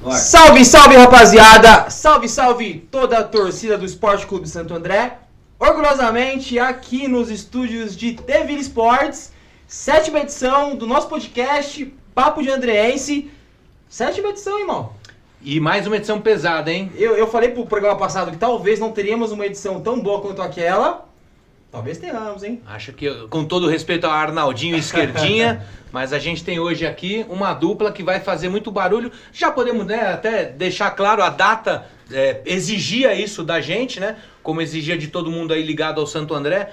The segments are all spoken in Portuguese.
Salve, salve, rapaziada! Salve, salve toda a torcida do Esporte Clube Santo André. Orgulhosamente aqui nos estúdios de Deville Sports, 7ª edição do nosso podcast Papo de Andreense. 7ª edição, irmão. E mais uma edição pesada, hein? Eu falei pro programa passado que talvez não teríamos uma edição tão boa quanto aquela. Talvez tenhamos, hein? Acho que, com todo respeito ao Arnaldinho e Esquerdinha, mas a gente tem hoje aqui uma dupla que vai fazer muito barulho. Já podemos, né, até deixar claro, a data exigia isso da gente, né? Como exigia de todo mundo aí ligado ao Santo André.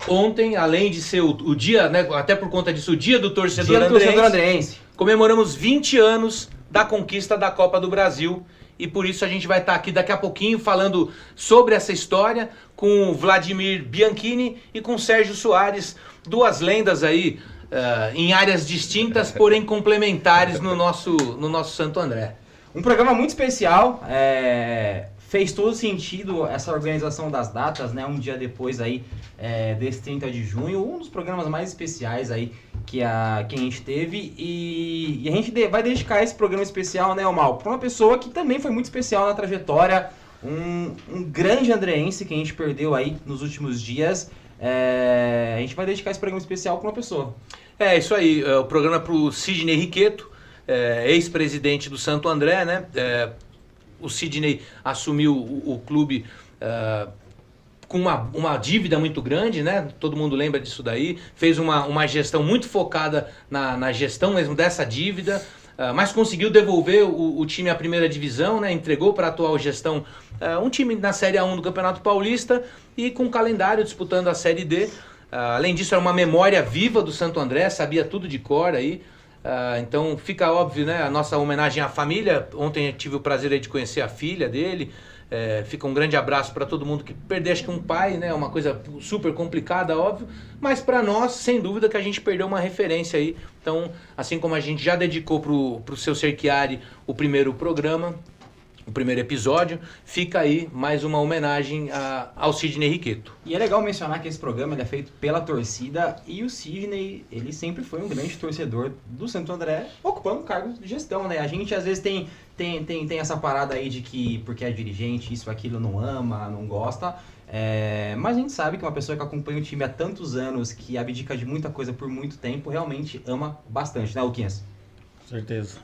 Ontem, além de ser o dia, né, até por conta disso, o dia do torcedor andreense, comemoramos 20 anos da conquista da Copa do Brasil. E por isso a gente vai estar aqui daqui a pouquinho falando sobre essa história com o Vladimir Bianchini e com o Sérgio Soares, duas lendas aí em áreas distintas, porém complementares no nosso Santo André. Um programa muito especial, fez todo sentido essa organização das datas, né? Um dia depois aí desse 30 de junho, um dos programas mais especiais aí que a gente teve, e a gente vai dedicar esse programa especial, né, Mal, para uma pessoa que também foi muito especial na trajetória, um grande andreense que a gente perdeu aí nos últimos dias. A gente vai dedicar esse programa especial para uma pessoa. É isso aí, o programa é para o Sidney Riqueto, ex-presidente do Santo André, né? O Sidney assumiu o clube com uma dívida muito grande, né? Todo mundo lembra disso daí. Fez uma gestão muito focada na gestão mesmo dessa dívida, mas conseguiu devolver o time à primeira divisão, né? Entregou para a atual gestão um time na Série A1 do Campeonato Paulista e com calendário disputando a Série D. Além disso, era uma memória viva do Santo André, sabia tudo de cor aí. Então fica óbvio, né, a nossa homenagem à família. Ontem eu tive o prazer aí de conhecer a filha dele. Fica um grande abraço para todo mundo que perdeu, acho que um pai, né, uma coisa super complicada, óbvio, mas para nós, sem dúvida que a gente perdeu uma referência aí. Então, assim como a gente já dedicou pro seu Cerchiari o primeiro programa, o primeiro episódio, fica aí mais uma homenagem ao Sidney Riqueto. E é legal mencionar que esse programa ele é feito pela torcida, e o Sidney, ele sempre foi um grande torcedor do Santo André, ocupando cargos de gestão, né? A gente às vezes tem essa parada aí de que porque é dirigente, isso, aquilo, não ama, não gosta, mas a gente sabe que uma pessoa que acompanha o time há tantos anos, que abdica de muita coisa por muito tempo, realmente ama bastante, né, Luquinhas? Certeza.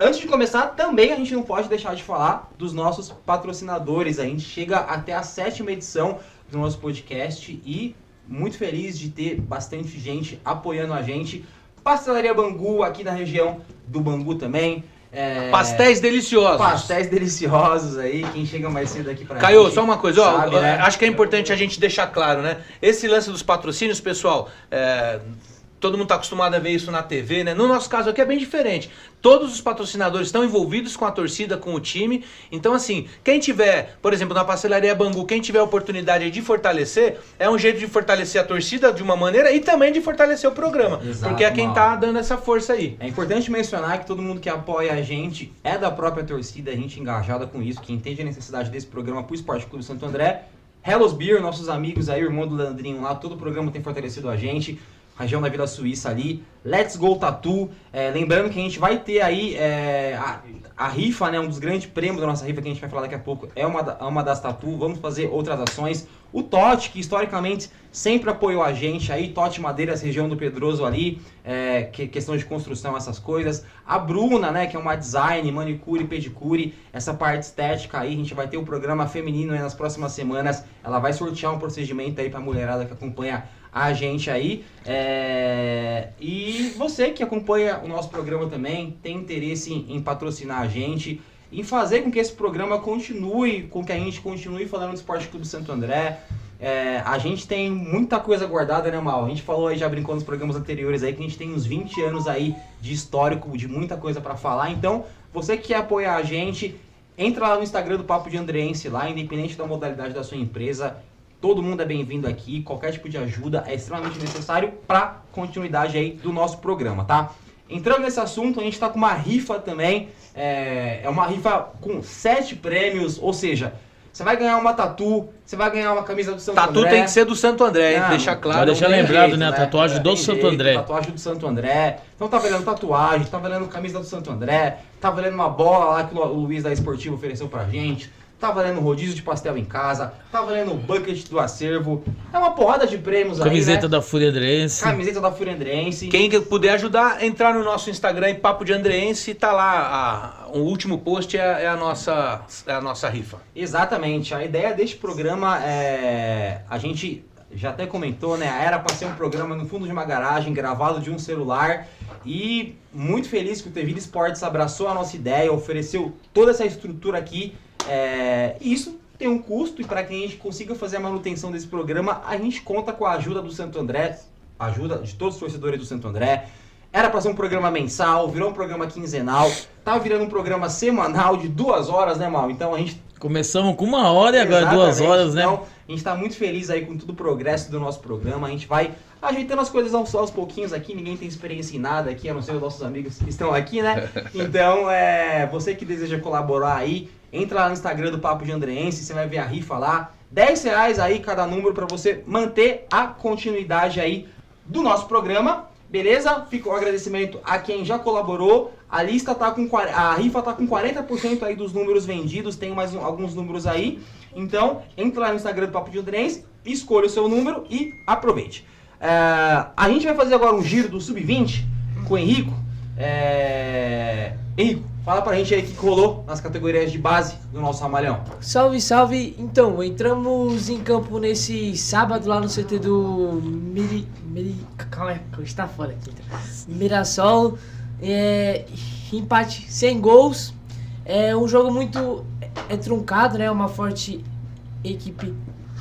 Antes de começar, também a gente não pode deixar de falar dos nossos patrocinadores. A gente chega até a 7ª edição do nosso podcast e muito feliz de ter bastante gente apoiando a gente. Pastelaria Bangu, aqui na região do Bangu também. Pastéis deliciosos. Pastéis deliciosos aí, quem chega mais cedo aqui pra Caio, gente. só uma coisa, sabe, né? Acho que é importante a gente deixar claro, né? Esse lance dos patrocínios, pessoal, todo mundo está acostumado a ver isso na TV, né? No nosso caso aqui é bem diferente. Todos os patrocinadores estão envolvidos com a torcida, com o time. Então, assim, quem tiver, por exemplo, na Pastelaria Bangu, quem tiver a oportunidade de fortalecer, é um jeito de fortalecer a torcida de uma maneira e também de fortalecer o programa. Exato, porque é quem está dando essa força aí. É importante mencionar que todo mundo que apoia a gente é da própria torcida, a gente engajada com isso, que entende a necessidade desse programa pro Esporte Clube Santo André. Hellos Beer, nossos amigos aí, o irmão do Leandrinho lá, todo o programa tem fortalecido a gente. Região da Vila Suíça ali, Let's Go Tattoo, lembrando que a gente vai ter aí a rifa, né, um dos grandes prêmios da nossa rifa que a gente vai falar daqui a pouco, é uma das tatu. Vamos fazer outras ações. O Totti, que historicamente sempre apoiou a gente aí, Totti Madeiras, região do Pedroso ali, questão de construção, essas coisas. A Bruna, né, que é uma design, manicure, pedicure, essa parte estética aí, a gente vai ter o programa feminino aí nas próximas semanas, ela vai sortear um procedimento aí pra mulherada que acompanha a gente aí, e você que acompanha o nosso programa também, tem interesse em patrocinar a gente, em fazer com que esse programa continue, com que a gente continue falando do Esporte Clube Santo André. A gente tem muita coisa guardada, né, Mal? A gente falou aí, já brincou nos programas anteriores aí, que a gente tem uns 20 anos aí de histórico, de muita coisa pra falar. Então, você que quer apoiar a gente, entra lá no Instagram do Papo de Andreense, lá, independente da modalidade da sua empresa. Todo mundo é bem-vindo aqui, qualquer tipo de ajuda é extremamente necessário para continuidade aí do nosso programa, tá? Entrando nesse assunto, a gente está com uma rifa também, é uma rifa com 7 prêmios, ou seja, você vai ganhar uma tatu, você vai ganhar uma camisa do Santo André. Tatu tem que ser do Santo André, hein? Deixa claro. Vai deixar lembrado, né? A tatuagem do Santo André. Tatuagem do Santo André. Então tá valendo tatuagem, tá valendo camisa do Santo André, tá valendo uma bola lá que o Luiz da Esportiva ofereceu pra gente, tá valendo rodízio de pastel em casa, tá valendo o bucket do acervo. É uma porrada de prêmios aí, Camiseta né? da Fúria Andrense. Camiseta da Fúria Andrense. Quem puder ajudar, entrar no nosso Instagram em Papo de Andreense, tá lá, o último post é a nossa rifa. Exatamente. A ideia deste programa a gente já até comentou, né? Era para ser um programa no fundo de uma garagem, gravado de um celular. E muito feliz que o TV Esportes abraçou a nossa ideia, ofereceu toda essa estrutura aqui. E isso tem um custo, e para que a gente consiga fazer a manutenção desse programa, a gente conta com a ajuda do Santo André, a ajuda de todos os torcedores do Santo André. Era para ser um programa mensal, virou um programa quinzenal, tá virando um programa semanal de 2 horas, né, Mal? Então a gente... Começamos com 1 hora e agora 2 horas, né? Então, a gente tá muito feliz aí com todo o progresso do nosso programa. A gente vai ajeitando as coisas aos pouquinhos aqui. Ninguém tem experiência em nada aqui, a não ser os nossos amigos que estão aqui, né? Então, você que deseja colaborar aí, entra lá no Instagram do Papo de Andreense, você vai ver a rifa lá. R$10 aí cada número para você manter a continuidade aí do nosso programa. Beleza? Fica o agradecimento a quem já colaborou. A lista tá com a rifa tá com 40% aí dos números vendidos, tem mais alguns números aí. Então, entra lá no Instagram do Papo de Andreense, escolha o seu número e aproveite. A gente vai fazer agora um giro do Sub-20 com o Henrico. Henrico, fala pra gente aí o que rolou nas categorias de base do nosso Ramalhão. Salve, salve! Então, entramos em campo nesse sábado lá no CT do calma aí, hoje tá fora aqui. Mirassol, empate sem gols. É um jogo muito truncado, né? Uma forte equipe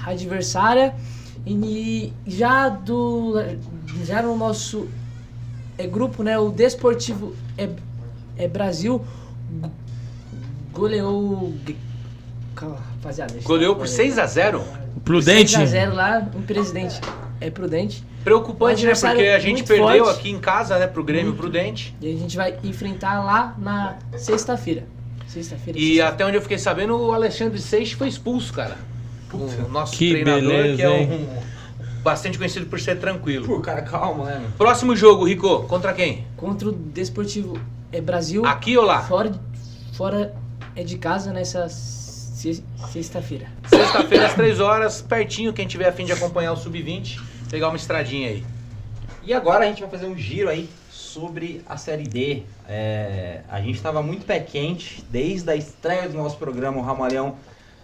adversária. E já no nosso grupo, né? O Desportivo Brasil goleou. Calma, rapaziada. Goleou por 6-0? Prudente. 6-0 lá, um presidente. Prudente. Preocupante, né? Porque a gente perdeu forte aqui em casa, né? Pro Grêmio Prudente. E a gente vai enfrentar lá na sexta-feira. E até onde eu fiquei sabendo, o Alexandre Seixas foi expulso, cara. O nosso que treinador, beleza, que é bastante conhecido por ser tranquilo. Pô, cara, calma, né? Meu? Próximo jogo, Rico, contra quem? Contra o Desportivo Brasil. Aqui ou lá? Fora de casa nessa sexta-feira. Sexta-feira às 3 horas, pertinho, quem tiver a fim de acompanhar o Sub-20, pegar uma estradinha aí. E agora a gente vai fazer um giro aí sobre a Série D. A gente estava muito pé quente, desde a estreia do nosso programa, o Ramalhão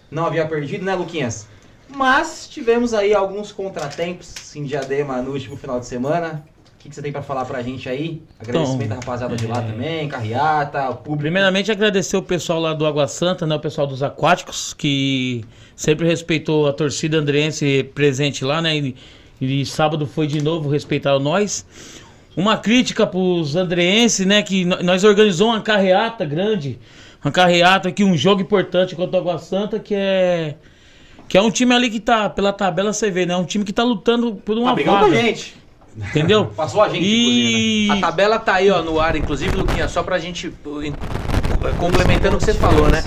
não havia perdido, né, Luquinhas? Mas tivemos aí alguns contratempos em Diadema no último final de semana. O que você tem para falar pra gente aí? Agradecimento à rapaziada de lá também, Carriata, o público. Primeiramente agradecer o pessoal lá do Água Santa, né, o pessoal dos aquáticos, que sempre respeitou a torcida andreense presente lá, né, e sábado foi de novo respeitar nós. Uma crítica pros andreenses, né, que nós organizamos uma carreata grande, uma carreata aqui, um jogo importante contra o Água Santa, que é um time ali que tá, pela tabela você vê, né, um time que tá lutando por uma vaga. Com a gente. Entendeu? Passou a gente, inclusive, né? A tabela tá aí, ó, no ar, inclusive, Luquinha, só pra gente, complementando o que você falou, né?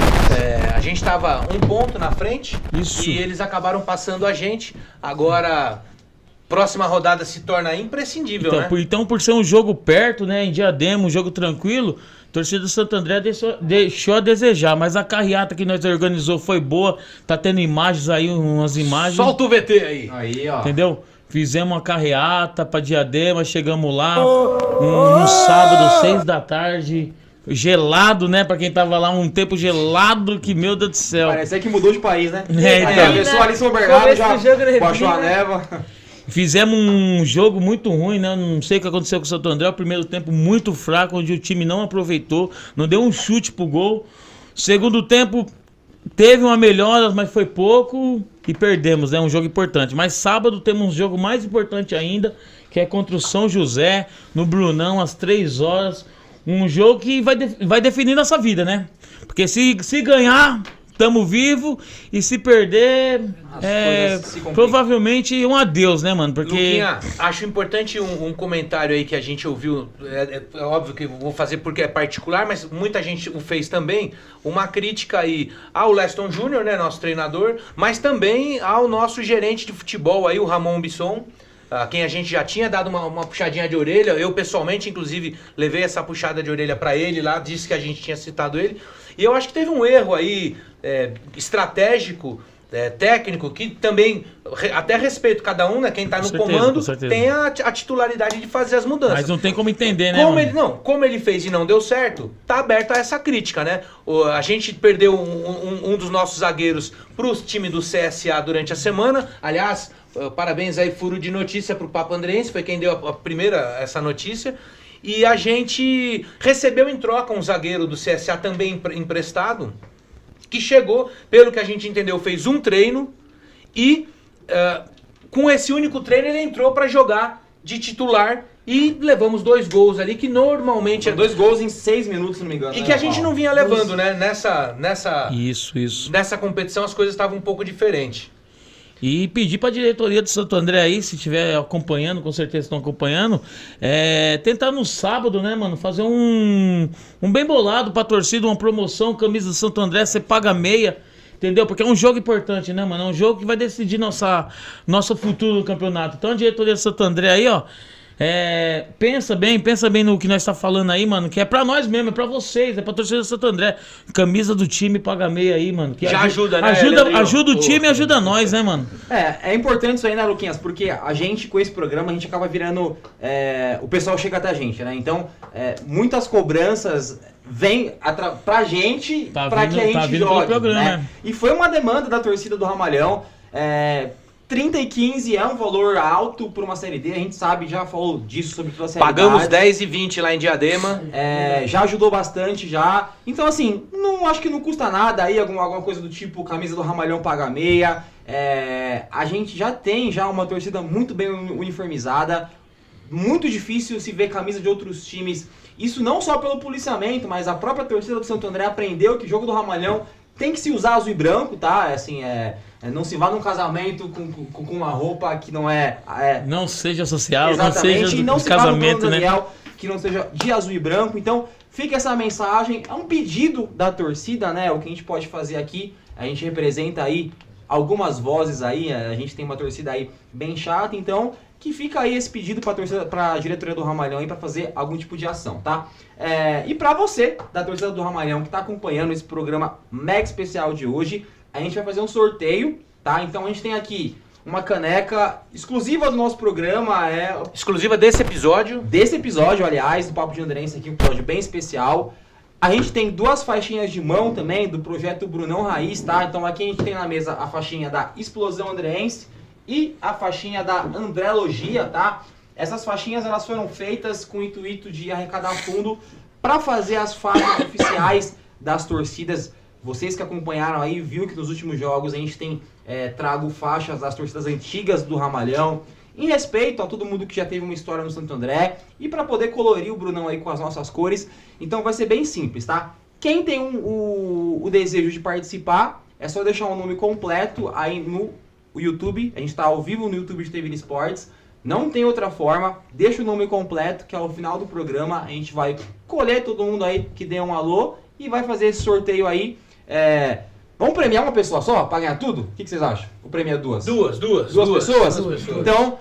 A gente tava 1 ponto na frente. Isso. E eles acabaram passando a gente. Agora, próxima rodada se torna imprescindível, Então, né? então, por ser um jogo perto, né, em Diadema, um jogo tranquilo, a torcida do Santo André deixou a desejar, mas a carreata que nós organizou foi boa, tá tendo imagens aí, umas imagens. Solta o VT aí. Aí, ó. Entendeu? Fizemos uma carreata pra Diadema, chegamos lá um sábado, 6 da tarde, gelado, né? Pra quem tava lá, um tempo gelado que, meu Deus do céu. Parece que mudou de país, né? Então. Aí a pessoa ali em São Bernardo já baixou a névoa. Fizemos um jogo muito ruim, né? Não sei o que aconteceu com o Santo André. O primeiro tempo muito fraco, onde o time não aproveitou, não deu um chute pro gol. Segundo tempo teve uma melhora, mas foi pouco e perdemos, né? Um jogo importante. Mas sábado temos um jogo mais importante ainda, que é contra o São José, no Brunão, às 3 horas. Um jogo que vai definir nossa vida, né? Porque se ganhar, tamo vivo e se perder, coisas se complicam. provavelmente um adeus, né, mano? Porque... Luquinha, acho importante um comentário aí que a gente ouviu, é óbvio que eu vou fazer porque é particular, mas muita gente o fez também, uma crítica aí ao Leston Júnior, né, nosso treinador, mas também ao nosso gerente de futebol aí, o Ramon Bisson, a quem a gente já tinha dado uma puxadinha de orelha. Eu pessoalmente, inclusive, levei essa puxada de orelha pra ele lá, disse que a gente tinha citado ele. E eu acho que teve um erro aí estratégico, técnico, que também, até respeito cada um, né? Quem tá no comando tem a titularidade de fazer as mudanças. Mas não tem como entender, né? Como ele fez e não deu certo, tá aberto a essa crítica, né? A gente perdeu um dos nossos zagueiros pro time do CSA durante a semana. Aliás, parabéns aí, furo de notícia pro Papo Andrense, foi quem deu a primeira essa notícia. E a gente recebeu em troca um zagueiro do CSA também emprestado, que chegou, pelo que a gente entendeu, fez um treino e com esse único treino ele entrou para jogar de titular e levamos 2 gols ali, que normalmente... 2 gols em 6 minutos, se não me engano. E que a gente não vinha levando, né? Isso. Nessa competição as coisas estavam um pouco diferentes. E pedir para a diretoria do Santo André aí, se estiver acompanhando, com certeza estão acompanhando, tentar no sábado, né, mano, fazer um bem bolado para a torcida, uma promoção, camisa do Santo André, você paga meia, entendeu? Porque é um jogo importante, né, mano? É um jogo que vai decidir nosso futuro no campeonato. Então a diretoria do Santo André aí, ó, pensa bem no que nós tá falando aí, mano, que é pra nós mesmo, é pra vocês, é pra torcida do Santo André. Camisa do time, paga meia aí, mano. Que já ajuda, né? Ajuda o time e ajuda nós, né, mano? É importante isso aí, né, Luquinhas? Porque a gente, com esse programa, a gente acaba virando... o pessoal chega até a gente, né? Então, muitas cobranças vêm pra gente, pra que a gente jogue, né? E foi uma demanda da torcida do Ramalhão. 30 e 15 é um valor alto para uma Série D, a gente sabe, já falou disso sobre toda a Série D. Pagamos 10 e 20 lá em Diadema. Já ajudou bastante já. Então assim, acho que não custa nada aí, alguma coisa do tipo camisa do Ramalhão paga meia. A gente já tem uma torcida muito bem uniformizada. Muito difícil se ver camisa de outros times. Isso não só pelo policiamento, mas a própria torcida do Santo André aprendeu que o jogo do Ramalhão tem que se usar azul e branco, tá? Assim, não se vá num casamento com uma roupa que não não seja social, exatamente, não seja e não do se casamento, vá no Daniel, né? Que não seja de azul e branco. Então, fica essa mensagem. É um pedido da torcida, né? O que a gente pode fazer aqui, a gente representa aí algumas vozes aí, a gente tem uma torcida aí bem chata, então... que fica aí esse pedido para a diretoria do Ramalhão aí para fazer algum tipo de ação, tá? E para você, da torcida do Ramalhão, que está acompanhando esse programa mega especial de hoje, a gente vai fazer um sorteio, tá? Então a gente tem aqui uma caneca exclusiva do nosso programa, exclusiva desse episódio. Desse episódio, aliás, do Papo de Andrense aqui, um episódio bem especial. A gente tem 2 faixinhas de mão também, do projeto Brunão Raiz, tá? Então aqui a gente tem na mesa a faixinha da Explosão Andrense e a faixinha da Andrelogia, tá? Essas faixinhas elas foram feitas com o intuito de arrecadar fundo para fazer as faixas oficiais das torcidas. Vocês que acompanharam aí, viu que nos últimos jogos a gente tem trago faixas das torcidas antigas do Ramalhão, em respeito a todo mundo que já teve uma história no Santo André e para poder colorir o Brunão aí com as nossas cores. Então vai ser bem simples, tá? Quem tem o desejo de participar, é só deixar o nome completo aí no YouTube. A gente está ao vivo no YouTube de TV Esportes. Não tem outra forma. Deixa o nome completo, que ao final do programa a gente vai colher todo mundo aí que dê um alô e vai fazer esse sorteio aí. Vamos premiar uma pessoa só para ganhar tudo? O que vocês acham? O prêmio é 2? Duas pessoas? Duas. Então,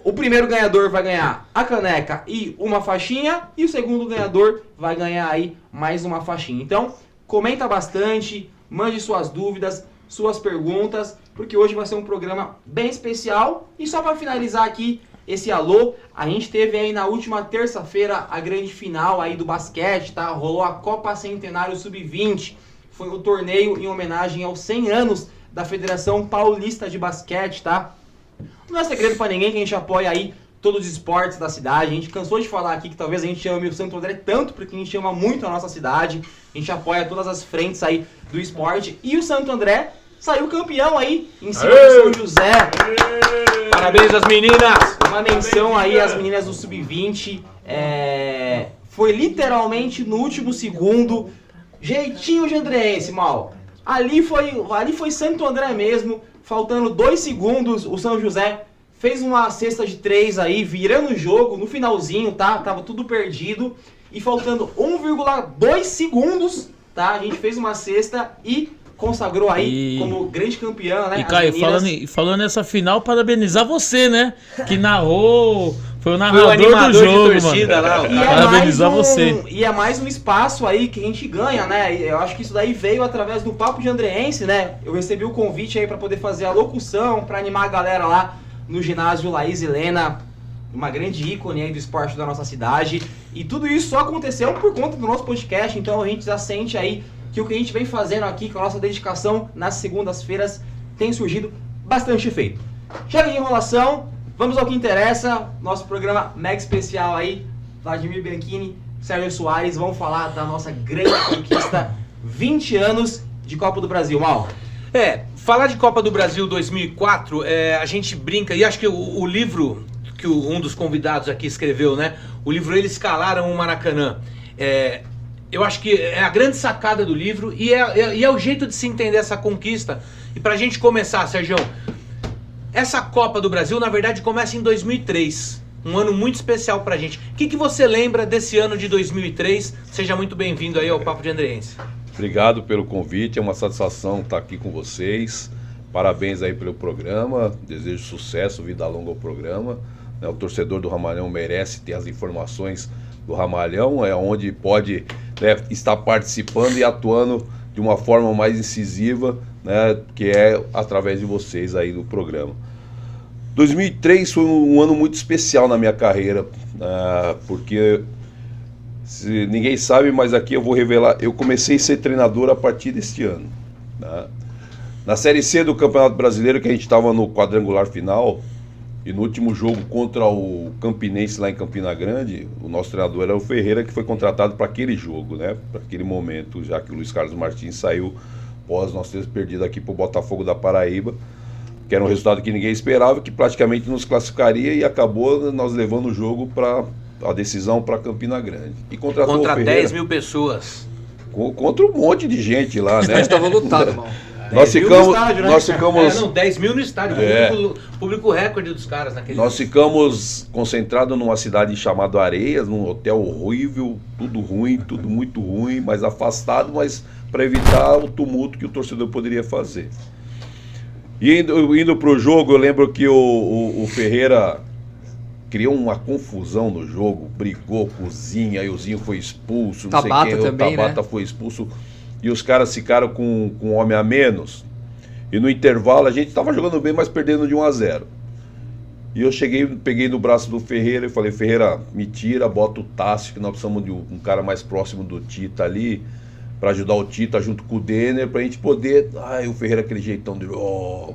o primeiro ganhador vai ganhar a caneca e uma faixinha, e o segundo ganhador vai ganhar aí mais uma faixinha. Então, comenta bastante, mande suas dúvidas, suas perguntas, porque hoje vai ser um programa bem especial. E só para finalizar aqui esse alô, a gente teve aí na última terça-feira a grande final aí do basquete, tá? Rolou a Copa Centenário Sub-20. Foi o torneio em homenagem aos 100 anos da Federação Paulista de Basquete, tá? Não é segredo pra ninguém que a gente apoia aí todos os esportes da cidade. A gente cansou de falar aqui que talvez a gente ame o Santo André tanto porque a gente ama muito a nossa cidade. A gente apoia todas as frentes aí do esporte. E o Santo André saiu campeão aí em cima do São José. Parabéns às meninas! Uma menção aí às meninas do Sub-20. Foi literalmente no último segundo. Jeitinho de andrense, mal. Ali foi Santo André mesmo, faltando 2 segundos, o São José fez uma cesta de 3 aí, virando o jogo no finalzinho, tá? Tava tudo perdido. E faltando 1,2 segundos, tá? A gente fez uma cesta e consagrou aí como grande campeão, né? E Caio, falando nessa final, parabenizar você, né? Que narrou, foi o narrador do jogo, torcida, mano. lá, Parabenizar você. E é mais um espaço aí que a gente ganha, né? Eu acho que isso daí veio através do Papo de Andreense, né? Eu recebi o convite aí pra poder fazer a locução, pra animar a galera lá no ginásio Laís Helena, uma grande ícone aí do esporte da nossa cidade. E tudo isso só aconteceu por conta do nosso podcast, então a gente já sente aí que o que a gente vem fazendo aqui com a nossa dedicação nas segundas-feiras tem surgido bastante efeito. Chega de enrolação, vamos ao que interessa, nosso programa mega especial aí, Vladimir Bianchini, Sérgio Soares, vão falar da nossa grande conquista, 20 anos de Copa do Brasil, Mal. Falar de Copa do Brasil 2004, a gente brinca, e acho que o livro que um dos convidados aqui escreveu, né? O livro Eles Calaram o Maracanã. Eu acho que é a grande sacada do livro e é o jeito de se entender essa conquista. E pra gente começar, Sérgio, essa Copa do Brasil, na verdade, começa em 2003. Um ano muito especial pra gente. O que você lembra desse ano de 2003? Seja muito bem-vindo aí ao Papo de Andreense. Obrigado pelo convite, é uma satisfação estar aqui com vocês. Parabéns aí pelo programa, desejo sucesso, vida longa ao programa. O torcedor do Ramalhão merece ter as informações do Ramalhão, é onde pode, né, estar participando e atuando de uma forma mais incisiva, né, que é através de vocês aí do programa. 2003 foi um ano muito especial na minha carreira, porque ninguém sabe, mas aqui eu vou revelar, eu comecei a ser treinador a partir deste ano. Né? Na Série C do Campeonato Brasileiro, que a gente estava no quadrangular final, e no último jogo contra o Campinense lá em Campina Grande, o nosso treinador era o Ferreira, que foi contratado para aquele jogo, né? Para aquele momento, já que o Luiz Carlos Martins saiu após nós termos perdido aqui para o Botafogo da Paraíba, que era um resultado que ninguém esperava, que praticamente nos classificaria, e acabou nós levando o jogo para a decisão para Campina Grande. E contratou contra o Ferreira, 10 mil pessoas. Contra um monte de gente lá, né? A gente estava lotado, mal. Nós ficamos... Não, 10 mil no estádio, público recorde dos caras naquele Nós ficamos concentrados numa cidade chamada Areias, num hotel horrível, tudo ruim, tudo muito ruim, mas afastado, mas para evitar o tumulto que o torcedor poderia fazer. E indo para o jogo, eu lembro que o Ferreira criou uma confusão no jogo, brigou com o Zinho, aí o Zinho foi expulso, não Tabata sei quem, também, o Tabata, né, foi expulso, e os caras ficaram com um homem a menos, e no intervalo a gente estava jogando bem, mas perdendo de 1-0. E eu peguei no braço do Ferreira e falei: Ferreira, me tira, bota o Tássio, que nós precisamos de um cara mais próximo do Tita ali, para ajudar o Tita junto com o Denner, pra gente poder... Ai, o Ferreira, aquele jeitão dele: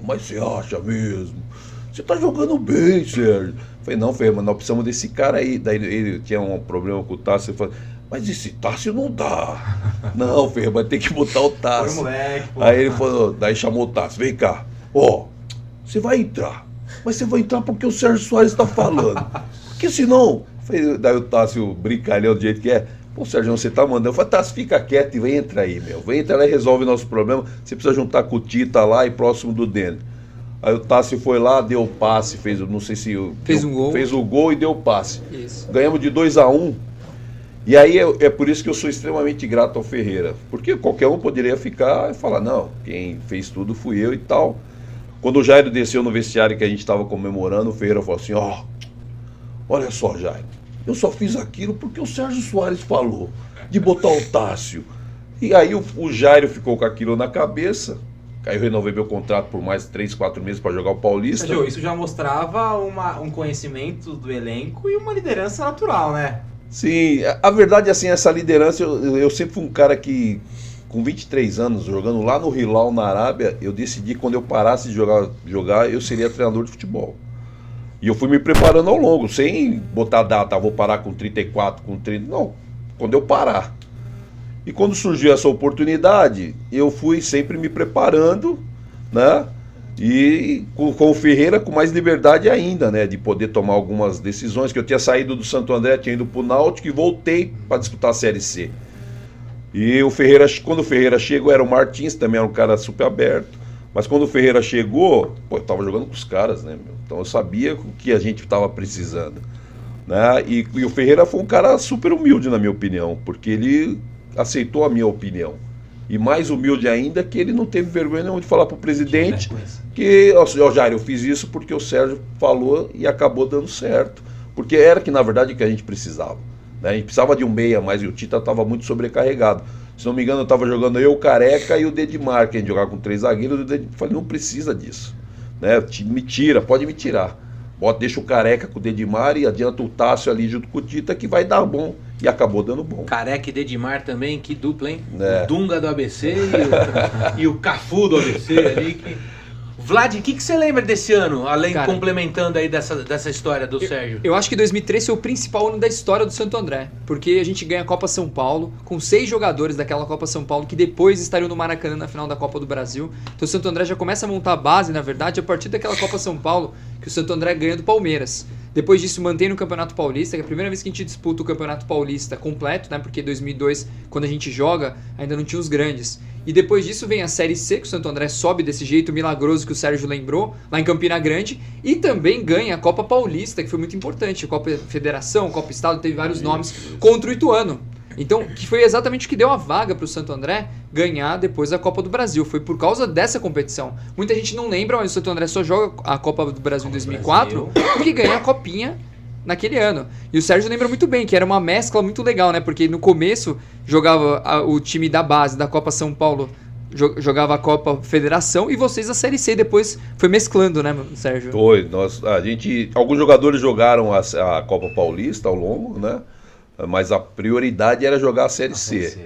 mas você acha mesmo? Você tá jogando bem, Sérgio. Eu falei: não, Ferreira, mas nós precisamos desse cara aí. Daí ele tinha um problema com o Tássio, ele falou: mas esse Tássio não dá. Não, Ferreira, vai ter que botar o Tássio. Foi moleque, pô. Aí ele falou, daí chamou o Tássio: vem cá, você vai entrar, mas você vai entrar porque o Sérgio Soares está falando. Porque senão... Daí o Tássio, brincalhão do jeito que é: pô, Sérgio, você tá mandando. Eu falei: Tássio, fica quieto e vem entrar aí, meu. Vem entrar lá e resolve nosso problema. Você precisa juntar com o Tita lá e próximo do Denner. Aí o Tássio foi lá, deu o passe, não sei se... Fez um gol. Fez o gol e deu o passe. Isso. Ganhamos de 2-1. E aí é por isso que eu sou extremamente grato ao Ferreira. Porque qualquer um poderia ficar e falar: não, quem fez tudo fui eu e tal. Quando o Jairo desceu no vestiário que a gente estava comemorando, o Ferreira falou assim: olha só, Jairo, eu só fiz aquilo porque o Sérgio Soares falou de botar o Tássio. E aí o Jairo ficou com aquilo na cabeça. Aí eu renovei meu contrato por mais 3-4 meses para jogar o Paulista. Sérgio, isso já mostrava um conhecimento do elenco e uma liderança natural, né? Sim, a verdade é assim, essa liderança, eu sempre fui um cara que, com 23 anos, jogando lá no Hilal, na Arábia, eu decidi que quando eu parasse de jogar, eu seria treinador de futebol. E eu fui me preparando ao longo, sem botar data: vou parar com 34, com 30, não, quando eu parar. E quando surgiu essa oportunidade, eu fui sempre me preparando, né? E com o Ferreira com mais liberdade ainda, né? De poder tomar algumas decisões, que eu tinha saído do Santo André, tinha ido pro Náutico e voltei para disputar a Série C. E o Ferreira, quando o Ferreira chegou, era o Martins, também era um cara super aberto. Mas quando o Ferreira chegou, pô, eu tava jogando com os caras, né, meu? Então eu sabia o que a gente tava precisando, né? E o Ferreira foi um cara super humilde, na minha opinião, porque ele aceitou a minha opinião. E mais humilde ainda que ele não teve vergonha nenhuma de falar pro presidente que, ó, Jair, eu fiz isso porque o Sérgio falou e acabou dando certo. Porque era que, na verdade, que a gente precisava. Né? A gente precisava de um meia, mas o Tita estava muito sobrecarregado. Se não me engano, eu estava jogando eu, o Careca e o Dedimar, que a gente jogava com 3 zagueiros. Eu falei, não precisa disso. Né? Me tira, pode me tirar. Deixa o Careca com o Dedimar e adianta o Tássio ali junto com o Tita, que vai dar bom. E acabou dando bom. Careca e Dedimar também, que dupla, hein? É. O Dunga do ABC e o Cafu do ABC ali. Vlad, o que você lembra desse ano, além, Cara, complementando aí dessa história do Sérgio? Eu acho que 2003 foi o principal ano da história do Santo André, porque a gente ganha a Copa São Paulo com 6 jogadores daquela Copa São Paulo que depois estariam no Maracanã na final da Copa do Brasil. Então o Santo André já começa a montar a base, na verdade, a partir daquela Copa São Paulo que o Santo André ganha do Palmeiras. Depois disso mantém no Campeonato Paulista, que é a primeira vez que a gente disputa o Campeonato Paulista completo, né? Porque em 2002, quando a gente joga, ainda não tinha os grandes. E depois disso vem a Série C, que o Santo André sobe desse jeito milagroso que o Sérgio lembrou, lá em Campina Grande, e também ganha a Copa Paulista, que foi muito importante. A Copa Federação, Copa Estado, teve vários nomes, contra o Ituano. Então, que foi exatamente o que deu a vaga para o Santo André ganhar depois a Copa do Brasil. Foi por causa dessa competição. Muita gente não lembra, mas o Santo André só joga a Copa do Brasil em 2004 porque ganha a Copinha naquele ano. E o Sérgio lembra muito bem que era uma mescla muito legal, né? Porque no começo jogava o time da base da Copa São Paulo, jogava a Copa Federação e vocês a Série C. Depois foi mesclando, né, Sérgio? Foi. Alguns jogadores jogaram a Copa Paulista ao longo, né? Mas a prioridade era jogar a Série C.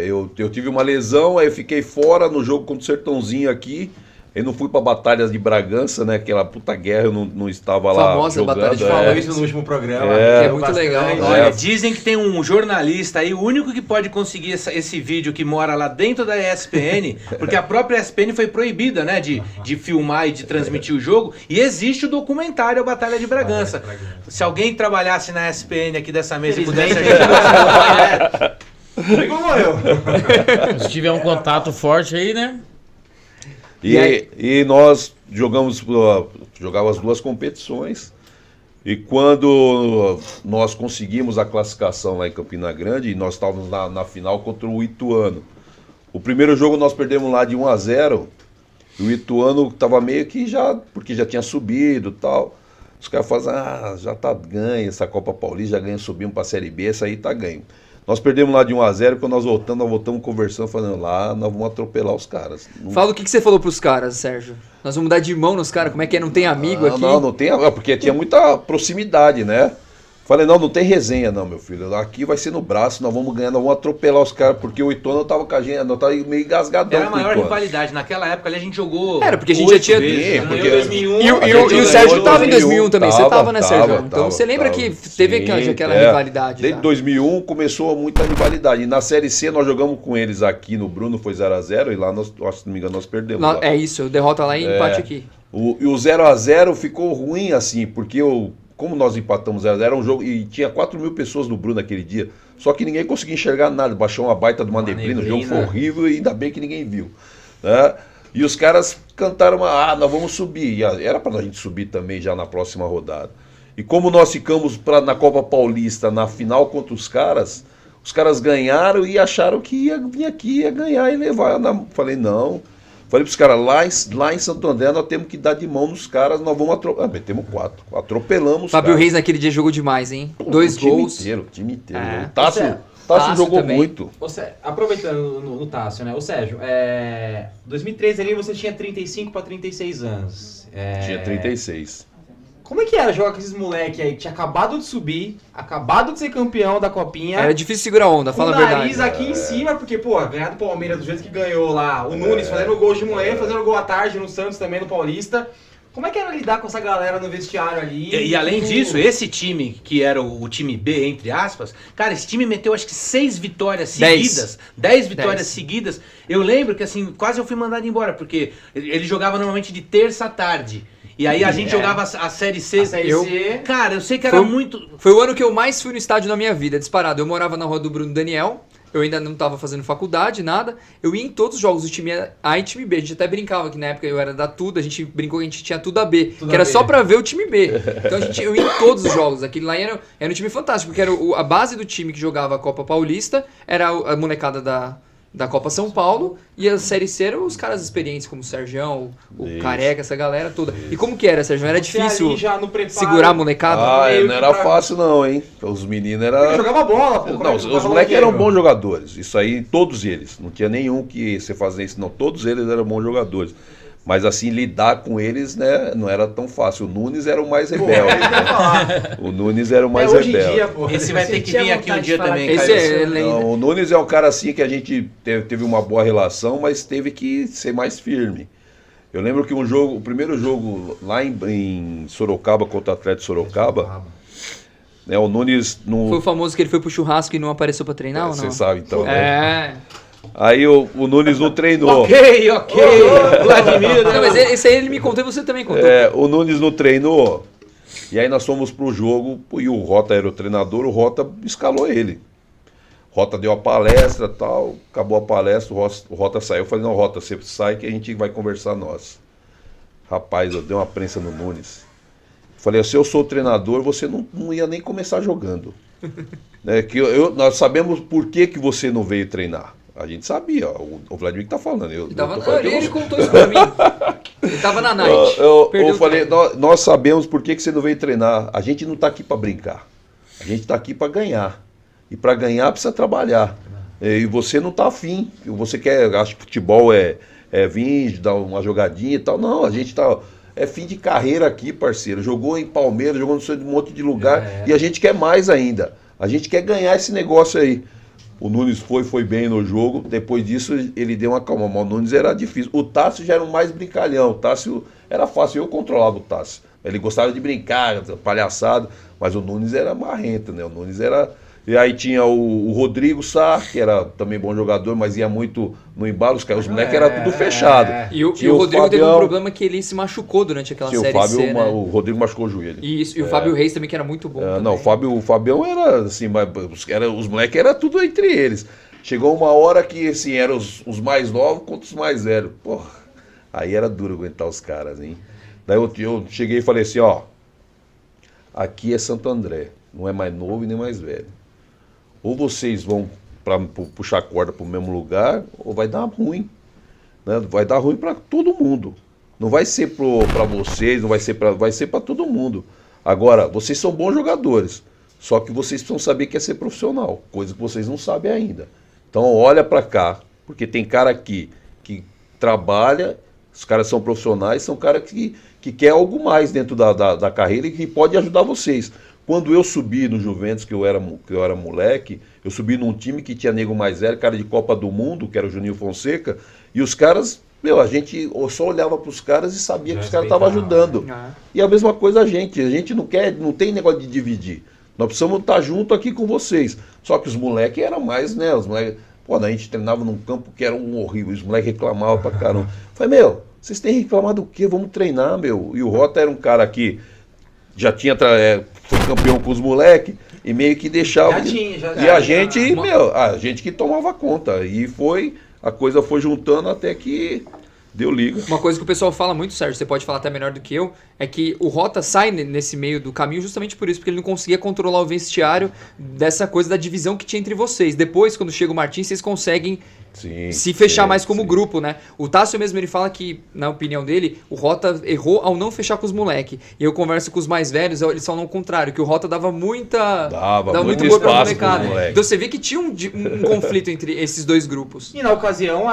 Eu tive uma lesão, aí eu fiquei fora no jogo contra o Sertãozinho aqui. Eu não fui pra Batalhas de Bragança, né? Aquela puta guerra, eu não estava lá Famosa jogando. Batalha de Falou isso no último programa. Que é muito legal. Olha, dizem que tem um jornalista aí, o único que pode conseguir esse vídeo que mora lá dentro da ESPN, porque a própria ESPN foi proibida, né, de filmar e de transmitir o jogo, e existe o documentário A Batalha de Bragança. Se alguém trabalhasse na ESPN aqui dessa mesa e pudesse ajudar, Se tiver um contato forte aí, né? E nós jogava as 2 competições. E quando nós conseguimos a classificação lá em Campina Grande, nós estávamos na final contra o Ituano. O primeiro jogo nós perdemos lá de 1-0. E o Ituano estava meio que porque já tinha subido e tal. Os caras falam, já tá ganho essa Copa Paulista, já ganha, subimos para a Série B, essa aí tá ganho. Nós perdemos lá de 1-0, quando nós voltamos conversando, falando lá, nós vamos atropelar os caras. Fala o que você falou pros caras, Sérgio. Nós vamos dar de mão nos caras, como é que é? Não tem amigo aqui? Não tem, porque tinha muita proximidade, né? Falei, não tem resenha não, meu filho. Aqui vai ser no braço, nós vamos ganhar, nós vamos atropelar os caras, porque o Ituano tava com a gente, nós tava meio engasgadão. era a maior rivalidade. Naquela época ali a gente jogou. Era, porque a gente já tinha. Porque 2001, E o Sérgio tava em 2001 também, você tava, né, Sérgio? Tava, então você lembra que teve aquela é. rivalidade. Desde 2001 começou muita rivalidade. E na Série C nós jogamos com eles aqui no Bruno, foi 0-0, e lá, se não me engano, nós perdemos. Lá. É isso, derrota lá e empate aqui. E o 0-0 ficou ruim assim, porque como nós empatamos 0-0, era um jogo e tinha 4 mil pessoas no Bruno naquele dia, só que ninguém conseguia enxergar nada, baixou uma baita de uma neblina, o jogo foi horrível e ainda bem que ninguém viu, né? E os caras cantaram nós vamos subir, e era pra gente subir também já na próxima rodada. E como nós ficamos na Copa Paulista, na final contra os caras ganharam e acharam que ia vir aqui, ia ganhar e levar. Falei, não. Falei pros caras, lá em Santo André nós temos que dar de mão nos caras, nós vamos atropelar. Metemos 4, atropelamos os Fábio caras. Reis naquele dia jogou demais, hein? 2 gols. O time inteiro. É. O Tássio jogou também. muito. Aproveitando no Tássio, né? Ô Sérgio, 2013 ali você tinha 35 para 36 anos. Tinha 36. Como é que era jogar com esses moleque aí que tinha acabado de subir, acabado de ser campeão da Copinha? Era difícil segurar a onda, fala a verdade. O nariz aqui em cima, porque, ganhar do Palmeiras do jeito que ganhou lá, o Nunes fazendo gol de manhã, fazendo gol à tarde no Santos também, no Paulista. Como é que era lidar com essa galera no vestiário ali? E além disso, esse time, que era o time B, entre aspas, cara, esse time meteu acho que 6 vitórias seguidas. 10 vitórias seguidas. Eu lembro que assim, quase eu fui mandado embora, porque ele jogava normalmente de terça à tarde. E aí a gente jogava a Série C. A Série C. Cara, eu sei que era muito... Foi o ano que eu mais fui no estádio na minha vida, disparado. Eu morava na rua do Bruno Daniel, eu ainda não tava fazendo faculdade, nada. Eu ia em todos os jogos do time A e time B. A gente até brincava que na época eu era da Tudo, a gente brincou que a gente tinha tudo A B, Tudo que era AB. só pra ver o time B. Então eu ia em todos os jogos. Aquele lá era um time fantástico, porque era a base do time que jogava a Copa Paulista, era a molecada da Copa São Paulo, e a Série C eram os caras experientes, como o Sergião, o Isso. Careca, essa galera toda. E como que era, Sergião? Era Você difícil ali já no preparo, segurar a molecada? meio não que era pra- fácil não, hein? Os meninos Porque eram... jogava bola, pô. Não, os moleques eram bons jogadores. Isso aí, todos eles. Não tinha nenhum que você fazia isso, não. Todos eles eram bons jogadores. Mas assim, lidar com eles, né, não era tão fácil. O Nunes era o mais rebelde. Né? O Nunes era o mais hoje em rebelde. dia, pô. Esse vai ter que Sentia vir aqui um vontade dia de falar também, que Esse Caio. é lenda. Não, o Nunes é um cara assim que a gente teve uma boa relação, mas teve que ser mais firme. Eu lembro que o primeiro jogo lá em Sorocaba, contra o Atlético de Sorocaba, né, o Nunes... Foi o famoso que ele foi pro churrasco e não apareceu pra treinar ou não? Você sabe então, né? É. Aí o Nunes não treinou. Ok. Vladimir, Não, mas esse aí ele me contou e você também contou. O Nunes não treinou. E aí nós fomos pro jogo e o Rota era o treinador, o Rota escalou ele. O Rota deu a palestra e tal, acabou a palestra, o Rota saiu. Eu falei, não, Rota, você sai que a gente vai conversar nós. Rapaz, eu dei uma prensa no Nunes. Falei, se eu sou o treinador, você não ia nem começar jogando. Né, que nós sabemos por que você não veio treinar. A gente sabia, ó, o Vladimir que tá falando. Ele contou isso pra mim. Ele tava na night. Eu Perdeu o falei, treino. nós sabemos por que você não veio treinar. A gente não tá aqui para brincar. A gente tá aqui para ganhar. E para ganhar precisa trabalhar. E você não tá afim. Você quer, acha que futebol é vir, dar uma jogadinha e tal. Não, a gente tá... É fim de carreira aqui, parceiro. Jogou em Palmeiras, jogou em um monte de lugar. E a gente quer mais ainda. A gente quer ganhar esse negócio aí. O Nunes foi bem no jogo. Depois disso, ele deu uma calma. Mas o Nunes era difícil. O Tássio já era o mais brincalhão. O Tássio era fácil. Eu controlava o Tássio. Ele gostava de brincar, palhaçada. Mas o Nunes era marrento, né? O Nunes era... E aí tinha o Rodrigo Sá, que era também bom jogador, mas ia muito no embalo. Os moleques eram tudo fechado. E o Tinha Rodrigo teve um Fabião, problema que ele se machucou durante aquela tinha série o Fábio, C, né? o Rodrigo machucou o joelho. E o Fábio Reis também, que era muito bom. Não, também. o Fabião era assim, mas os moleques eram tudo entre eles. Chegou uma hora que assim, eram os mais novos contra os mais velhos. Porra, aí era duro aguentar os caras, hein? Daí eu cheguei e falei assim, ó, aqui é Santo André, não é mais novo e nem mais velho. Ou vocês vão puxar a corda para o mesmo lugar, ou vai dar ruim. Né? Vai dar ruim para todo mundo. Não vai ser para vocês, não vai ser para todo mundo. Agora, vocês são bons jogadores, só que vocês precisam saber que é ser profissional, coisa que vocês não sabem ainda. Então olha para cá, porque tem cara aqui que trabalha, os caras são profissionais, são caras que quer algo mais dentro da carreira e que pode ajudar vocês. Quando eu subi no Juventus, que eu era moleque, eu subi num time que tinha nego mais velho, cara de Copa do Mundo, que era o Juninho Fonseca, e os caras, a gente só olhava para os caras e sabia que os caras estavam ajudando. E a mesma coisa a gente não tem negócio de dividir. Nós precisamos estar junto aqui com vocês. Só que os moleques eram mais, né? Os moleques, a gente treinava num campo que era um horrível, os moleques reclamavam pra caramba. Falei, vocês têm reclamado do quê? Vamos treinar, meu. E o Rota era um cara que já tinha foi campeão com os moleques e meio que deixava. E a gente que tomava conta. E a coisa foi juntando até que deu liga. Uma coisa que o pessoal fala muito, Sérgio, você pode falar até melhor do que eu, é que o Rota sai nesse meio do caminho justamente por isso, porque ele não conseguia controlar o vestiário dessa coisa da divisão que tinha entre vocês. Depois, quando chega o Martins, vocês conseguem se fechar mais como grupo, né? O Tássio mesmo, ele fala que, na opinião dele, o Rota errou ao não fechar com os moleques. E eu converso com os mais velhos, eles falam o contrário, que o Rota dava muito muito cor pra espaço molecada. pros moleques. Então você vê que tinha um conflito entre esses dois grupos. E na ocasião,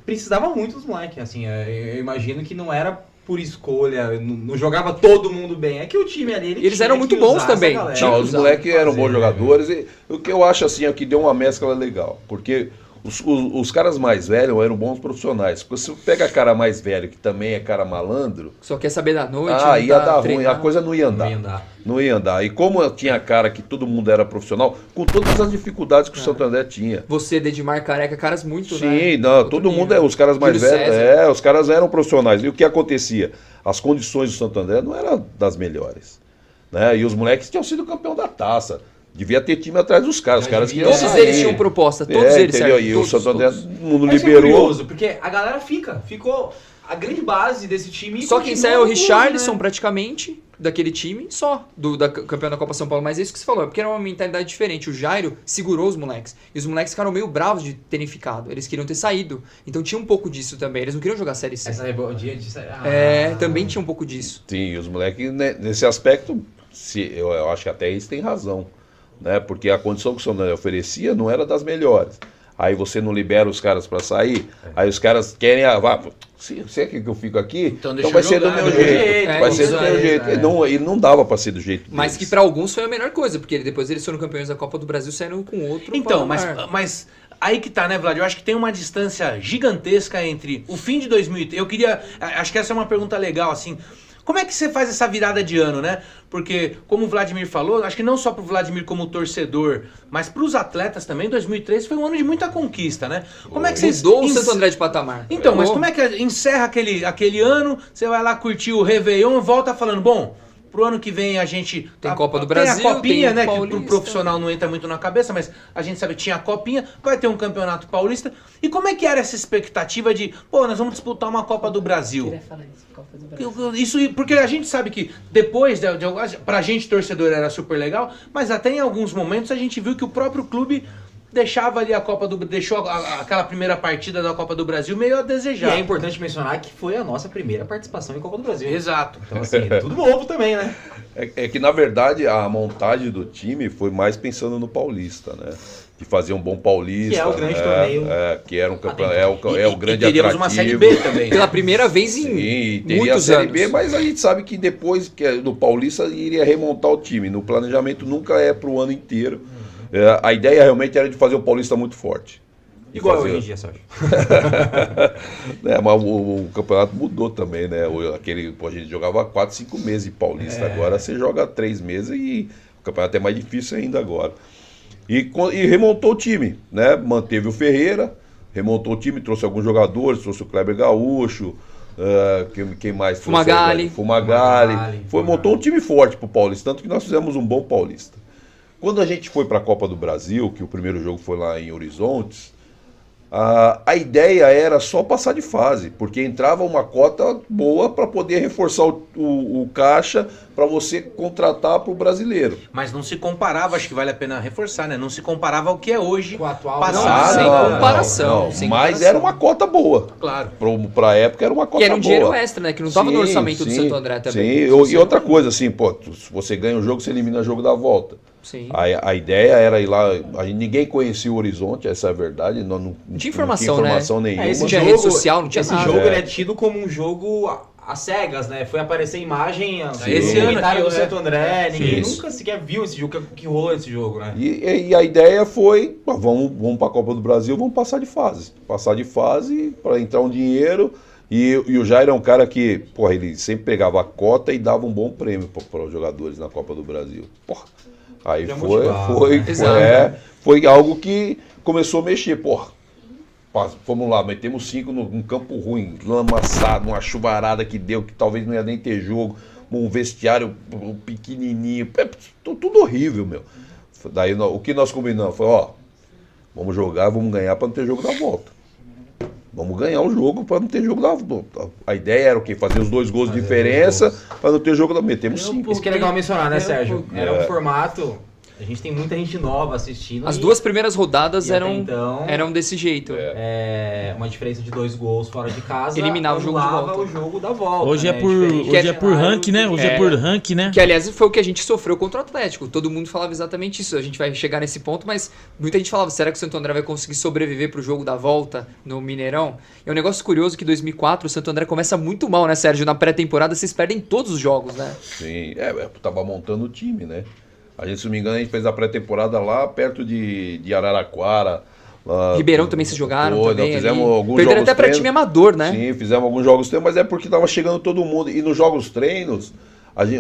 precisava muito dos moleques, assim, eu imagino que não era por escolha, não jogava todo mundo bem, é que o time ali... Eles eram muito bons também. Os moleques eram bons jogadores, e o que eu acho assim é que deu uma mescla legal, porque os caras mais velhos eram bons profissionais. Se você pega cara mais velho, que também é cara malandro... Só quer saber da noite, ia dar ruim, a coisa não ia andar. Não ia andar. E como tinha cara que todo mundo era profissional, com todas as dificuldades que o Santo André tinha. Você, Dedimar, Careca, caras muito, Sim, todo mundo, os caras mais velhos, os caras eram profissionais. E o que acontecia? As condições do Santo André não eram das melhores. Né? E os moleques tinham sido campeão da taça. Devia ter time atrás dos caras. Os caras devia. queriam Todos sair. eles tinham proposta, todos eles, entendeu? Sérgio, E todos, o Santo André todos. não Mas isso é liberou. curioso, porque a galera ficou a grande base desse time. Só quem continua sai é o no clube, Richarlison, né? praticamente, daquele time, só, da campeão da Copa São Paulo. Mas é isso que você falou, é porque era uma mentalidade diferente. O Jairo segurou os moleques. E os moleques ficaram meio bravos de terem ficado. Eles queriam ter saído. Então tinha um pouco disso também. Eles não queriam jogar Série C. Essa rebeldia de... Também tinha um pouco disso. Sim, os moleques, né, nesse aspecto, eu acho que até eles têm razão. Né? Porque a condição que o São André oferecia não era das melhores. Aí você não libera os caras para sair, aí os caras querem, se é que eu fico aqui, Então então deixa vai eu ser do jogar, meu do meu jeito, jeito, vai é, ser do isso meu aí, jeito. é. Ele não dava para ser do jeito Mas que deles. pra alguns foi a melhor coisa, porque depois eles foram campeões da Copa do Brasil, saíram com outro. Então, patamar. mas aí que tá, né, Vlad? Eu acho que tem uma distância gigantesca entre o fim de 2003. Eu queria. Acho que essa é uma pergunta legal, assim. Como é que você faz essa virada de ano, né? Porque, como o Vladimir falou, acho que não só pro Vladimir como torcedor, mas pros atletas também, 2003 foi um ano de muita conquista, né? Como é que vocês... Mudou o Santo André de patamar. Então, mas Mudou. como é que encerra aquele ano, você vai lá curtir o Réveillon e volta falando, bom, pro ano que vem a gente... Tem Copa do Tem Brasil, a copinha, tem né, que Paulista. pro profissional não entra muito na cabeça, mas a gente sabe que tinha a copinha, vai ter um campeonato paulista. E como é que era essa expectativa de, pô, nós vamos disputar uma Copa do Brasil? Queria falar isso, Copa do Brasil. Isso, porque a gente sabe que depois, pra gente torcedor era super legal, mas até em alguns momentos a gente viu que o próprio clube deixava ali deixou aquela primeira partida da Copa do Brasil meio a E desejar. é importante mencionar que foi a nossa primeira participação em Copa do Brasil. Exato. Então, assim, é tudo novo também, né? É que, na verdade, a montagem do time foi mais pensando no Paulista, né? De fazer um bom Paulista. Que é o grande torneio. Que era um campeonato, Até é o grande e teríamos atrativo. uma Série B também. Pela primeira vez em Sim, e teria muitos a Série anos. B, mas a gente sabe que depois do Paulista iria remontar o time. No planejamento nunca é para o ano inteiro. A ideia realmente era de fazer o Paulista muito forte. De Igual fazer- hoje em dia, Sérgio. Mas o campeonato mudou também, né? A gente jogava 4, 5 meses de Paulista. Agora você joga 3 meses e o campeonato é mais difícil ainda agora. E remontou o time, né? Manteve o Ferreira, remontou o time, trouxe alguns jogadores, trouxe o Kleber Gaúcho, quem mais? Fumagalli. Fumagalli. Montou um time forte pro Paulista, tanto que nós fizemos um bom Paulista. Quando a gente foi para a Copa do Brasil, que o primeiro jogo foi lá em Horizontes, a ideia era só passar de fase, porque entrava uma cota boa para poder reforçar o caixa para você contratar para o brasileiro. Mas não se comparava, acho que vale a pena reforçar, né? Não se comparava ao que é hoje. Com o atual. Passado. sem comparação, sem Mas comparação. era uma cota boa. Claro. Para a época era uma cota Que era um boa. dinheiro extra, né? Que não estava no Sim, orçamento do sim, Santo André também. Sim, e outra coisa, assim, pô, se você ganha um jogo, você elimina o jogo da volta. Sim. A ideia era ir lá, ninguém conhecia o Horizonte, essa é a verdade, não tinha informação, não tinha informação nenhuma. Não tinha rede social, não tinha esse nada. jogo ele é tido como um jogo às cegas, né? Foi aparecer imagem Esse ano comentário aqui, do né? Santo André, ninguém Sim. nunca sequer viu esse jogo, que rolou esse jogo, né? E a ideia foi, vamos para a Copa do Brasil, vamos passar de fase. Passar de fase para entrar um dinheiro. E o Jair é um cara que, porra, ele sempre pegava a cota e dava um bom prêmio para os jogadores na Copa do Brasil. Porra, aí Já foi, motivava. Exato. foi algo que começou a mexer. Porra, vamos lá, metemos 5 num campo ruim, lamaçado, uma chuvarada que deu, que talvez não ia nem ter jogo, um vestiário pequenininho, tudo horrível, meu. Daí o que nós combinamos foi, vamos jogar, vamos ganhar para não ter jogo da volta. Vamos ganhar o jogo para não ter jogo da volta. A ideia era o quê? Fazer os 2 gols de diferença para não ter jogo da volta. Metemos 5. Isso que é legal mencionar, né, É um Sérgio? pouco. Era um formato... A gente tem muita gente nova assistindo. As e- 2 primeiras rodadas e até eram, então- eram desse jeito. uma diferença de 2 gols fora de casa. Eliminava o jogo de anulava volta. o jogo da volta. Hoje é né? por, Diferente hoje do é por cenário ranking, né? Hoje é É. por ranking, né? Que, aliás, foi o que a gente sofreu contra o Atlético. Todo mundo falava exatamente isso. A gente vai chegar nesse ponto, mas muita gente falava, será que o Santo André vai conseguir sobreviver pro jogo da volta no Mineirão? É um negócio curioso que em 2004 o Santo André começa muito mal, né, Sérgio? Na pré-temporada vocês perdem todos os jogos, né? Sim, tava montando o time, né? A gente, se não me engano, a gente fez a pré-temporada lá perto de Araraquara. Lá, Ribeirão também se jogaram Nós também fizemos ali. alguns Perderam jogos até pra treinos. time amador, né? Sim, fizemos alguns jogos treinos, mas é porque tava chegando todo mundo. E nos jogos treinos,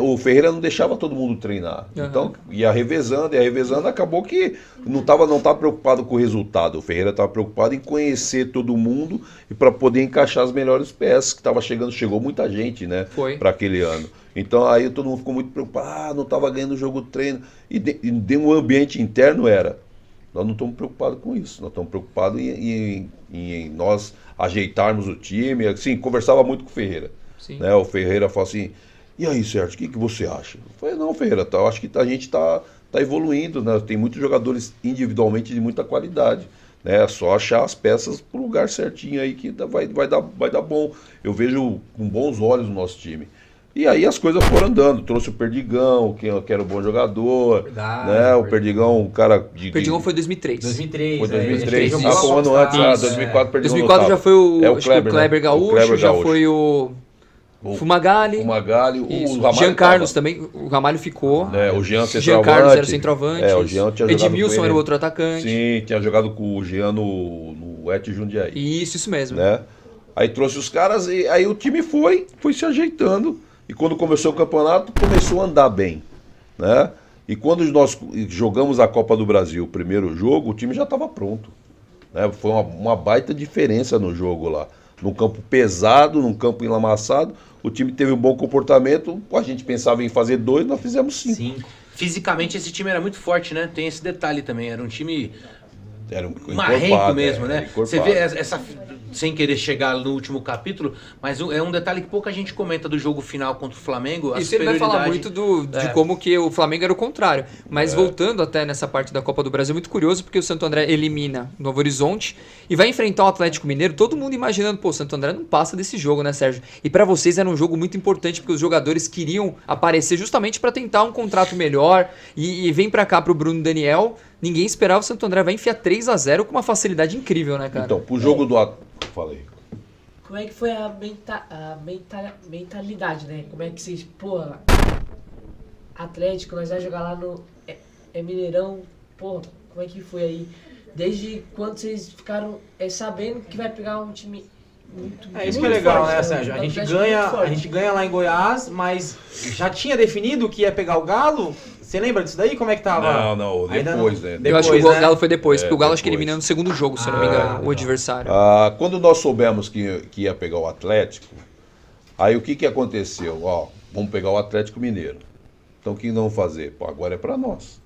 o Ferreira não deixava todo mundo treinar. Então, ia revezando, acabou que não tava preocupado com o resultado. O Ferreira estava preocupado em conhecer todo mundo e para poder encaixar as melhores peças que chegou muita gente, né, para aquele ano. Então aí todo mundo ficou muito preocupado, não estava ganhando o jogo treino. E de um ambiente interno nós não estamos preocupados com isso, nós estamos preocupados em nós ajeitarmos o time. Assim, conversava muito com o Ferreira. Né? O Ferreira falou assim, e aí, Sérgio, o que você acha? Eu falei, não, Ferreira, eu acho que a gente está evoluindo, né? Tem muitos jogadores individualmente de muita qualidade. Né? É só achar as peças pro lugar certinho aí que vai dar bom. Eu vejo com bons olhos o nosso time. E aí as coisas foram andando. Trouxe o Perdigão, que era um bom jogador. Verdade, né? O Perdigão, um cara de... O Perdigão foi 2003. 2003. Foi 2003. Foi Um ano antes. 2004 o Perdigão 2004 já foi o Kleber Gaúcho, o Kleber já Gaúcho. Foi o Fumagalli. O Ramalho Jean Carlos também, o Ramalho ficou. O Jean Carlos era o centroavante. O Jean tinha jogado Edmilson era o outro atacante. Sim, tinha jogado com o Jean no Et Jundiaí. Isso mesmo. Né? Aí trouxe os caras e aí o time foi se ajeitando. E quando começou o campeonato, começou a andar bem. Né? E quando nós jogamos a Copa do Brasil, o primeiro jogo, o time já estava pronto. Né? Foi uma baita diferença no jogo lá. Num campo pesado, num campo enlamaçado, o time teve um bom comportamento. A gente pensava em fazer 2, nós fizemos 5. Fisicamente esse time era muito forte, né? Tem esse detalhe também. Era um time marrento mesmo, né? Você vê essa, sem querer chegar no último capítulo, mas é um detalhe que pouca gente comenta do jogo final contra o Flamengo. Isso ele vai falar muito de como que o Flamengo era o contrário. Mas voltando até nessa parte da Copa do Brasil, é muito curioso porque o Santo André elimina o Novo Horizonte e vai enfrentar o Atlético Mineiro, todo mundo imaginando, o Santo André não passa desse jogo, né, Sérgio? E pra vocês era um jogo muito importante porque os jogadores queriam aparecer justamente pra tentar um contrato melhor e vem pra cá pro Bruno Daniel. Ninguém esperava o Santo André vai enfiar 3-0 com uma facilidade incrível, né, cara? Então, pro jogo do Falei. Como é que foi a mentalidade, né? Como é que vocês, Atlético, nós vamos jogar lá no Mineirão, como é que foi aí? Desde quando vocês ficaram sabendo que vai pegar um time muito isso que é legal, forte, né, Sérgio? A gente ganha lá em Goiás, mas já tinha definido que ia pegar o Galo? Você lembra disso daí? Como é que tava? Não, depois, né? Eu acho que o Galo foi depois, porque o Galo acho que eliminou no segundo jogo, se eu não me engano, o adversário. Quando nós soubemos que ia pegar o Atlético, aí o que aconteceu? Vamos pegar o Atlético Mineiro. Então o que vamos fazer? Agora é para nós.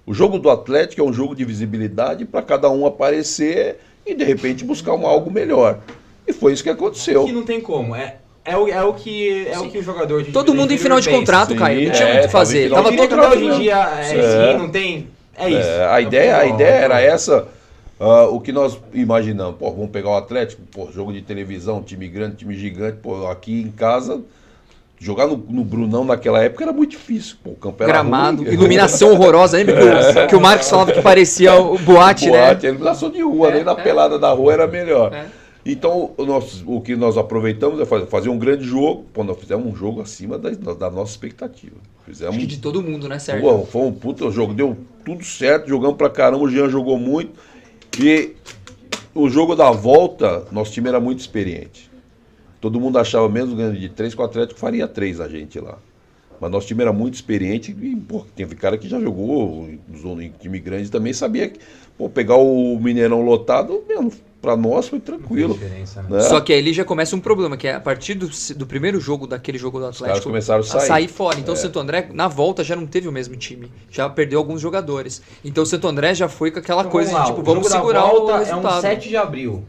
O jogo do Atlético é um jogo de visibilidade para cada um aparecer e de repente buscar algo melhor. E foi isso que aconteceu. Que não tem como, É o que o jogador de todo mundo em final de contrato, Caio. Não tinha muito o que fazer. Tava todo hoje em dia, não tem. É isso. A ideia era essa. O que nós imaginamos, vamos pegar o Atlético, jogo de televisão, time grande, time gigante, aqui em casa, jogar no Brunão naquela época era muito difícil. O campo era gramado, ruim, iluminação horrorosa, lembra que o Marcos falava que parecia o boate, né? A iluminação de rua, nem na pelada da rua era melhor. Então, o que nós aproveitamos é fazer um grande jogo. Nós fizemos um jogo acima da nossa expectativa. Acho que de todo mundo, né, Sérgio? Foi um puta jogo, deu tudo certo, jogamos pra caramba, o Jean jogou muito. E o jogo da volta, nosso time era muito experiente. Todo mundo achava, mesmo ganhando de 3 com o Atlético, faria 3 a gente lá. Mas nosso time era muito experiente e, teve cara que já jogou em time grande também, sabia que, pegar o Mineirão lotado, pra nós foi tranquilo. Né? Só que aí ele já começa um problema, que é a partir do primeiro jogo, daquele jogo do Atlético, começaram a sair fora. Então o Santo André, na volta, já não teve o mesmo time. Já perdeu alguns jogadores. Então o Santo André já foi com aquela coisa de vamos segurar o resultado. É um 7 de abril.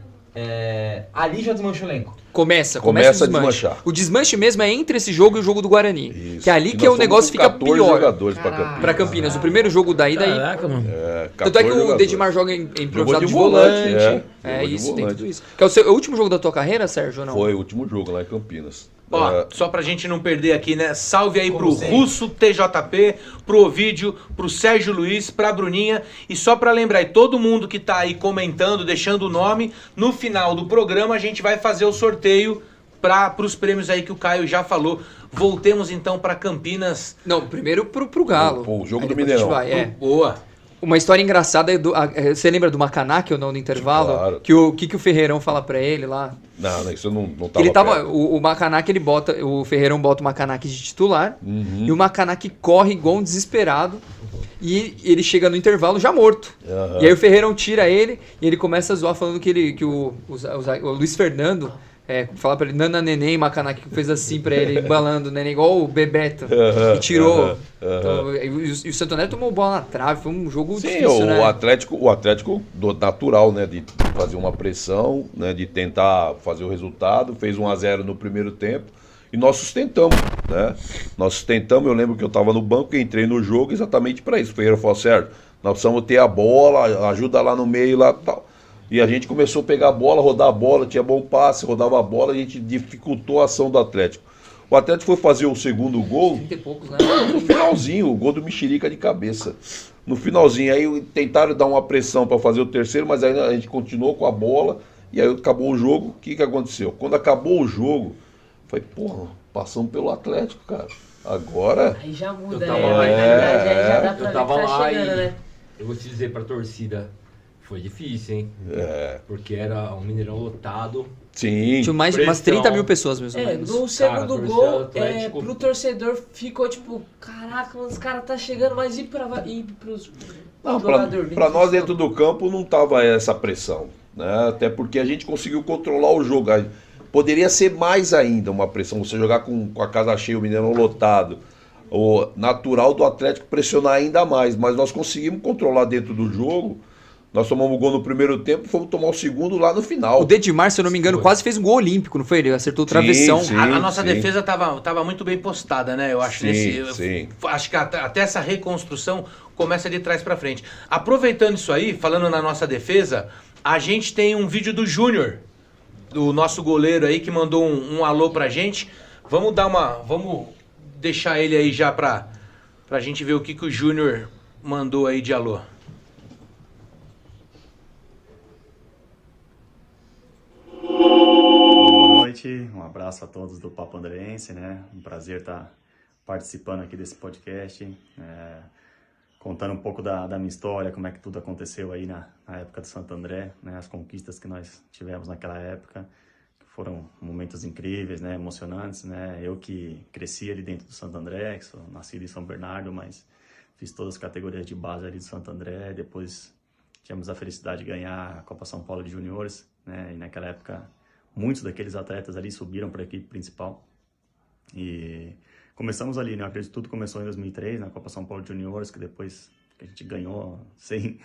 Ali já desmancha o elenco. Começa o desmanche. O desmanche mesmo é entre esse jogo e o jogo do Guarani. Isso. Que é ali que o negócio fica pior. Jogadores pra Campinas. O primeiro jogo daí. Caraca, mano. Tanto é que o Dedimar joga improvisado de volante. Isso, tem tudo isso. Que é o último jogo da tua carreira, Sérgio, ou não? Foi o último jogo lá em Campinas. Só pra gente não perder aqui, né? Salve aí pro Russo TJP, pro Ovídio, pro Sérgio Luiz, pra Bruninha. E só pra lembrar, todo mundo que tá aí comentando, deixando o nome, no final do programa a gente vai fazer o sorteio pros prêmios aí que o Caio já falou. Voltemos então pra Campinas. Não, primeiro pro Galo. O jogo do Mineirão. Boa. Uma história engraçada, você lembra do Macanak ou não, no intervalo? Claro. Que o que o Ferreirão fala pra ele lá? Não, isso eu não Que tava ele tava, perto. o Macanak, o Ferreirão bota o Macanak de titular, e o Macanak corre igual um desesperado, e ele chega no intervalo já morto. Aham. E aí o Ferreirão tira ele, e ele começa a zoar falando que o Luiz Fernando fala pra ele, nana neném, Macanak fez assim pra ele, embalando o neném, igual o Bebeto, e tirou. Então, e o Santo André tomou bola na trave, foi um jogo Sim, difícil, né? o Atlético natural, né, de fazer uma pressão, né, de tentar fazer o resultado, fez 1-0 no primeiro tempo e nós sustentamos, né? Nós sustentamos, eu lembro que eu estava no banco e entrei no jogo exatamente para isso. O Ferreira falou, certo, nós precisamos ter a bola, ajuda lá no meio lá e tal. E a gente começou a pegar a bola, rodar a bola, tinha bom passe, rodava a bola, a gente dificultou a ação do Atlético. O Atlético foi fazer o segundo gol 30 e poucos, né? no finalzinho, o gol do Mexerica de cabeça. No finalzinho, aí tentaram dar uma pressão para fazer o terceiro, mas aí a gente continuou com a bola e aí acabou o jogo. O que aconteceu? Quando acabou o jogo, foi, porra, passamos pelo Atlético, cara. Agora... Aí já muda, Eu tava né? lá, A mentalidade aí já dá pra eu ver tava que tá lá chegando, e né? eu vou te dizer pra torcida, foi difícil, hein? É, Porque era um Mineirão lotado. sim. Tinha umas Pressão. 30 mil pessoas, mais ou É, menos. no segundo torcida gol, do Atlético- pro torcedor ficou tipo, caraca, os caras tá chegando, mas e pros Não, jogador, pra nós dentro dentro do campo não tava essa pressão, né? Até porque a gente conseguiu controlar o jogo. Poderia ser mais ainda uma pressão, você jogar com a casa cheia, o Mineirão lotado. O natural do Atlético pressionar ainda mais, mas nós conseguimos controlar dentro do jogo. Nós tomamos o gol no primeiro tempo e fomos tomar o segundo lá no final. O Dedimar, se eu não me engano, quase fez um gol olímpico, não foi? Ele acertou o travessão. Sim. A nossa sim. defesa tava muito bem postada, né? Eu acho Sim. acho que até essa reconstrução começa de trás pra frente. Aproveitando isso aí, falando na nossa defesa, a gente tem um vídeo do Júnior, do nosso goleiro aí, que mandou um alô pra gente. Vamos deixar ele aí já pra gente ver o que o Júnior mandou aí de alô. Boa noite, um abraço a todos do Papo Andrense, né? Um prazer estar participando aqui desse podcast, contando um pouco da minha história, como é que tudo aconteceu aí na época do Santo André, né? As conquistas que nós tivemos naquela época, que foram momentos incríveis, né? Emocionantes, né? Eu que cresci ali dentro do Santo André, que sou nascido em São Bernardo, mas fiz todas as categorias de base ali do Santo André, depois tivemos a felicidade de ganhar a Copa São Paulo de Juniores, né? E naquela época muitos daqueles atletas ali subiram para a equipe principal e começamos ali, né? Eu acredito que tudo começou em 2003 na Copa São Paulo de Juniores, que depois que a gente ganhou sem...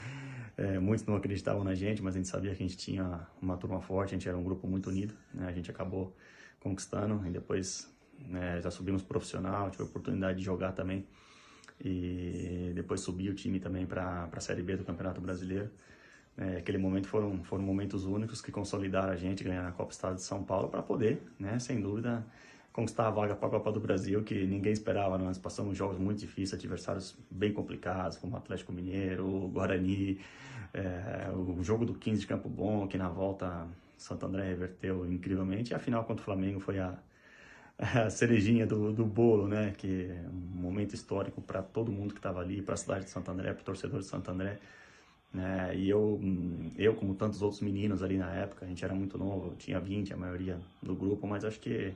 muitos não acreditavam na gente, mas a gente sabia que a gente tinha uma turma forte, a gente era um grupo muito unido, né? A gente acabou conquistando e depois, né, já subimos profissional, tive a oportunidade de jogar também e depois subi o time também para a Série B do Campeonato Brasileiro. Aquele momento foram momentos únicos que consolidaram a gente, ganhar a Copa Estado de São Paulo para poder, né, sem dúvida, conquistar a vaga para a Copa do Brasil, que ninguém esperava. Nós passamos jogos muito difíceis, adversários bem complicados, como o Atlético Mineiro, o Guarani, o jogo do 15 de Campo Bom, que na volta Santo André reverteu incrivelmente, e a final contra o Flamengo foi a cerejinha do bolo, né, que é um momento histórico para todo mundo que estava ali, para a cidade de Santo André, para o torcedor de Santo André. E eu, como tantos outros meninos ali na época, a gente era muito novo, tinha 20, a maioria do grupo, mas acho que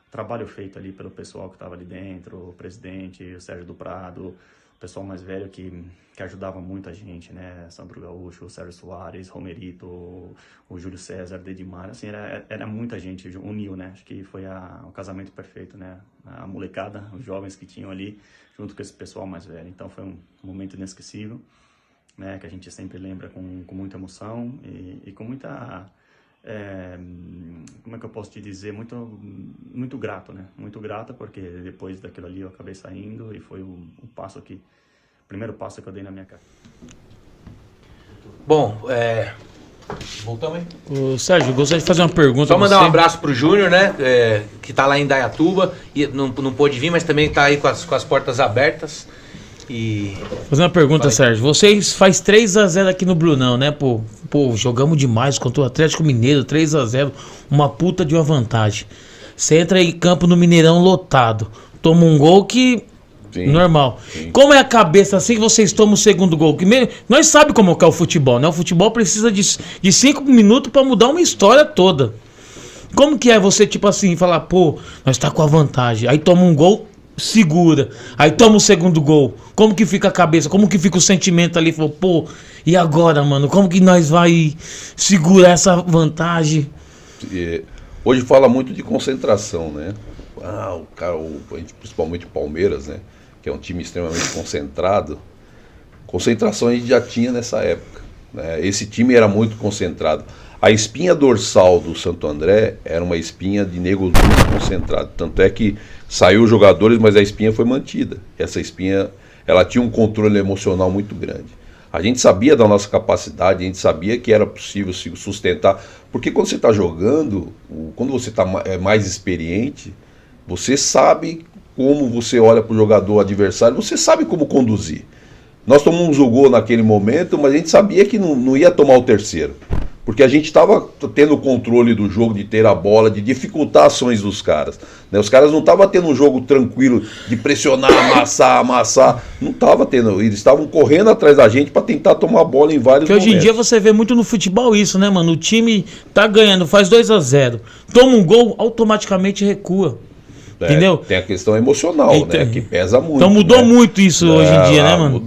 o trabalho feito ali pelo pessoal que estava ali dentro, o presidente, o Sérgio do Prado, o pessoal mais velho que ajudava muito a gente, né? Sandro Gaúcho, o Sérgio Soares, Romerito, o Júlio César, Dedimar, assim, era muita gente, uniu, né? Acho que foi o casamento perfeito, né? A molecada, os jovens que tinham ali, junto com esse pessoal mais velho. Então foi um momento inesquecível, né, que a gente sempre lembra com muita emoção e com muita, como é que eu posso te dizer, muito grato, né, muito grata, porque depois daquilo ali eu acabei saindo e foi o primeiro passo que eu dei na minha carreira. Bom, voltamos aí? Ô, Sérgio, eu gostaria de fazer uma pergunta. Só a mandar você. um abraço pro Júnior, né? Que tá lá em Indaiatuba e não pôde vir, mas também tá aí com as portas abertas. E. Fazer uma pergunta, Vai. Sérgio. Vocês faz 3-0 aqui no Brunão, né? Pô, jogamos demais contra o Atlético Mineiro, 3-0, uma puta de uma vantagem. Você entra em campo no Mineirão lotado, toma um gol que Sim. Normal. Sim. Como é a cabeça assim que vocês tomam o segundo gol? Nós sabemos como que é o futebol, né? O futebol precisa de 5 minutos pra mudar uma história toda. Como que é você, tipo assim, falar, pô, nós tá com a vantagem. Aí toma um gol, segura. Aí toma o segundo gol. Como que fica a cabeça? Como que fica o sentimento ali? Falou, pô, e agora, mano? Como que nós vai segurar essa vantagem? Hoje fala muito de concentração, né? A gente, principalmente o Palmeiras, né? Que é um time extremamente concentrado. Concentração a gente já tinha nessa época, né? Esse time era muito concentrado. A espinha dorsal do Santo André era uma espinha de nego muito concentrado. Tanto é que saiu os jogadores, mas a espinha foi mantida. Essa espinha, ela tinha um controle emocional muito grande. A gente sabia da nossa capacidade, a gente sabia que era possível se sustentar. Porque quando você está jogando, quando você está mais experiente, você sabe como você olha para o jogador adversário, você sabe como conduzir. Nós tomamos o gol naquele momento, mas a gente sabia que não ia tomar o terceiro. Porque a gente estava tendo o controle do jogo, de ter a bola, de dificultar ações dos caras, né? Os caras não estavam tendo um jogo tranquilo de pressionar, amassar. Não estava tendo. Eles estavam correndo atrás da gente para tentar tomar a bola em vários momentos. Porque hoje em dia você vê muito no futebol isso, né, mano? O time tá ganhando, faz 2-0. Toma um gol, automaticamente recua. Entendeu? Tem a questão emocional, né? Que pesa muito. Então mudou, né? muito isso hoje em dia, né, mano?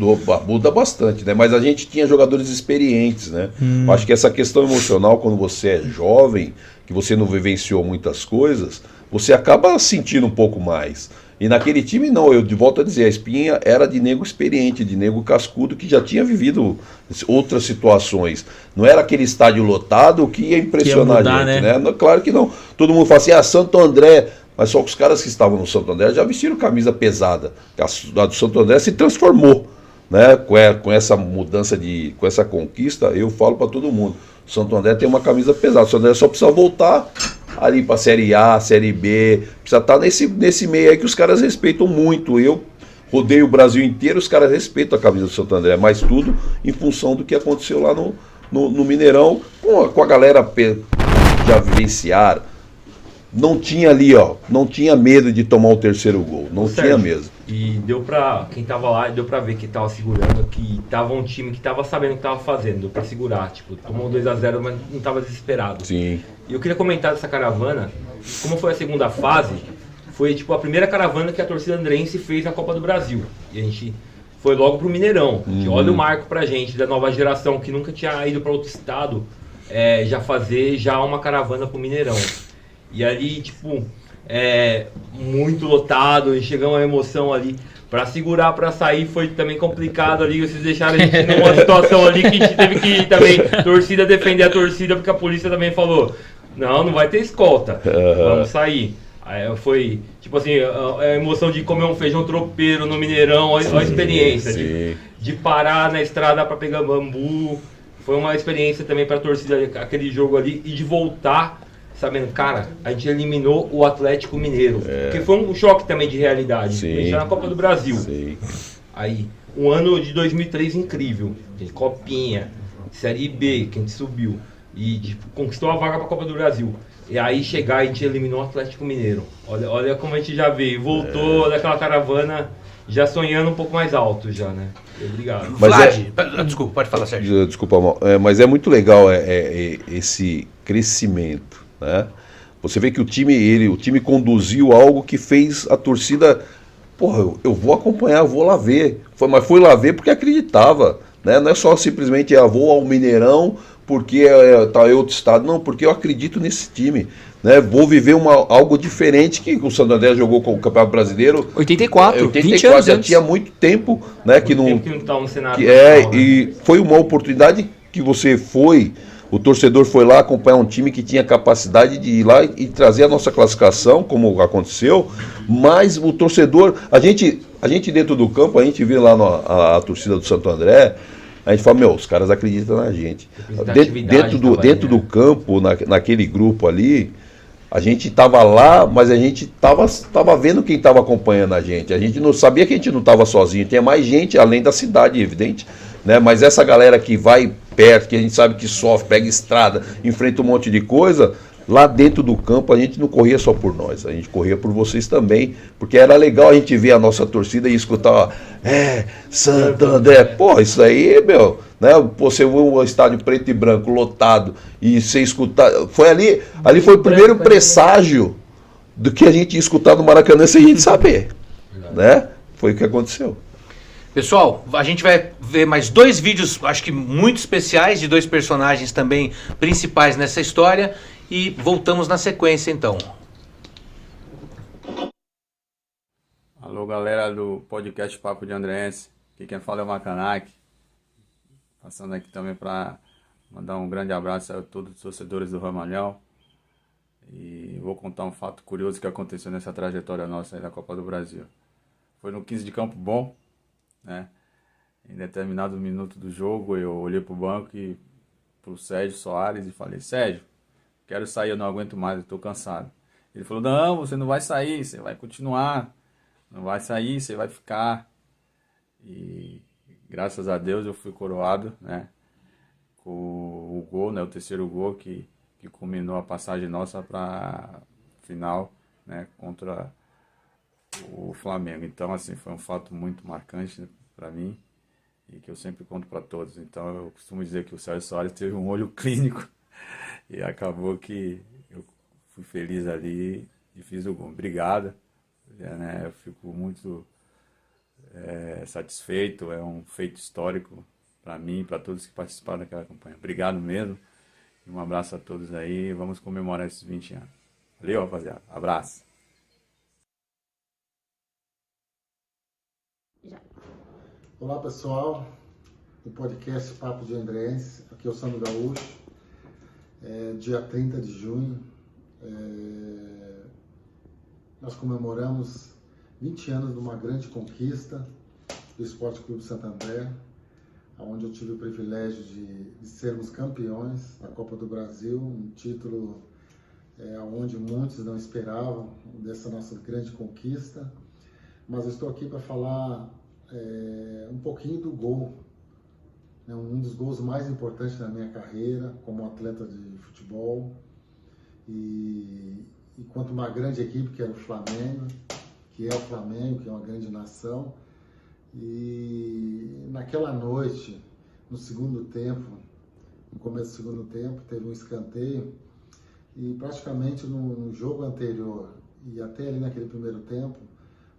Muda bastante, né? Mas a gente tinha jogadores experientes, né? Acho que essa questão emocional, quando você é jovem, que você não vivenciou muitas coisas, você acaba sentindo um pouco mais. E naquele time não, eu de volta a dizer, a espinha era de nego experiente, de nego cascudo, que já tinha vivido outras situações. Não era aquele estádio lotado que ia impressionar mudar, a gente, né? Claro que não. Todo mundo fala assim, Santo André. Mas só que os caras que estavam no Santo André já vestiram camisa pesada. A do Santo André se transformou, né? Com essa mudança, com essa conquista, eu falo para todo mundo. O Santo André tem uma camisa pesada. O Santo André só precisa voltar ali para a Série A, Série B. Precisa estar nesse meio aí que os caras respeitam muito. Eu rodei o Brasil inteiro, os caras respeitam a camisa do Santo André. Mas tudo em função do que aconteceu lá no Mineirão, com a galera que já vivenciaram. Não tinha ali, não tinha medo de tomar o terceiro gol, não tinha mesmo. E deu pra, quem tava lá, deu pra ver que tava segurando, que tava um time que tava sabendo o que tava fazendo, deu pra segurar, tipo, tomou 2-0, mas não tava desesperado. Sim. E eu queria comentar dessa caravana, como foi a segunda fase, foi tipo a primeira caravana que a torcida andrense fez na Copa do Brasil. E a gente foi logo pro Mineirão, que olha o marco pra gente, da nova geração que nunca tinha ido pra outro estado, já fazer uma caravana pro Mineirão. E ali, tipo, muito lotado, e chegamos a emoção ali. Pra segurar, pra sair, foi também complicado ali. Vocês deixaram a gente numa situação ali que a gente teve que também, torcida, defender a torcida, porque a polícia também falou, não vai ter escolta, vamos sair. Aí foi, tipo assim, a emoção de comer um feijão tropeiro no Mineirão, a experiência de parar na estrada pra pegar bambu. Foi uma experiência também pra torcida, aquele jogo ali, e de voltar sabendo, cara, a gente eliminou o Atlético Mineiro. Porque foi um choque também de realidade. A gente tá na Copa do Brasil. Sim. Aí, um ano de 2003 incrível. De Copinha, Série B, que a gente subiu. E conquistou a vaga pra Copa do Brasil. E aí chegar e a gente eliminou o Atlético Mineiro. Olha como a gente já veio. Voltou daquela caravana já sonhando um pouco mais alto já, né? Obrigado. Desculpa, pode falar, Sérgio. Desculpa, mas é muito legal esse crescimento, né? Você vê que o time conduziu algo que fez a torcida, porra, eu vou acompanhar, vou lá ver. Mas foi lá ver porque acreditava, né? Não é só simplesmente vou ao Mineirão porque tá em outro estado, não, porque eu acredito nesse time, né? Vou viver algo diferente que o Santo André jogou com o Campeonato Brasileiro. 84, 20 anos já antes. tinha muito tempo, né? Que não tá no cenário e foi uma oportunidade que você foi. O torcedor foi lá acompanhar um time que tinha capacidade de ir lá e trazer a nossa classificação, como aconteceu, mas o torcedor, a gente dentro do campo, a gente vê lá a torcida do Santo André, a gente fala, os caras acreditam na gente. Dentro do campo, naquele grupo ali, a gente estava lá, mas a gente estava vendo quem estava acompanhando a gente. A gente não sabia que a gente não estava sozinho, tinha mais gente além da cidade, evidente, né? Mas essa galera que vai perto, que a gente sabe que sofre, pega estrada, enfrenta um monte de coisa, lá dentro do campo a gente não corria só por nós, a gente corria por vocês também, porque era legal a gente ver a nossa torcida e escutar, Santo André, pô, isso aí, meu, né? Você viu o estádio preto e branco lotado e você escutar, foi ali foi o primeiro presságio do que a gente ia escutar no Maracanã sem a gente saber, né? Foi o que aconteceu. Pessoal, a gente vai ver mais 2 vídeos, acho que muito especiais, de 2 personagens também principais nessa história, e voltamos na sequência então. Alô, galera do podcast Papo de Andréense, aqui quem fala é o Macanac, passando aqui também para mandar um grande abraço a todos os torcedores do Ramalhão, e vou contar um fato curioso que aconteceu nessa trajetória nossa aí da Copa do Brasil. Foi no 15 de campo bom, né? Em determinado minuto do jogo eu olhei pro banco e pro Sérgio Soares e falei, Sérgio, quero sair, eu não aguento mais, eu tô cansado. Ele falou, não, você não vai sair, você vai continuar, não vai sair, você vai ficar. E graças a Deus eu fui coroado, né, com o gol, né, o terceiro gol que culminou a passagem nossa para final, né, contra o Flamengo. Então, assim, foi um fato muito marcante, né, para mim e que eu sempre conto para todos. Então, eu costumo dizer que o Sérgio Soares teve um olho clínico e acabou que eu fui feliz ali e fiz o gol. Obrigado, né? Eu fico muito satisfeito, é um feito histórico para mim e para todos que participaram daquela campanha. Obrigado mesmo e um abraço a todos aí. Vamos comemorar esses 20 anos. Valeu, rapaziada. Abraço. Olá pessoal, do podcast Papo de Andréense, aqui é o Sandro Gaúcho, dia 30 de junho, nós comemoramos 20 anos de uma grande conquista do Esporte Clube Santo André, onde eu tive o privilégio de sermos campeões da Copa do Brasil, um título onde muitos não esperavam dessa nossa grande conquista, mas eu estou aqui para falar um pouquinho do gol, né, um dos gols mais importantes da minha carreira como atleta de futebol e contra uma grande equipe que era o Flamengo, que é uma grande nação. E naquela noite, no segundo tempo, no começo do segundo tempo, teve um escanteio e praticamente no jogo anterior e até ali naquele primeiro tempo,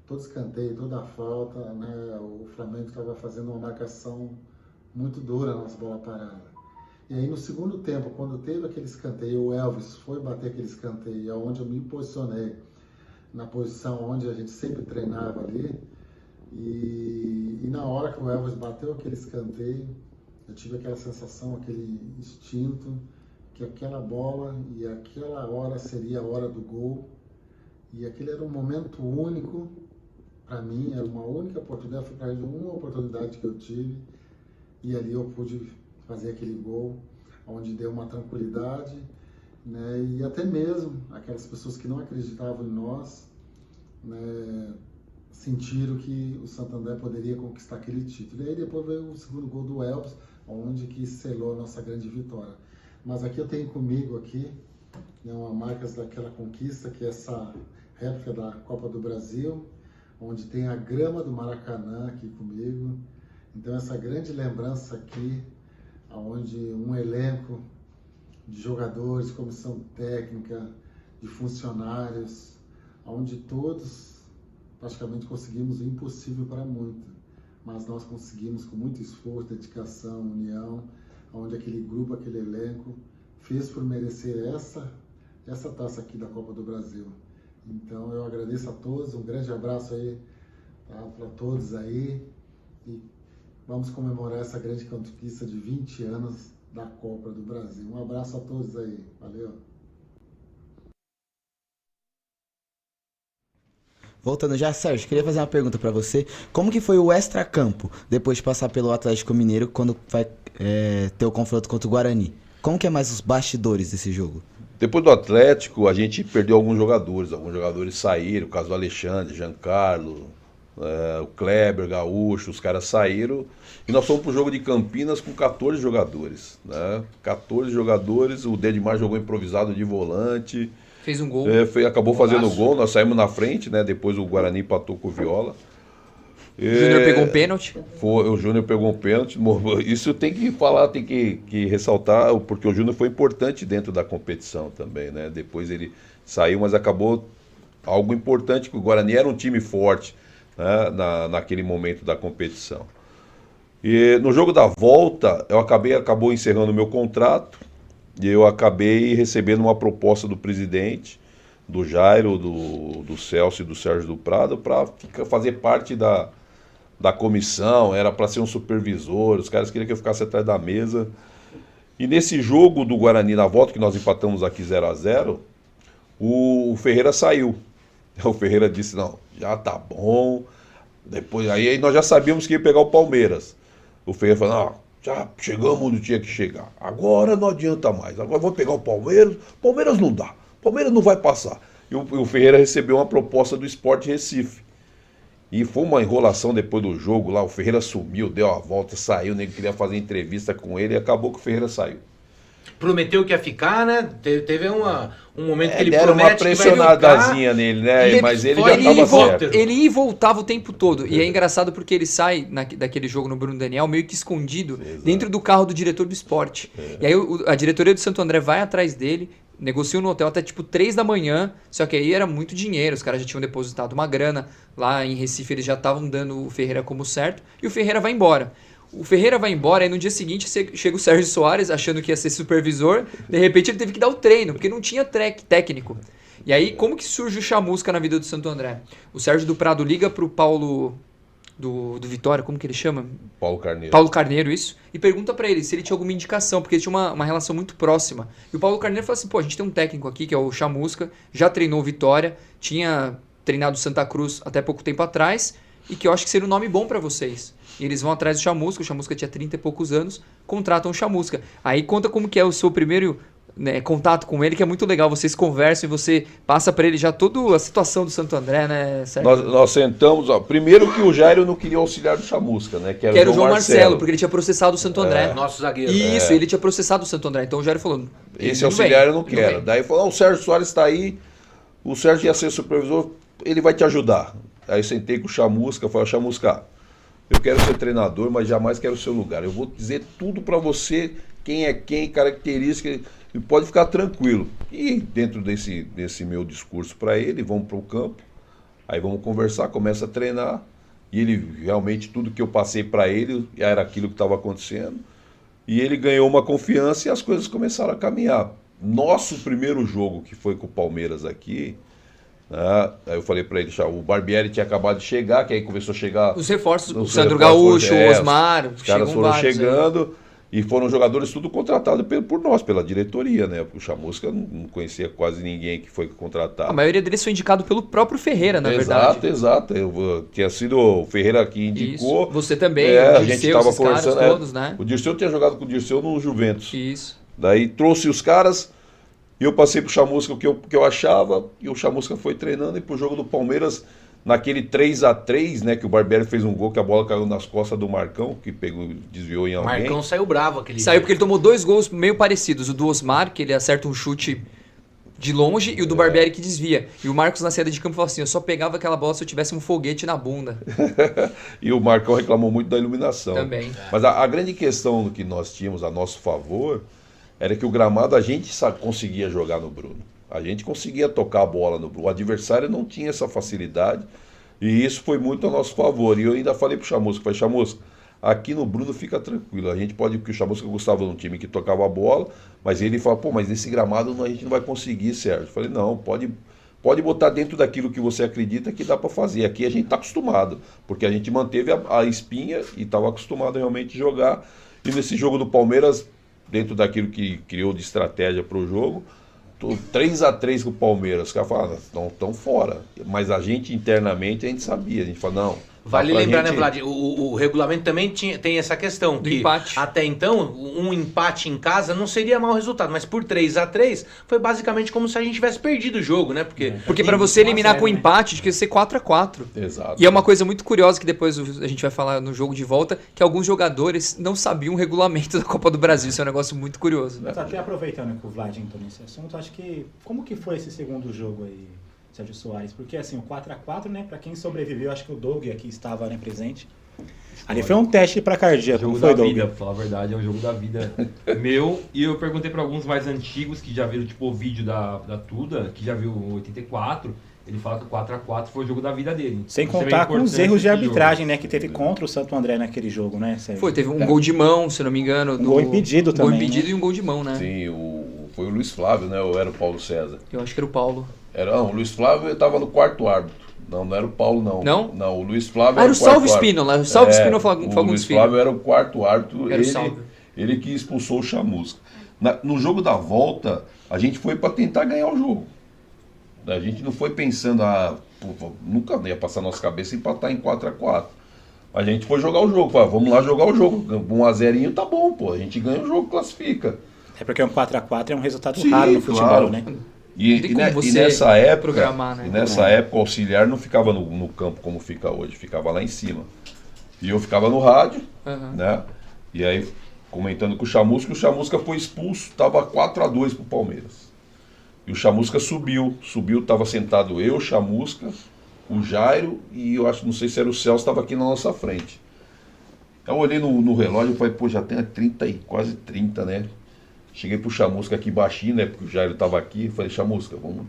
todo escanteio, toda a falta, né, o Flamengo estava fazendo uma marcação muito dura na nossa bola parada. E aí no segundo tempo, quando teve aquele escanteio, o Elvis foi bater aquele escanteio, onde eu me posicionei, na posição onde a gente sempre treinava ali, e na hora que o Elvis bateu aquele escanteio, eu tive aquela sensação, aquele instinto, que aquela bola e aquela hora seria a hora do gol, e aquele era um momento único. Para mim, era uma única oportunidade, foi para uma oportunidade que eu tive, e ali eu pude fazer aquele gol, onde deu uma tranquilidade, né, e até mesmo aquelas pessoas que não acreditavam em nós, né, sentiram que o Santo André poderia conquistar aquele título. E aí depois veio o segundo gol do Elvis, onde que selou a nossa grande vitória. Mas aqui eu tenho comigo aqui, né, uma marcas daquela conquista, que é essa réplica da Copa do Brasil, onde tem a grama do Maracanã aqui comigo. Então essa grande lembrança aqui, onde um elenco de jogadores, comissão técnica, de funcionários, onde todos praticamente conseguimos o impossível para muito, mas nós conseguimos com muito esforço, dedicação, união, onde aquele grupo, aquele elenco fez por merecer essa taça aqui da Copa do Brasil. Então eu agradeço a todos, um grande abraço aí, tá, para todos aí, e vamos comemorar essa grande conquista de 20 anos da Copa do Brasil. Um abraço a todos aí, valeu! Voltando já, Sérgio, queria fazer uma pergunta pra você. Como que foi o extracampo, depois de passar pelo Atlético Mineiro, quando vai ter o confronto contra o Guarani? Como que é mais os bastidores desse jogo? Depois do Atlético, a gente perdeu alguns jogadores saíram, o caso do Alexandre, Giancarlo, o Kleber, Gaúcho, os caras saíram. E nós fomos pro jogo de Campinas com 14 jogadores. Né? 14 jogadores, o Dedmar jogou improvisado de volante. Fez um gol. Acabou fazendo gol, nós saímos na frente, né? Depois o Guarani empatou com o Viola. O Júnior pegou um pênalti. O Júnior pegou um pênalti. Isso tem que falar, tem que ressaltar, porque o Júnior foi importante dentro da competição também, né? Depois ele saiu, mas acabou algo importante, que o Guarani era um time forte, né? Naquele momento da competição. E no jogo da volta, acabou encerrando o meu contrato, e eu acabei recebendo uma proposta do presidente, do Jairo, do Celso e do Sérgio do Prado, para fazer parte da comissão, era para ser um supervisor, os caras queriam que eu ficasse atrás da mesa. E nesse jogo do Guarani, na volta, que nós empatamos aqui 0-0, o Ferreira saiu. O Ferreira disse, não, já tá bom. Depois, aí nós já sabíamos que ia pegar o Palmeiras. O Ferreira falou, não, já chegamos onde tinha que chegar. Agora não adianta mais. Agora vou pegar o Palmeiras. Palmeiras não dá. Palmeiras não vai passar. E o Ferreira recebeu uma proposta do Sport Recife. E foi uma enrolação depois do jogo lá. O Ferreira sumiu, deu a volta, saiu. O nego queria fazer entrevista com ele e acabou que o Ferreira saiu. Prometeu que ia ficar, né? Teve um momento que ele deram promete uma pressionadazinha nele, né? Mas ele já estava certo. Ele ia e voltava o tempo todo. E é engraçado porque ele sai daquele jogo no Bruno Daniel meio que escondido. Exato. Dentro do carro do diretor do esporte. E aí a diretoria do Santo André vai atrás dele, negociam no hotel até tipo 3 da manhã, só que aí era muito dinheiro, os caras já tinham depositado uma grana, lá em Recife eles já estavam dando o Ferreira como certo, e o Ferreira vai embora. O Ferreira vai embora e no dia seguinte chega o Sérgio Soares achando que ia ser supervisor, de repente ele teve que dar o treino, porque não tinha técnico. E aí como que surge o Chamusca na vida do Santo André? O Sérgio do Prado liga pro Paulo do Vitória, como que ele chama? Paulo Carneiro. Paulo Carneiro, isso. E pergunta pra ele se ele tinha alguma indicação, porque ele tinha uma relação muito próxima. E o Paulo Carneiro fala assim, pô, a gente tem um técnico aqui, que é o Chamusca, já treinou o Vitória, tinha treinado o Santa Cruz até pouco tempo atrás, e que eu acho que seria um nome bom pra vocês. E eles vão atrás do Chamusca, o Chamusca tinha 30 e poucos anos, contratam o Chamusca. Aí conta como que é o seu primeiro... né, contato com ele, que é muito legal. Vocês conversam e você passa para ele já toda a situação do Santo André, né, Sérgio? Nós sentamos, primeiro que o Jairo não queria auxiliar do Chamusca, né? Que era o João Marcelo, porque ele tinha processado o Santo André. Nosso zagueiro. Isso, ele tinha processado o Santo André. Então o Jairo falou... Esse auxiliar eu não quero. Daí falou, o Sérgio Soares está aí, o Sérgio ia ser supervisor, ele vai te ajudar. Aí eu sentei com o Chamusca, falei, Chamusca, eu quero ser treinador, mas jamais quero o seu lugar. Eu vou dizer tudo para você, quem é quem, características... E pode ficar tranquilo. E dentro desse meu discurso para ele, vamos para o campo, aí vamos conversar, começa a treinar, e ele realmente, tudo que eu passei para ele, era aquilo que estava acontecendo, e ele ganhou uma confiança e as coisas começaram a caminhar. Nosso primeiro jogo, que foi com o Palmeiras aqui, né, aí eu falei para ele, o Barbieri tinha acabado de chegar, que aí começou a chegar... Os reforços, o Sandro Gaúcho, o Osmar, os caras foram chegando... Aí. E foram jogadores tudo contratados por nós, pela diretoria, né? O Chamusca não conhecia quase ninguém que foi contratado. A maioria deles foi indicado pelo próprio Ferreira, na verdade. Exato. Tinha sido o Ferreira que indicou. Isso. Você também, a gente estava conversando. Todos, né? O Dirceu tinha jogado com o Dirceu no Juventus. Isso. Daí trouxe os caras e eu passei pro Chamusca o que eu achava, e o Chamusca foi treinando, e pro jogo do Palmeiras... Naquele 3-3, né, que o Barbieri fez um gol, que a bola caiu nas costas do Marcão, que desviou em alguém. O Marcão saiu bravo aquele Saiu porque ele tomou 2 gols meio parecidos. O do Osmar, que ele acerta um chute de longe, e o do Barbieri que desvia. E o Marcos na saída de campo falou assim, eu só pegava aquela bola se eu tivesse um foguete na bunda. E o Marcão reclamou muito da iluminação. Também. Mas a grande questão que nós tínhamos a nosso favor era que o gramado a gente conseguia jogar no Bruno. A gente conseguia tocar a bola no Bruno. O adversário não tinha essa facilidade. E isso foi muito a nosso favor. E eu ainda falei pro Chamusca, falei, Chamusca, aqui no Bruno fica tranquilo. A gente pode, porque o Chamusca gostava de um time que tocava a bola, mas ele fala, pô, mas nesse gramado a gente não vai conseguir, Sérgio. Eu falei, não, pode botar dentro daquilo que você acredita que dá para fazer. Aqui a gente está acostumado, porque a gente manteve a espinha e estava acostumado realmente a jogar. E nesse jogo do Palmeiras, dentro daquilo que criou de estratégia para o jogo, 3-3 com o Palmeiras, os caras falaram, estão fora. Mas a gente internamente, a gente sabia, a gente falou, não, Vale Pra lembrar, gente- né, Vlad? O regulamento também tem essa questão. Do Que empate. até então, um empate em casa não seria mau resultado. Mas por 3-3, foi basicamente como se a gente tivesse perdido o jogo, né? Porque Pra você eliminar com empate, tinha que ser 4-4. Exato. E é uma coisa muito curiosa que depois a gente vai falar no jogo de volta, que alguns jogadores não sabiam o regulamento da Copa do Brasil. Isso é um negócio muito curioso. Mas até aproveitando que o Vlad entrou nesse assunto, acho que como que foi esse segundo jogo aí, Sérgio Soares? Porque assim, o 4x4, né, pra quem sobreviveu, acho que o Doug aqui estava, né, presente. Ali foi um teste pra cardíaco, Jogo não foi, da Doug? vida, pra falar a verdade, é um jogo da vida meu. E eu perguntei pra alguns mais antigos que já viram tipo o vídeo da Tuda, que já viu o 84. Ele fala que o 4x4 foi o jogo da vida dele. Sem Você vê a contar com os importância erros de desse arbitragem, né, que teve contra o Santo André naquele jogo, né, Sérgio? Foi, teve um gol de mão, se não me engano. Um gol impedido gol também, impedido né? e um gol de mão, né? Sim, foi o Luiz Flávio, né? Ou era o Paulo César? Eu acho que era o Paulo. Não, o Luiz Flávio estava no quarto árbitro. Não era o Paulo, não. Não? Não, o Luiz Flávio Ah, era o quarto Salvo árbitro. Espínola. O Salvo Espínola foi O Luiz Filho. Flávio era o quarto árbitro. Era o Salvo. Ele que expulsou o Chamusca. No jogo da volta, a gente foi para tentar ganhar o jogo. A gente não foi pensando, nunca ia passar na nossa cabeça empatar em 4x4. A gente foi jogar o jogo. Vamos lá jogar o jogo. 1x0 tá bom, pô. A gente ganha o jogo, classifica. É porque um 4x4 é um resultado Sim, raro no futebol, claro. né? E nessa época, programar, né? e nessa época o auxiliar não ficava no campo como fica hoje, ficava lá em cima. E eu ficava no rádio, né? E aí, comentando com o Chamusca foi expulso, tava 4x2 pro Palmeiras. E o Chamusca subiu, tava sentado eu, Chamusca, o Jairo e eu acho, não sei se era o Celso, tava aqui na nossa frente. Então eu olhei no relógio e falei, pô, já tem 30 quase 30, né? Cheguei pro Chamusca aqui baixinho, né? Porque o Jairo tava aqui. Falei, Chamusca, vamos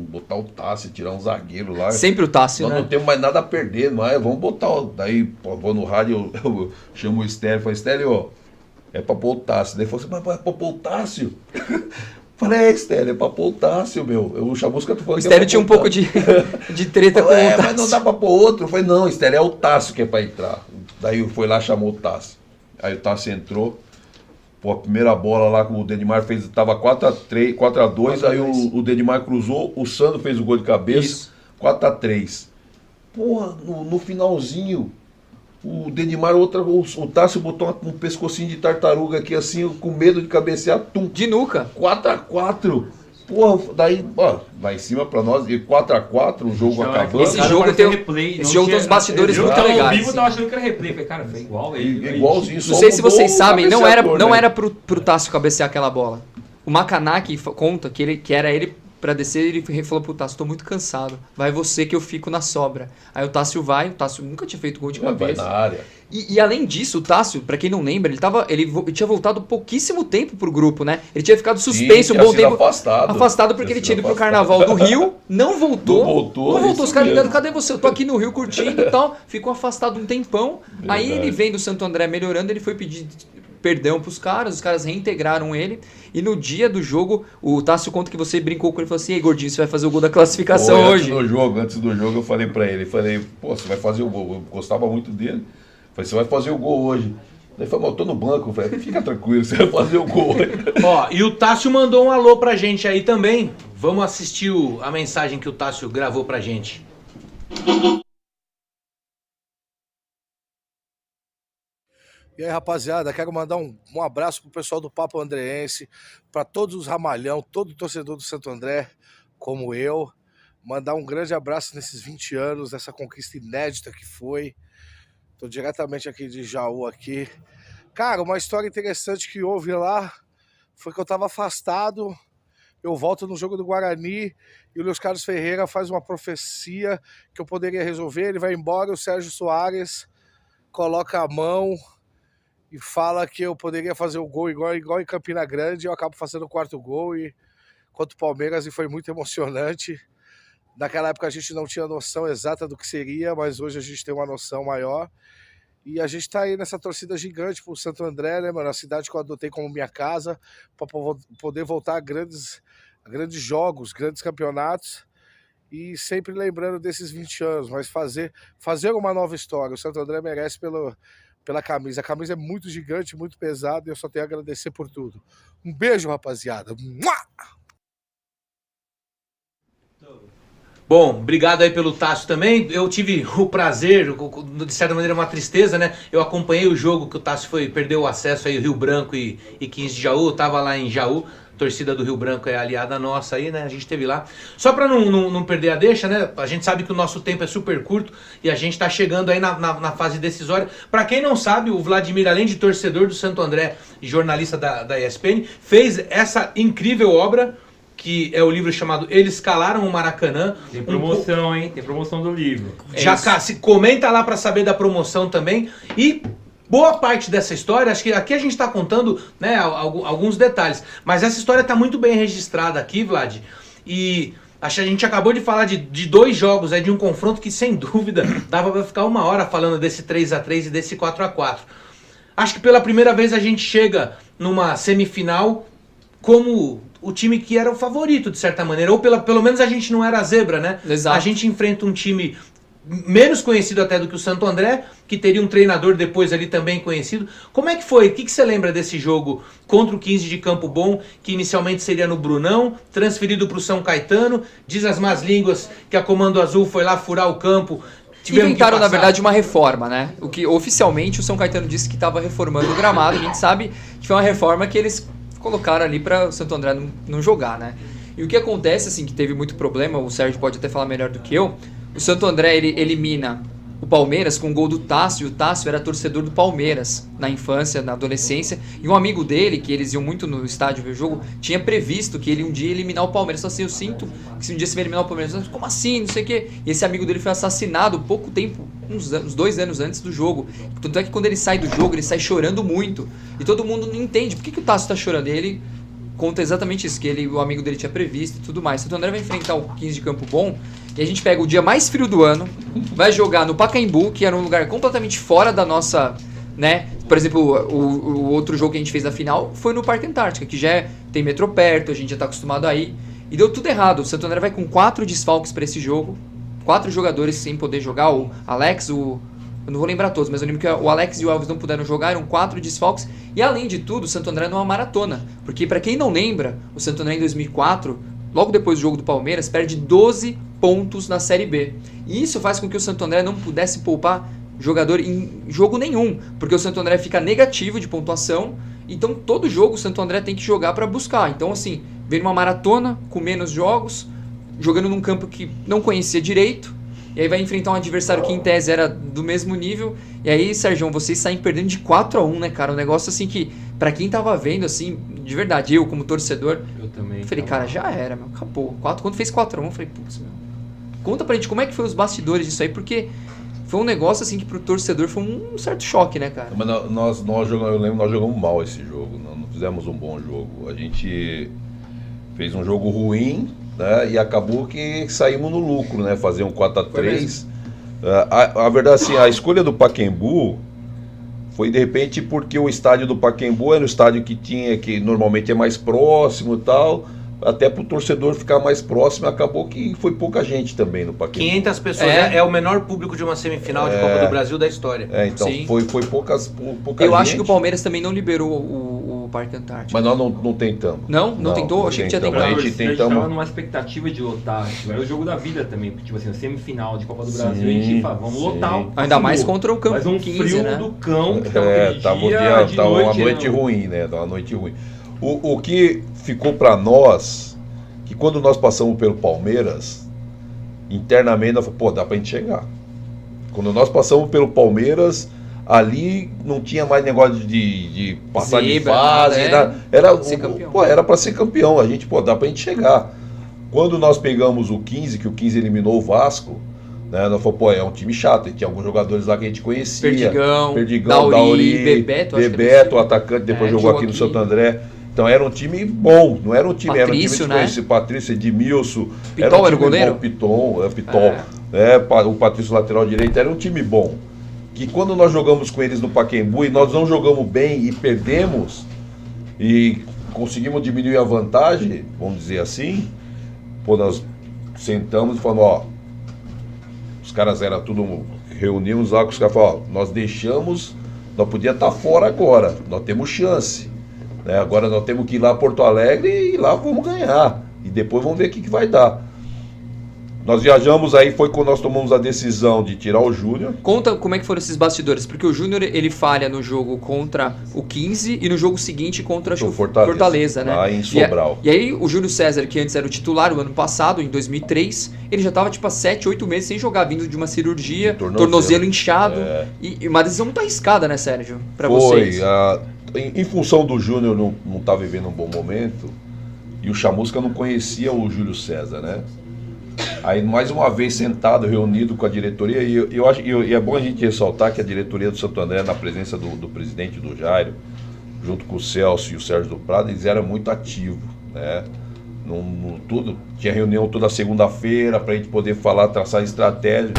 botar o Tássio, tirar um zagueiro lá. Sempre o Tássio, Nós né? não temos mais nada a perder, mas vamos botar. Daí, pô, vou no rádio, eu chamo o Estélio, falei, Estélio, é pra pôr o Tássio. Daí ele falou assim, mas é pra pôr o Tássio? Falei, Estélio, é pra pôr o Tássio, meu. O Chamusca, tu falou O Estélio tinha um pouco de treta com o Tássio. mas não dá pra pôr outro. Eu falei, não, Estélio, é o Tássio que é pra entrar. Daí foi lá, chamou o Tássio. Aí o Tássio entrou. Pô, a primeira bola lá que o Dedimar fez, tava 4x3, 4x2, aí o Dedimar cruzou, o Sandro fez o gol de cabeça, 4x3. Porra, no finalzinho, o Dedimar, o Tássio botou um pescocinho de tartaruga aqui assim, com medo de cabecear, de nuca. 4x4. Porra, daí, ó, lá em cima pra nós, e 4x4, o jogo acabando. Esse jogo tem uns bastidores muito legais. Ao vivo eu tava achando que era replay. Falei, cara, foi igual ele. Igualzinho. Não sei se vocês sabem, não né? era pro Tássio cabecear aquela bola. O Macanaki conta que era ele pra descer, ele falou pro Tássio, tô muito cansado, vai você que eu fico na sobra. Aí o Tássio nunca tinha feito gol de cabeça. Vai na área. E além disso, o Tássio, pra quem não lembra, ele tinha voltado pouquíssimo tempo pro grupo, né? Ele tinha ficado suspenso um bom tempo. Afastado porque ele tinha ido pro Carnaval do Rio, não voltou. Não voltou. Os caras ligando, cadê você? Eu tô aqui no Rio curtindo e tal. Ficou afastado um tempão. Aí ele vem do Santo André melhorando, ele foi pedir perdão pros caras, os caras reintegraram ele. E no dia do jogo, o Tássio conta que você brincou com ele e falou assim: ei, gordinho, você vai fazer o gol da classificação hoje. Antes do jogo, eu falei pra ele, pô, você vai fazer o gol. Eu gostava muito dele. Falei, você vai fazer o gol hoje. Daí ele falou, eu tô no banco. Eu falei, fica tranquilo, você vai fazer o gol. Ó, e o Tássio mandou um alô pra gente aí também. Vamos assistir a mensagem que o Tássio gravou pra gente. E aí, rapaziada, quero mandar um abraço pro pessoal do Papo Andreense, para todos os ramalhão, todo torcedor do Santo André, como eu. Mandar um grande abraço nesses 20 anos, nessa conquista inédita que foi. Tô diretamente aqui de Jaú aqui. Cara, uma história interessante que houve lá foi que eu tava afastado. Eu volto no jogo do Guarani e o Luiz Carlos Ferreira faz uma profecia que eu poderia resolver. Ele vai embora, o Sérgio Soares coloca a mão e fala que eu poderia fazer o gol igual em Campina Grande. Eu acabo fazendo o quarto gol contra o Palmeiras e foi muito emocionante. Naquela época a gente não tinha noção exata do que seria, mas hoje a gente tem uma noção maior. E a gente tá aí nessa torcida gigante pro Santo André, né, mano? A cidade que eu adotei como minha casa, para poder voltar a grandes jogos, grandes campeonatos. E sempre lembrando desses 20 anos, mas fazer uma nova história. O Santo André merece pela camisa. A camisa é muito gigante, muito pesada e eu só tenho a agradecer por tudo. Um beijo, rapaziada. Bom, obrigado aí pelo Tássio também. Eu tive o prazer, de certa maneira uma tristeza, né? Eu acompanhei o jogo que o Tássio perdeu o acesso aí, Rio Branco e 15 de Jaú. Eu tava lá em Jaú, a torcida do Rio Branco é aliada nossa aí, né? A gente esteve lá. Só pra não perder a deixa, né? A gente sabe que o nosso tempo é super curto e a gente tá chegando aí na fase decisória. Pra quem não sabe, o Vladimir, além de torcedor do Santo André e jornalista da ESPN, fez essa incrível obra, que é o livro chamado Eles Calaram o Maracanã. Tem promoção, hein? Tem promoção do livro. Já se comenta lá para saber da promoção também. E boa parte dessa história, acho que aqui a gente está contando, né, alguns detalhes. Mas essa história está muito bem registrada aqui, Vlad. E acho que a gente acabou de falar de 2 jogos, de um confronto que sem dúvida dava para ficar 1 hora falando desse 3-3 e desse 4-4. Acho que pela primeira vez a gente chega numa semifinal como o time que era o favorito, de certa maneira. Ou pelo menos a gente não era a zebra, né? Exato. A gente enfrenta um time menos conhecido até do que o Santo André, que teria um treinador depois ali também conhecido. Como é que foi? O que você lembra desse jogo contra o 15 de Campo Bom, que inicialmente seria no Brunão, transferido para o São Caetano? Diz as más línguas que a Comando Azul foi lá furar o campo. Inventaram, na verdade, uma reforma, né? O que oficialmente o São Caetano disse que estava reformando o gramado. A gente sabe que foi uma reforma que eles colocaram ali para o Santo André não jogar, né? E o que acontece, assim, que teve muito problema, o Sérgio pode até falar melhor do que eu, o Santo André, ele elimina o Palmeiras com um gol do Tássio, e o Tássio era torcedor do Palmeiras na infância, na adolescência, e um amigo dele, que eles iam muito no estádio ver o jogo, tinha previsto que ele um dia ia eliminar o Palmeiras. Então assim, eu sinto que se um dia você vai eliminar o Palmeiras, como assim, não sei o quê. E esse amigo dele foi assassinado pouco tempo, uns 2 anos antes do jogo. Tanto é que quando ele sai do jogo, ele sai chorando muito, e todo mundo não entende, por que o Tássio tá chorando? E ele conta exatamente isso, que o amigo dele tinha previsto e tudo mais. Santo André vai enfrentar o 15 de Campo Bom, e a gente pega o dia mais frio do ano, vai jogar no Pacaembu, que era um lugar completamente fora da nossa, né? Por exemplo, o outro jogo que a gente fez na final foi no Parque Antártica, que já tem metrô perto, a gente já tá acostumado a ir. E deu tudo errado. O Santo André vai com 4 desfalques para esse jogo, 4 jogadores sem poder jogar. O Alex, eu não vou lembrar todos, mas eu lembro que o Alex e o Alves não puderam jogar, eram 4 desfalques. E além de tudo, o Santo André não é uma maratona. Porque para quem não lembra, o Santo André em 2004, logo depois do jogo do Palmeiras, perde 12 pontos na Série B. E isso faz com que o Santo André não pudesse poupar jogador em jogo nenhum, porque o Santo André fica negativo de pontuação, então todo jogo o Santo André tem que jogar para buscar. Então assim, veio uma maratona com menos jogos, jogando num campo que não conhecia direito, e aí vai enfrentar um adversário que em tese era do mesmo nível, e aí, Sérgio, vocês saem perdendo de 4-1, né, cara? Um negócio assim que, pra quem tava vendo, assim, de verdade, eu como torcedor, eu também falei, cara, já era, meu, acabou. Quando fez 4-1, eu falei, putz, meu, conta pra gente como é que foi os bastidores disso aí, porque foi um negócio assim que pro torcedor foi um certo choque, né, cara? Mas nós jogamos, eu lembro, nós jogamos mal esse jogo, não fizemos um bom jogo. A gente fez um jogo ruim, né, e acabou que saímos no lucro, né, fazer um 4-3. A verdade, assim, a escolha do Pacaembu foi de repente porque o estádio do Pacaembu era o estádio que normalmente é mais próximo e tal, até pro torcedor ficar mais próximo. Acabou que foi pouca gente também no Pacaembu. 500 pessoas, é o menor público de uma semifinal de Copa do Brasil da história. Então foi pouca Eu gente. acho que o Palmeiras também não liberou o Parque Antártico. Mas nós não tentamos. Não tentou? Achei que tinha tentado. A gente tentava numa expectativa de lotar. Era o jogo da vida também, porque tipo assim, a semifinal de Copa do Brasil, a gente fala, vamos lotar. Ainda mais contra o campo. Mas um 15, frio né? do cão, que tava uma noite ruim, né? Tava uma noite ruim. O que ficou pra nós, que quando nós passamos pelo Palmeiras, internamente nós falamos, pô, dá pra gente chegar. Quando nós passamos pelo Palmeiras, ali não tinha mais negócio de passar de fase, era pra ser campeão. A gente, pô, dá pra gente chegar. Quando nós pegamos o 15, que o 15 eliminou o Vasco, né, nós falamos, pô, é um time chato. E tinha alguns jogadores lá que a gente conhecia. Perdigão, Dauri, Bebeto, o atacante, depois jogou aqui no Santo André. Então era um time bom, não era um time, Patrício, era um time desconhecido. Né? Patrício, Edmilson, Pitol era o goleiro? Pitol, o Patrício lateral direito, era um time bom. Que quando nós jogamos com eles no Pacaembu e nós não jogamos bem e perdemos e conseguimos diminuir a vantagem, vamos dizer assim, pô, nós sentamos e falamos, ó, os caras eram tudo, reunimos lá com os caras, falaram, ó, nós deixamos, nós podíamos estar fora agora, nós temos chance. Né? Agora nós temos que ir lá a Porto Alegre e lá vamos ganhar. E depois vamos ver o que vai dar. Nós viajamos, aí foi quando nós tomamos a decisão de tirar o Júnior. Conta como é que foram esses bastidores, porque o Júnior ele falha no jogo contra o 15 e no jogo seguinte contra o Fortaleza, né? Lá em Sobral. E aí o Júlio César, que antes era o titular o ano passado, em 2003, ele já estava tipo há 7, 8 meses sem jogar, vindo de uma cirurgia, tornozelo inchado. E uma decisão muito arriscada, né, Sérgio? Pra vocês. Em função do Júnior não tá vivendo um bom momento, e o Chamusca não conhecia o Júlio César, né? Aí, mais uma vez, sentado, reunido com a diretoria, e é bom a gente ressaltar que a diretoria do Santo André, na presença do presidente do Jairo, junto com o Celso e o Sérgio do Prado, eles eram muito ativos, né? Tinha reunião toda segunda-feira para a gente poder falar, traçar estratégia.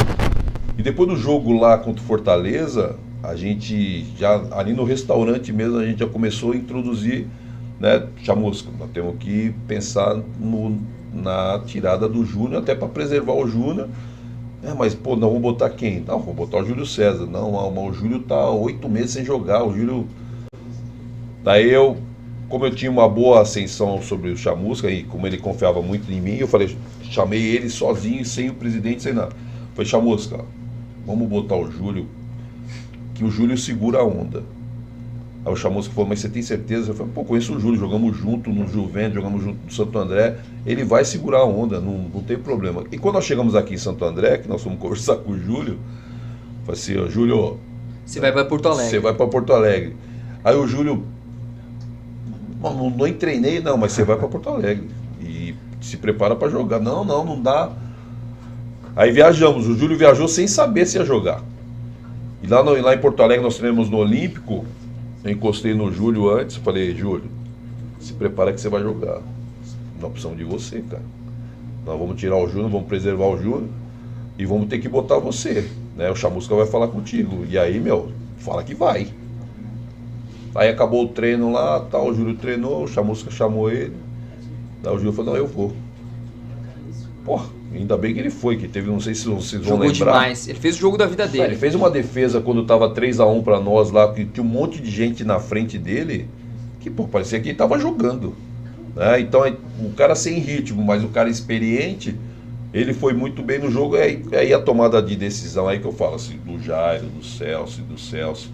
E depois do jogo lá contra o Fortaleza, a gente já, ali no restaurante mesmo, a gente já começou a introduzir, né, Chamusca, nós temos que pensar na tirada do Júnior, até para preservar o Júnior. Mas, pô, não, vamos botar quem? Não, vamos botar o Júlio César. Não, o Júlio tá 8 meses sem jogar, o Júlio... Daí como eu tinha uma boa ascensão sobre o Chamusca, e como ele confiava muito em mim, eu chamei ele sozinho, sem o presidente, sem nada. Falei, Chamusca, vamos botar o Júlio, que o Júlio segura a onda. Aí o Chamusca falou, mas você tem certeza? Eu falei, pô, conheço o Júlio, jogamos junto no Juventus, jogamos junto no Santo André, ele vai segurar a onda, não tem problema. E quando nós chegamos aqui em Santo André, que nós fomos conversar com o Júlio, eu falei assim, Júlio... Você vai para Porto Alegre. Você vai para Porto Alegre. Aí o Júlio... Não treinei, não, mas você vai para Porto Alegre. E se prepara para jogar. Não dá. Aí viajamos, o Júlio viajou sem saber se ia jogar. E lá em Porto Alegre nós treinamos no Olímpico. Eu encostei no Júlio antes, falei, Júlio, se prepara que você vai jogar. Nós precisamos de você, cara. Nós vamos tirar o Júnior, vamos preservar o Júnior e vamos ter que botar você, né? O Chamusca vai falar contigo. E aí, fala que vai. Aí acabou o treino lá, tal, o Júlio treinou, o Chamusca chamou ele. Daí o Júlio falou, não, eu vou. Porra, ainda bem que ele foi, que teve, não sei se vocês vão lembrar. Jogou demais, ele fez o jogo da vida dele. Ele fez uma defesa quando tava 3-1 pra nós lá, que tinha um monte de gente na frente dele, que, pô, parecia que ele tava jogando. Né? Então, o cara sem ritmo, mas o cara experiente, ele foi muito bem no jogo. Aí a tomada de decisão aí que eu falo, assim, do Jairo, do Celso e do Sérgio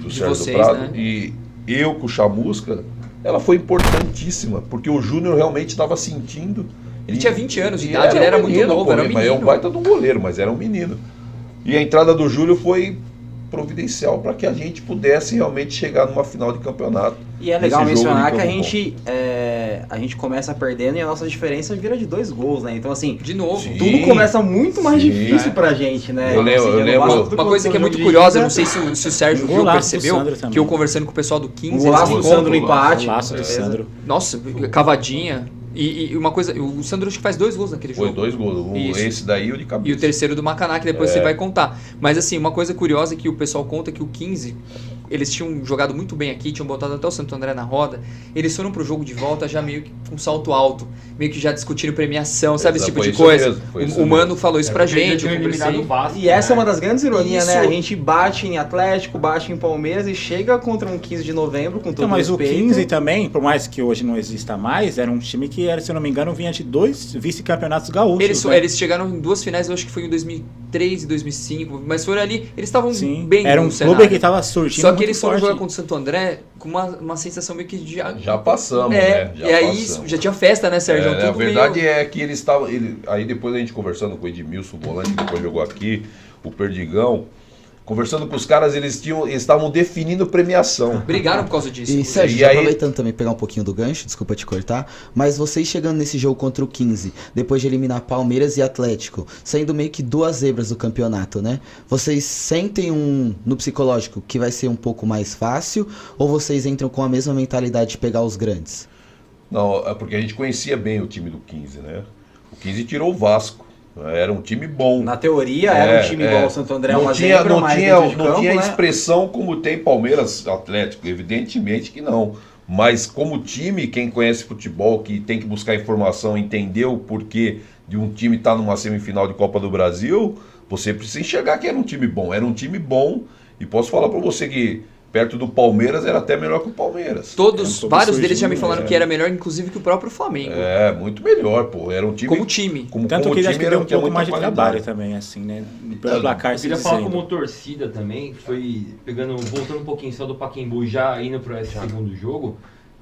vocês, do Prado, né? e eu com o Chamusca, ela foi importantíssima, porque o Júnior realmente estava sentindo. Ele tinha 20 anos de idade, ele era muito novo, era um menino. É um baita de um goleiro, mas era um menino. E a entrada do Júlio foi providencial para que a gente pudesse realmente chegar numa final de campeonato. E é legal mencionar que a gente começa perdendo e a nossa diferença vira de 2 gols, né? Então, assim, de novo, tudo começa muito mais difícil pra gente, né? Eu lembro uma coisa que é muito curiosa, não sei se o Sérgio viu, percebeu, que eu conversando com o pessoal do 15... O golaço do Sandro no empate. O golaço do Sandro. Nossa, cavadinha. E uma coisa, o Sandro acho que faz 2 gols naquele jogo. Foi 2 gols, esse daí e o de cabeça. E o terceiro do Macaná, que depois você vai contar. Mas assim, uma coisa curiosa é que o pessoal conta que o 15, eles tinham jogado muito bem aqui, tinham botado até o Santo André na roda, eles foram pro jogo de volta já meio que com salto alto, meio que já discutindo premiação, sabe, esse tipo de coisa. O Mano falou isso pra gente, eu conversei. E essa é uma das grandes ironias, né? A gente bate em Atlético, bate em Palmeiras e chega contra um 15 de novembro com todo mas respeito. O 15 também, por mais que hoje não exista mais, era um time que, se eu não me engano, vinha de 2 vice-campeonatos gaúchos. Eles chegaram em 2 finais, eu acho que foi em 2003 e 2005, mas foram ali, eles estavam bem era um clube que estava surgindo. Só que eles foram jogar contra o Santo André com uma sensação meio que já passamos, né? E aí já tinha festa, né, Sérgio? A verdade é que eles estavam... Aí depois a gente conversando com o Edmilson, o volante, que depois jogou aqui, o Perdigão, conversando com os caras, eles estavam definindo premiação. Brigaram por causa disso. E Sérgio, aproveitando também, pegar um pouquinho do gancho, desculpa te cortar, mas vocês chegando nesse jogo contra o 15, depois de eliminar Palmeiras e Atlético, saindo meio que 2 zebras do campeonato, né? Vocês sentem no psicológico que vai ser um pouco mais fácil, ou vocês entram com a mesma mentalidade de pegar os grandes? Não, é porque a gente conhecia bem o time do 15, né? O 15 tirou o Vasco. Era um time bom. Na teoria era um time igual ao Santo André, não tinha expressão como tem Palmeiras, Atlético, evidentemente que não. Mas como time, quem conhece futebol, que tem que buscar informação, entender o porquê de um time estar numa semifinal de Copa do Brasil, você precisa enxergar que era um time bom. Era um time bom, e posso falar para você que perto do Palmeiras, era até melhor que o Palmeiras. Vários deles já me falaram que era melhor, inclusive, que o próprio Flamengo. Muito melhor, pô. Era um time... Como time. Tanto que ele acho que deu um pouco mais de trabalho também, assim, né? Pelo placar, eu queria falar como torcida também, foi voltando um pouquinho só do Pacaembu, já indo para esse segundo jogo,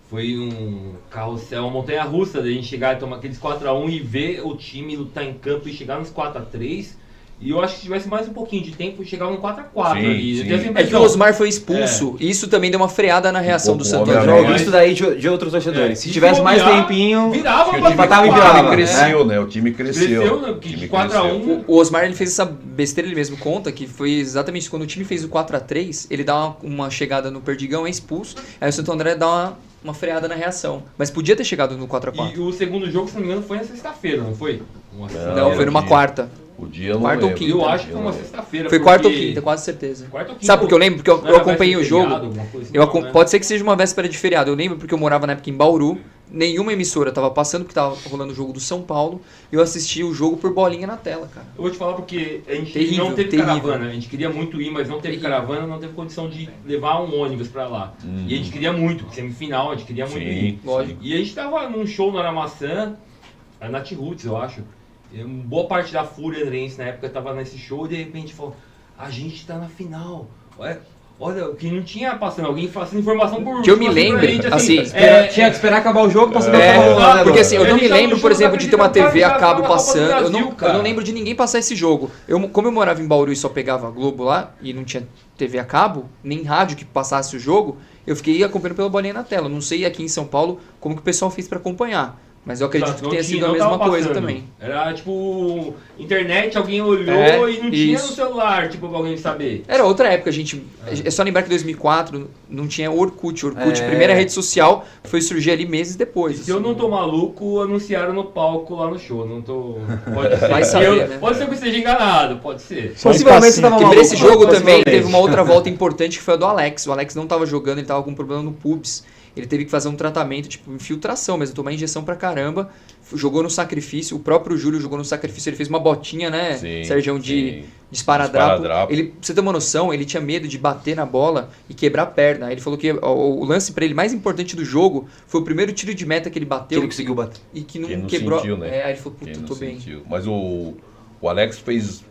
foi um carrossel, uma montanha-russa, da gente chegar e tomar aqueles 4x1 e ver o time lutar em campo e chegar nos 4x3. E eu acho que se tivesse mais um pouquinho de tempo, chegava no 4x4 ali. É que o Osmar foi expulso, e isso também deu uma freada na reação do Santo André. Eu ouvi isso daí de outros torcedores. Se tivesse mais tempinho, virava, o time cresceu. De 4x1. O Osmar, ele fez essa besteira, ele mesmo conta, que foi exatamente quando o time fez o 4x3, ele dá uma chegada no Perdigão, é expulso, aí o Santo André dá uma freada na reação. Mas podia ter chegado no 4x4. E o segundo jogo, se não me engano, foi na sexta-feira, não foi? Não, foi numa quarta. O dia eu não quarta ou lembro. quinta. Eu acho que foi uma sexta-feira. Foi quarta ou quinta, quase certeza. Sabe por que eu lembro? Porque eu acompanhei o jogo. Pode ser que seja uma véspera de feriado. Eu lembro porque eu morava na época em Bauru. Nenhuma emissora estava passando, porque estava rolando o jogo do São Paulo. E eu assisti o jogo por bolinha na tela, cara. Eu vou te falar porque a gente não teve caravana. A gente queria muito ir, mas não teve caravana, não teve condição de levar um ônibus pra lá. E a gente queria muito, semifinal, a gente queria muito ir. Lógico. E a gente tava num show no Aramaçã, na Nath Roots, eu acho. Boa parte da Fúria Andrense na época estava nesse show e de repente falou, a gente tá na final. Olha, que não tinha passando, alguém passando informação por... Que eu me lembro, assim... tinha que esperar acabar o jogo pra saber o que porque assim, eu não me lembro, por exemplo, de ter uma TV a cabo passando, eu não lembro de ninguém passar esse jogo. Como eu morava em Bauru e só pegava a Globo lá, e não tinha TV a cabo, nem rádio que passasse o jogo, eu fiquei acompanhando pela bolinha na tela. Não sei aqui em São Paulo como que o pessoal fez pra acompanhar. Mas eu acredito que tenha sido a mesma coisa também. Era tipo, internet, alguém olhou e não tinha no celular, tipo, pra alguém saber. Era outra época, gente. É só lembrar que em 2004 não tinha Orkut. Primeira rede social, foi surgir ali meses depois. Se eu não tô maluco, anunciaram no palco lá no show. Não tô. Pode ser. Vai saber, né? Pode ser que eu esteja enganado, pode ser. Possivelmente você tava maluco. Nesse jogo também teve uma outra volta importante que foi a do Alex. O Alex não tava jogando, ele tava com um problema no pubis. Ele teve que fazer um tratamento, tipo, infiltração mesmo, tomar injeção pra caramba. Jogou no sacrifício, o próprio Júlio jogou no sacrifício, ele fez uma botinha, né, Sérgio, de esparadrapo. Pra você ter uma noção, ele tinha medo de bater na bola e quebrar a perna. Ele falou que o lance pra ele mais importante do jogo foi o primeiro tiro de meta que ele bateu. Que ele conseguiu bater. E que não quebrou. Sentiu, né? Aí ele falou, puta, tô bem. Mas o Alex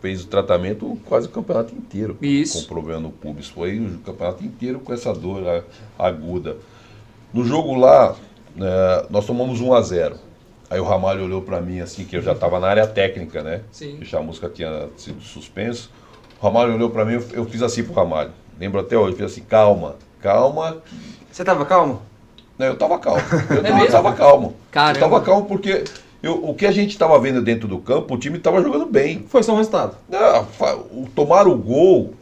fez o tratamento quase o campeonato inteiro. Isso. Com problema no pubis. Foi o campeonato inteiro com essa dor aguda. No jogo lá, nós tomamos 1-0. Aí o Ramalho olhou pra mim assim, que eu já tava na área técnica, né? Sim. Que a música tinha sido suspenso. O Ramalho olhou pra mim, eu fiz assim pro Ramalho. Lembro até hoje, eu fiz assim, calma. Você tava calmo? Não, eu tava calmo. Eu tava calmo. Caramba. Eu tava calmo porque o que a gente tava vendo dentro do campo, o time tava jogando bem. Foi só um resultado. Tomar o gol,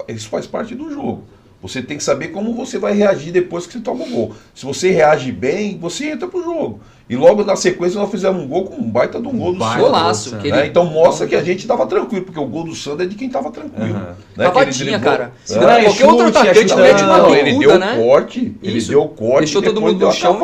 isso faz parte do jogo. Você tem que saber como você vai reagir depois que você toma o gol. Se você reage bem, você entra pro jogo. E logo na sequência nós fizemos um gol com um baita de um gol do Sandro. Golaço. Né? Então mostra que a gente tava tranquilo, porque o gol do Sandro é de quem tava tranquilo. Né? Cavadinha, cara. Qualquer outro atacante mete uma bicuda, ele deu né? corte, ele deu corte, deixou todo mundo no chão.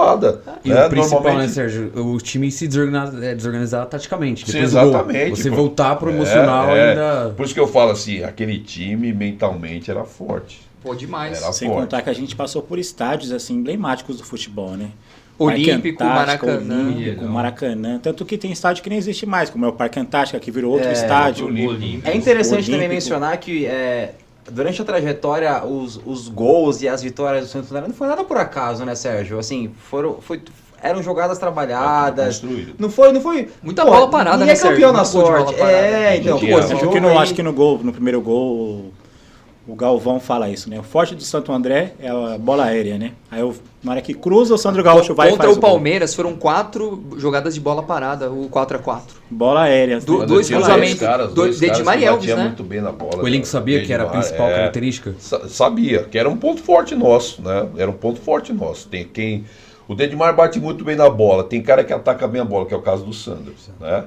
E o principal, né, Sérgio? O time se desorganizar taticamente. Depois exatamente. Você voltar pro emocional ainda... Por isso que eu falo assim, aquele time mentalmente era forte. Pô, demais. Sem contar que a gente passou por estádios assim emblemáticos do futebol, né? Olímpico, Maracanã. Maracanã. Tanto que tem estádio que nem existe mais, como é o Parque Antártica, que virou outro estádio. É interessante também mencionar que durante a trajetória, os gols e as vitórias do Santo André não foi nada por acaso, né, Sérgio? Assim, eram jogadas trabalhadas. Não foi. Muita bola parada, né, Sérgio? Ninguém é campeão na sorte. Então, acho que no primeiro gol, o Galvão fala isso, né? O forte do Santo André é a bola aérea, né? Aí na hora que cruza, o Sandro Gaúcho vai e faz Contra o Palmeiras foram 4 jogadas de bola parada, o 4x4. Bola aérea. Dois cruzamentos. Edmar e Elvis, né? Muito bem na bola, o elenco sabia que era a principal característica? Sabia, que era um ponto forte nosso, né? Era um ponto forte nosso. O Dedmar bate muito bem na bola. Tem cara que ataca bem a bola, que é o caso do Sandro, né?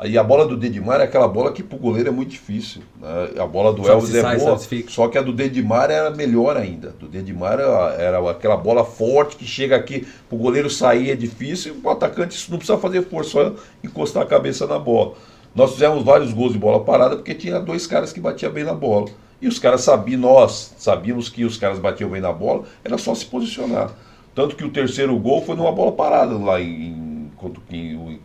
E a bola do Dedmar é aquela bola que pro goleiro é muito difícil, né? A bola do Elvis é boa, só que a do Dedmar era melhor ainda. Do Dedmar era aquela bola forte que chega aqui, pro goleiro sair é difícil, e o atacante não precisa fazer força, só encostar a cabeça na bola. Nós fizemos vários gols de bola parada porque tinha 2 caras que batiam bem na bola. E os caras nós sabíamos que os caras batiam bem na bola, era só se posicionar. Tanto que o terceiro gol foi numa bola parada lá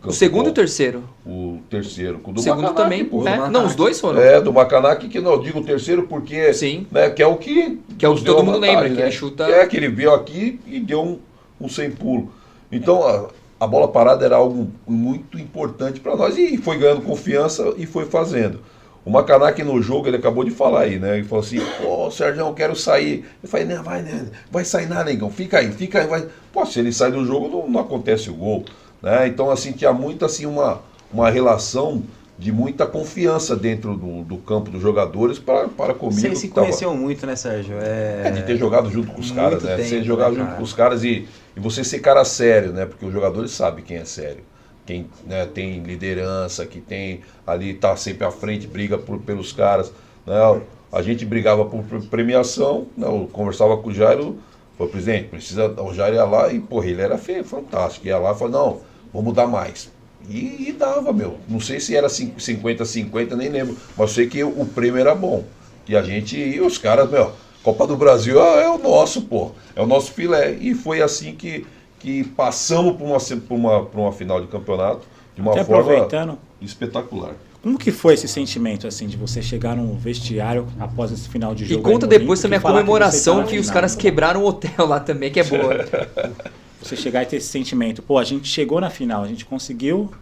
o segundo e o terceiro? O terceiro. O segundo Macanac, também. Pô, não, os dois foram. Do Macanac, que não, eu digo o terceiro porque... Sim. Né, que é o que é o que todo mundo lembra, né? que ele chuta... Que ele veio aqui e deu um sem pulo. Então, a bola parada era algo muito importante para nós e foi ganhando confiança e foi fazendo. O Macanac no jogo, ele acabou de falar aí, né? Ele falou assim, Sérgio, eu quero sair. Eu falei, não, vai sair nada, negão, fica aí, vai. Pô, se ele sai do jogo, não acontece o gol. Né? Então, assim, tinha muito assim, uma relação de muita confiança dentro do campo dos jogadores para comigo. Vocês se conheciam muito, né, Sérgio? De ter jogado junto com os caras, né? Tempo, você jogar junto com os caras e você ser cara sério, né? Porque os jogadores sabem quem é sério. Quem, né, tem liderança, que tem ali, tá sempre à frente, briga pelos caras. Né? A gente brigava por premiação, né? Eu conversava com o Jairo, falei, presidente, o Jairo ia lá e, porra, ele era fantástico. Ia lá e falou, não, vamos dar mais. E dava, meu. Não sei se era 50-50, nem lembro. Mas eu sei que o prêmio era bom. E os caras, meu, Copa do Brasil é o nosso, pô. É o nosso filé. E foi assim que passamos por uma final de campeonato de uma forma espetacular. Como que foi esse sentimento, assim, de você chegar no vestiário após esse final de jogo? E conta depois também a comemoração que os caras quebraram o hotel lá também, que é boa. Você chegar e ter esse sentimento, pô, a gente chegou na final, a gente conseguiu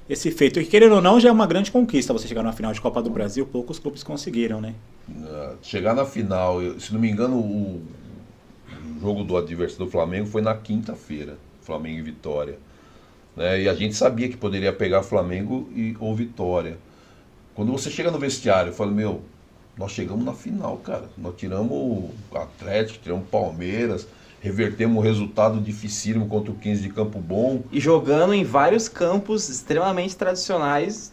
esse feito. E querendo ou não, já é uma grande conquista você chegar na final de Copa do Brasil, poucos clubes conseguiram, né? Chegar na final, se não me engano, o jogo do adversário do Flamengo foi na quinta-feira, Flamengo e Vitória. Né? E a gente sabia que poderia pegar Flamengo ou Vitória. Quando você chega no vestiário, eu falo, meu, nós chegamos na final, cara. Nós tiramos o Atlético, tiramos o Palmeiras, revertemos um resultado dificílimo contra o 15 de Campo Bom. E jogando em vários campos extremamente tradicionais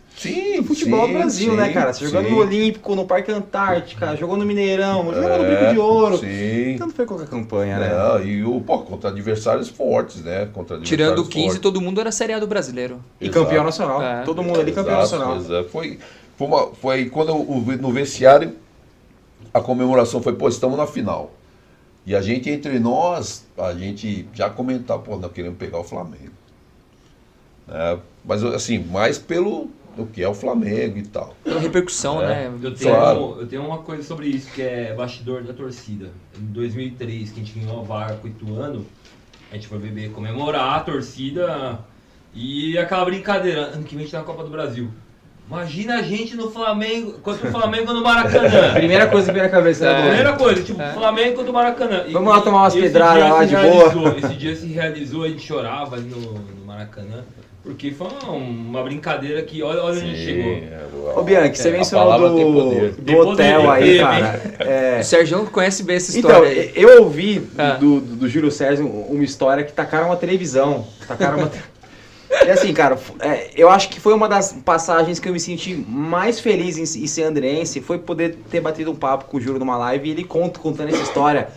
do futebol do Brasil, né, cara? Você jogou no Olímpico, no Parque Antártica, jogou no Mineirão, jogou no Bico de Ouro. Então não foi qualquer campanha, né? E contra adversários fortes, né? Tirando o 15, todo mundo era Série A do brasileiro. E campeão nacional. Todo mundo ali campeão nacional. Exato. Foi quando no vestiário a comemoração foi, estamos na final. E a gente, entre nós, a gente já comentava, nós queremos pegar o Flamengo. Mas assim, mais pelo que é o Flamengo e tal. Pela repercussão, né? Eu tenho uma coisa sobre isso, que é bastidor da torcida. Em 2003, que a gente ganhou a vaga com o Ituano, a gente foi beber, comemorar a torcida e aquela brincadeira, ano que vem a gente tá na Copa do Brasil. Imagina a gente no Flamengo, contra o Flamengo no Maracanã. Primeira coisa que vem na cabeça. Primeira coisa, tipo, Flamengo contra o Maracanã. Vamos lá tomar umas pedradas lá de boa. Esse dia se realizou, a gente chorava ali no Maracanã. Porque foi uma brincadeira que, olha onde a gente chegou. Ô Bianchi, você mencionou do hotel aí, cara. O Sérgio conhece bem essa história. Então, eu ouvi do Júlio César uma história que tacaram uma televisão. E assim, cara, eu acho que foi uma das passagens que eu me senti mais feliz em ser andreense, foi poder ter batido um papo com o Júlio numa live e ele contando essa história,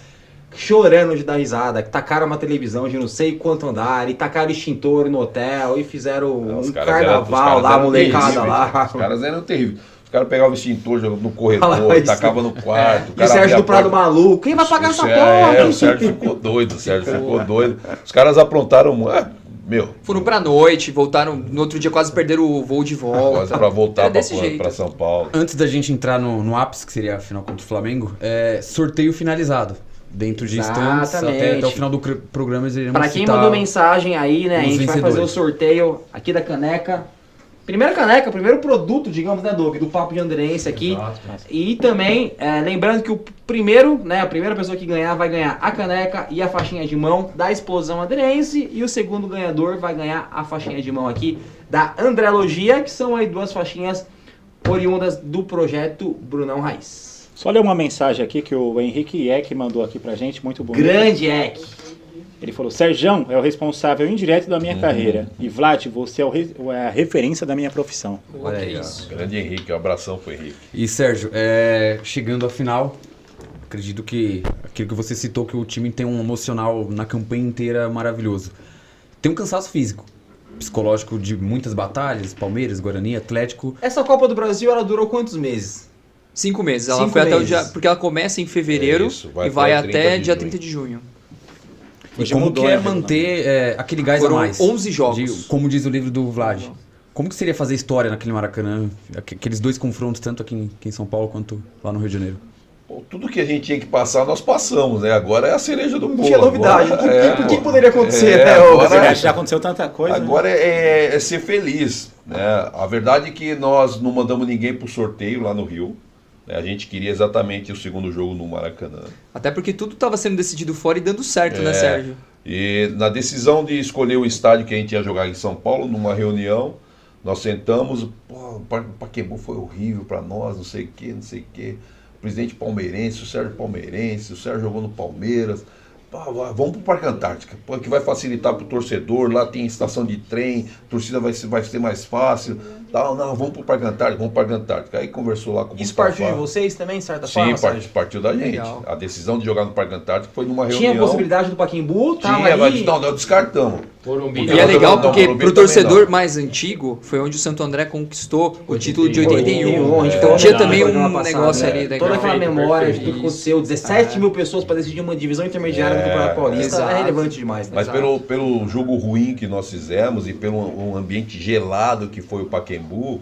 chorando de dar risada, que tacaram uma televisão de não sei quanto andar, e tacaram extintor no hotel, e fizeram um carnaval lá, molecada lá. Os caras eram terríveis. Os caras pegavam o extintor no corredor, tacavam no quarto. E o Sérgio do Prado maluco, quem vai pagar essa porra? O Sérgio ficou doido, Os caras aprontaram... Foram pra noite, voltaram, no outro dia quase perderam o voo de volta. Quase pra voltar pra São Paulo. Antes da gente entrar no ápice, que seria a final contra o Flamengo, sorteio finalizado. Dentro de instantes, até o final do programa eles iremos Pra quem mandou mensagem aí, né, a gente vai fazer o sorteio aqui da caneca. Primeira caneca, primeiro produto, digamos, né, Doug, do Papo de Andreense aqui. Exato. E também, lembrando que o primeiro, né, a primeira pessoa que ganhar vai ganhar a caneca e a faixinha de mão da Explosão Andreense. E o segundo ganhador vai ganhar a faixinha de mão aqui da Andrelogia, que são aí duas faixinhas oriundas do projeto Brunão Raiz. Só ler uma mensagem aqui que o Henrique Eck mandou aqui pra gente, muito bonito. Grande Eck! Ele falou, Serjão é o responsável indireto da minha carreira. E Vlad, você é a referência da minha profissão. Olha isso. Grande Henrique, um abração pro Henrique. E Sérgio, chegando à final, acredito que aquilo que você citou, que o time tem um emocional na campanha inteira maravilhoso. Tem um cansaço físico, psicológico de muitas batalhas, Palmeiras, Guarani, Atlético. Essa Copa do Brasil, ela durou quantos meses? 5 meses. Ela 5 foi até o meses. dia... Porque ela começa em fevereiro e vai até dia 30 de junho. E como que é manter aquele gás Foram a mais? 11 jogos. Como diz o livro do Vlad. Como que seria fazer história naquele Maracanã? Aqueles dois confrontos, tanto aqui em São Paulo quanto lá no Rio de Janeiro. Pô, tudo que a gente tinha que passar, nós passamos, né? Agora é a cereja do bolo. Não tinha novidade. O que poderia acontecer, né? Agora, Já aconteceu tanta coisa. Agora é ser feliz, né? A verdade é que nós não mandamos ninguém pro sorteio lá no Rio. Né? A gente queria exatamente o segundo jogo no Maracanã. Até porque tudo estava sendo decidido fora e dando certo, né, Sérgio? E na decisão de escolher o estádio que a gente ia jogar em São Paulo, numa reunião, nós sentamos, o Pacaembu foi horrível para nós, não sei o que, não sei o que. O presidente palmeirense, o Sérgio palmeirense, o Sérgio jogou no Palmeiras. Vamos pro Parque Antártica, que vai facilitar pro torcedor, lá tem estação de trem, a torcida vai ser mais fácil. Não, vamos pro Parque Antártica, Aí conversou lá com o Isso Mustafa. partiu de vocês também, de certa forma? Sim, partiu da gente. Legal. A decisão de jogar no Parque Antártico foi numa reunião. Tinha a possibilidade do Pacaembu? Tinha, mas nós descartamos. E é legal porque pro torcedor mais antigo foi onde o Santo André conquistou o título de 81. Então tinha também um negócio ali legal. Toda aquela memória de tudo que aconteceu, 17 mil pessoas para decidir uma divisão intermediária do Campeonato Paulista, é relevante demais. Né? Mas pelo jogo ruim que nós fizemos e pelo um ambiente gelado que foi o Pacaembu,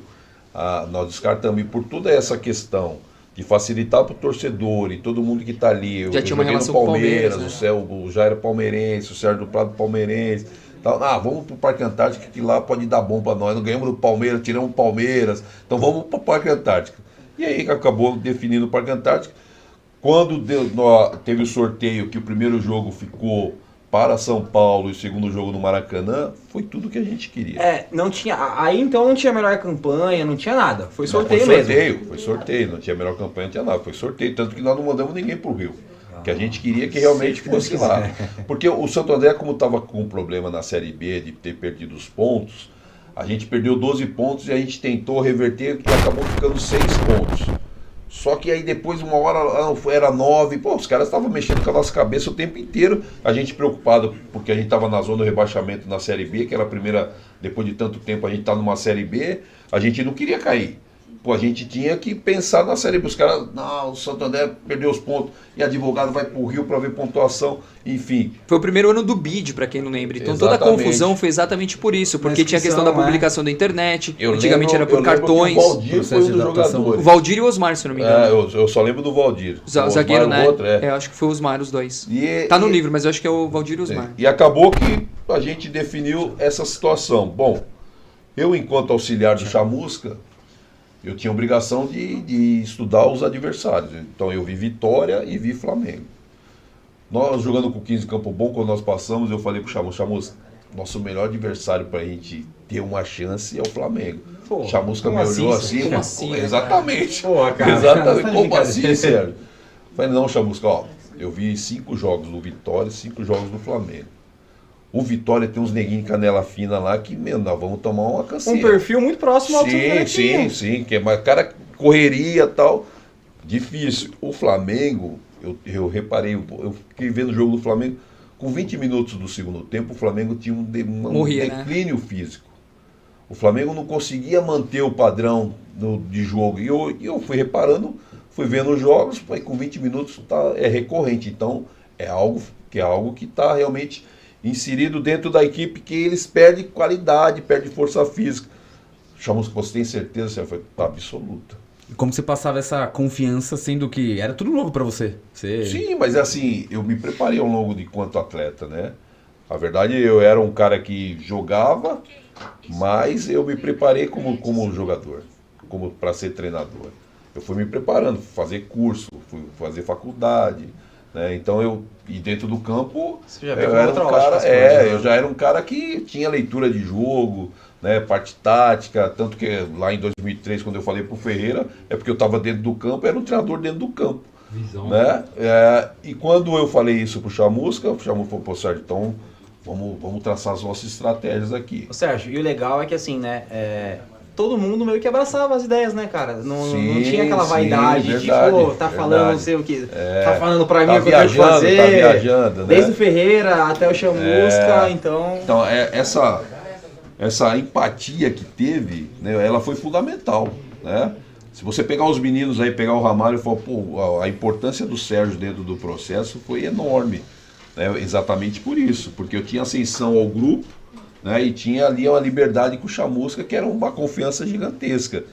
nós descartamos. E por toda essa questão de facilitar para o torcedor e todo mundo que está ali. Já tinha uma relação com o Palmeiras, né? O Jair palmeirense, o Sérgio do Prado palmeirense. Então, vamos para o Parque Antártico que lá pode dar bom para nós. Não ganhamos do Palmeiras, tiramos o Palmeiras. Então vamos para o Parque Antártico. E aí acabou definindo o Parque Antártico. Quando teve o sorteio que o primeiro jogo ficou para São Paulo e o segundo jogo no Maracanã, foi tudo que a gente queria. Não tinha. Aí então não tinha melhor campanha, não tinha nada. Foi sorteio mesmo. Foi sorteio, não tinha melhor campanha, não tinha nada. Foi sorteio, tanto que nós não mandamos ninguém pro Rio. Que a gente queria que realmente fosse lá. Porque o Santo André, como estava com um problema na Série B de ter perdido os pontos, a gente perdeu 12 pontos e a gente tentou reverter e acabou ficando 6 pontos. Só que aí depois, uma hora, era 9, os caras estavam mexendo com a nossa cabeça o tempo inteiro, a gente preocupado, porque a gente estava na zona do rebaixamento na Série B, que era a primeira, depois de tanto tempo a gente tá numa Série B, a gente não queria cair. A gente tinha que pensar na Série B, os caras, o Santo André perdeu os pontos, e advogado vai pro Rio para ver pontuação, enfim. Foi o primeiro ano do BID, para quem não lembra, então toda a confusão foi exatamente por isso, porque tinha a questão da publicação da internet, antigamente era por cartões. O Valdir foi um dos jogadores. O Valdir e o Osmar, se não me engano. Eu só lembro do Valdir. O zagueiro, né? Eu acho que foi o Osmar, os dois. Tá no livro, mas eu acho que é o Valdir e o Osmar. E acabou que a gente definiu essa situação. Bom, eu enquanto auxiliar do Chamusca, eu tinha a obrigação de estudar os adversários. Então eu vi Vitória e vi Flamengo. Nós jogando com o 15 Campo Bom, quando nós passamos, eu falei pro Chamusca, nosso melhor adversário pra gente ter uma chance é o Flamengo. Chamusca me olhou assim, exatamente. Exatamente. Como assim, Sérgio? Falei, não, Chamusca, eu vi 5 jogos do Vitória e 5 jogos do Flamengo. O Vitória tem uns neguinhos de canela fina lá que, nós vamos tomar uma canseira. Um perfil muito próximo ao do Flamengo. Sim, que é mais cara, correria e tal. Difícil. O Flamengo, eu reparei, eu fiquei vendo o jogo do Flamengo, com 20 minutos do segundo tempo, o Flamengo tinha um declínio físico. O Flamengo não conseguia manter o padrão de jogo. E eu fui reparando, fui vendo os jogos, aí com 20 minutos é recorrente. Então, é algo que está realmente inserido dentro da equipe, que eles perdem qualidade, perdem força física. Chamamos que você tem certeza, você foi absoluta. E como você passava essa confiança, sendo que era tudo novo para você? Sim, mas assim, eu me preparei ao longo de quanto atleta, né? A verdade, eu era um cara que jogava, mas eu me preparei como jogador, como para ser treinador. Eu fui me preparando, fazer curso, fui fazer faculdade, né? Então e dentro do campo, eu já era um cara que tinha leitura de jogo, né, parte tática, tanto que lá em 2003, quando eu falei pro Ferreira, é porque eu estava dentro do campo, era um treinador dentro do campo. Visão. Né? E quando eu falei isso pro Chamusca, o Chamusca falou, Sérgio, então vamos traçar as nossas estratégias aqui. Sérgio, e o legal é que assim, né, todo mundo meio que abraçava as ideias, né, cara? Não tinha aquela vaidade, verdade, tá falando não sei o que, tá falando pra mim o que eu tenho que fazer. Tá viajando, né? Desde o Ferreira até o Chamusca, então... Então, essa empatia que teve, né, ela foi fundamental, né? Se você pegar os meninos aí, pegar o Ramalho e falar, pô, a importância do Sérgio dentro do processo foi enorme. Né? Exatamente por isso, porque eu tinha ascensão ao grupo, né? E tinha ali uma liberdade com o Chamusca, que era uma confiança gigantesca.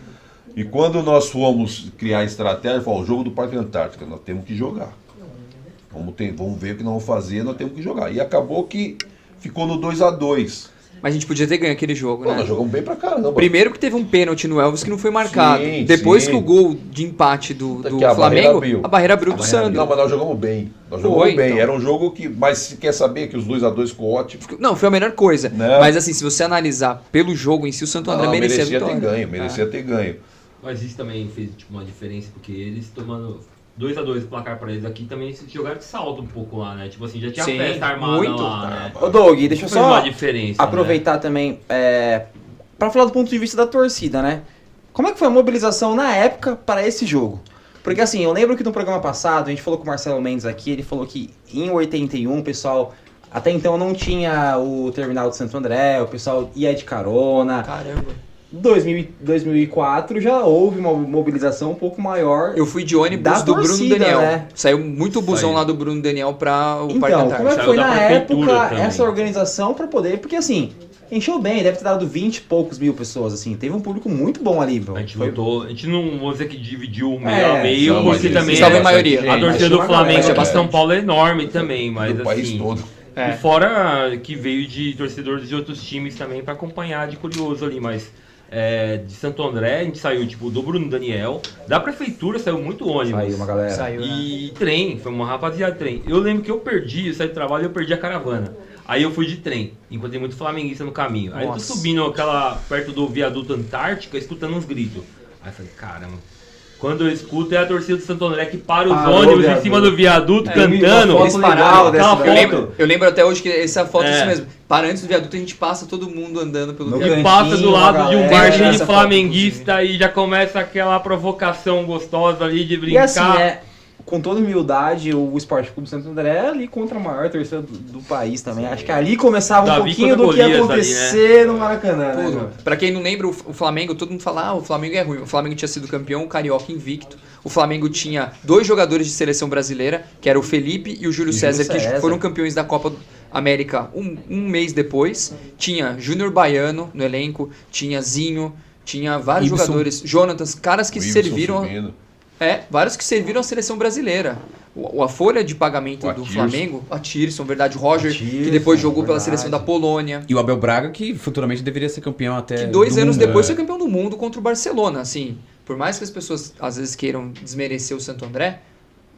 E quando nós fomos criar a estratégia, falou, o jogo do Parque Antártica, nós temos que jogar. Vamos ver o que nós vamos fazer, nós temos que jogar. E acabou que ficou no 2-2. Mas a gente podia ter ganho aquele jogo, né? Nós jogamos bem pra caramba. Primeiro que teve um pênalti no Elvis que não foi marcado. Sim, depois sim. que o gol de empate do a Flamengo, barreira a barreira abriu do Sandro. Não, mas nós jogamos bem. Então. Era um jogo que... Mas se quer saber que os 2-2 ficou ótimo... Não, foi a melhor coisa. Não. Mas assim, se você analisar pelo jogo em si, o Santo André merecia a vitória. Merecia ter ganho. Mas isso também fez tipo, uma diferença, porque eles tomando 2-2 o placar para eles aqui também eles jogaram de saldo um pouco lá, né? Tipo assim, já tinha festa armada muito. lá, né? Ô Doug, deixa eu Foi só uma diferença, aproveitar também para falar do ponto de vista da torcida, né? Como é que foi a mobilização na época para esse jogo? Porque assim, eu lembro que no programa passado a gente falou com o Marcelo Mendes aqui, ele falou que em 81 o pessoal... Até então não tinha o terminal de Santo André, o pessoal ia de carona. Caramba. 2004 já houve uma mobilização um pouco maior. Eu fui de ônibus do Bruno Daniel. Né? Saiu muito busão lá do Bruno Daniel para o Parque Antártico. Como é que foi na época essa organização para poder... Porque assim, encheu bem, deve ter dado 20 e poucos mil pessoas, assim. Teve um público muito bom ali, bro. A gente não vou dizer que dividiu meio a meio, porque também estava em maioria. A torcida do Flamengo de São Paulo é enorme também, mas do país todo. E fora que veio de torcedores de outros times também para acompanhar de curioso ali, mas de Santo André a gente saiu tipo do Bruno Daniel, da prefeitura saiu muito ônibus. Saiu uma galera. E trem, foi uma rapaziada de trem. Eu lembro que eu saí do trabalho e eu perdi a caravana. Aí eu fui de trem, encontrei muito flamenguista no caminho. Aí eu tô subindo perto do viaduto Antártica, escutando uns gritos. Aí eu falei, caramba. Quando eu escuto é a torcida do Santo André que para os ônibus em cima do viaduto cantando. Eles pararam. Eu lembro até hoje que essa foto é isso mesmo. Para antes do viaduto a gente passa todo mundo andando pelo viaduto. E passa do lado de um bar cheio de flamenguista e já começa aquela provocação gostosa ali de brincar. E assim, com toda humildade, o Esporte Clube Santo André é ali contra a maior torcida do país também. Acho que ali começava um pouquinho do que ia acontecer ali, né? No Maracanã. Né? Pra quem não lembra, o Flamengo, todo mundo fala, o Flamengo é ruim. O Flamengo tinha sido campeão, o Carioca invicto. O Flamengo tinha 2 jogadores de seleção brasileira, que era o Felipe e o Júlio César, que foram campeões da Copa América um mês depois. Tinha Júnior Baiano no elenco, tinha Zinho, tinha vários jogadores. Jonatas, caras que serviram... vários que serviram a seleção brasileira. A folha de pagamento do Flamengo, a Tirson, verdade, o Roger, que depois jogou pela seleção da Polônia. E o Abel Braga, que futuramente deveria ser campeão até. Que 2 anos depois foi campeão do mundo contra o Barcelona. Assim, por mais que as pessoas às vezes queiram desmerecer o Santo André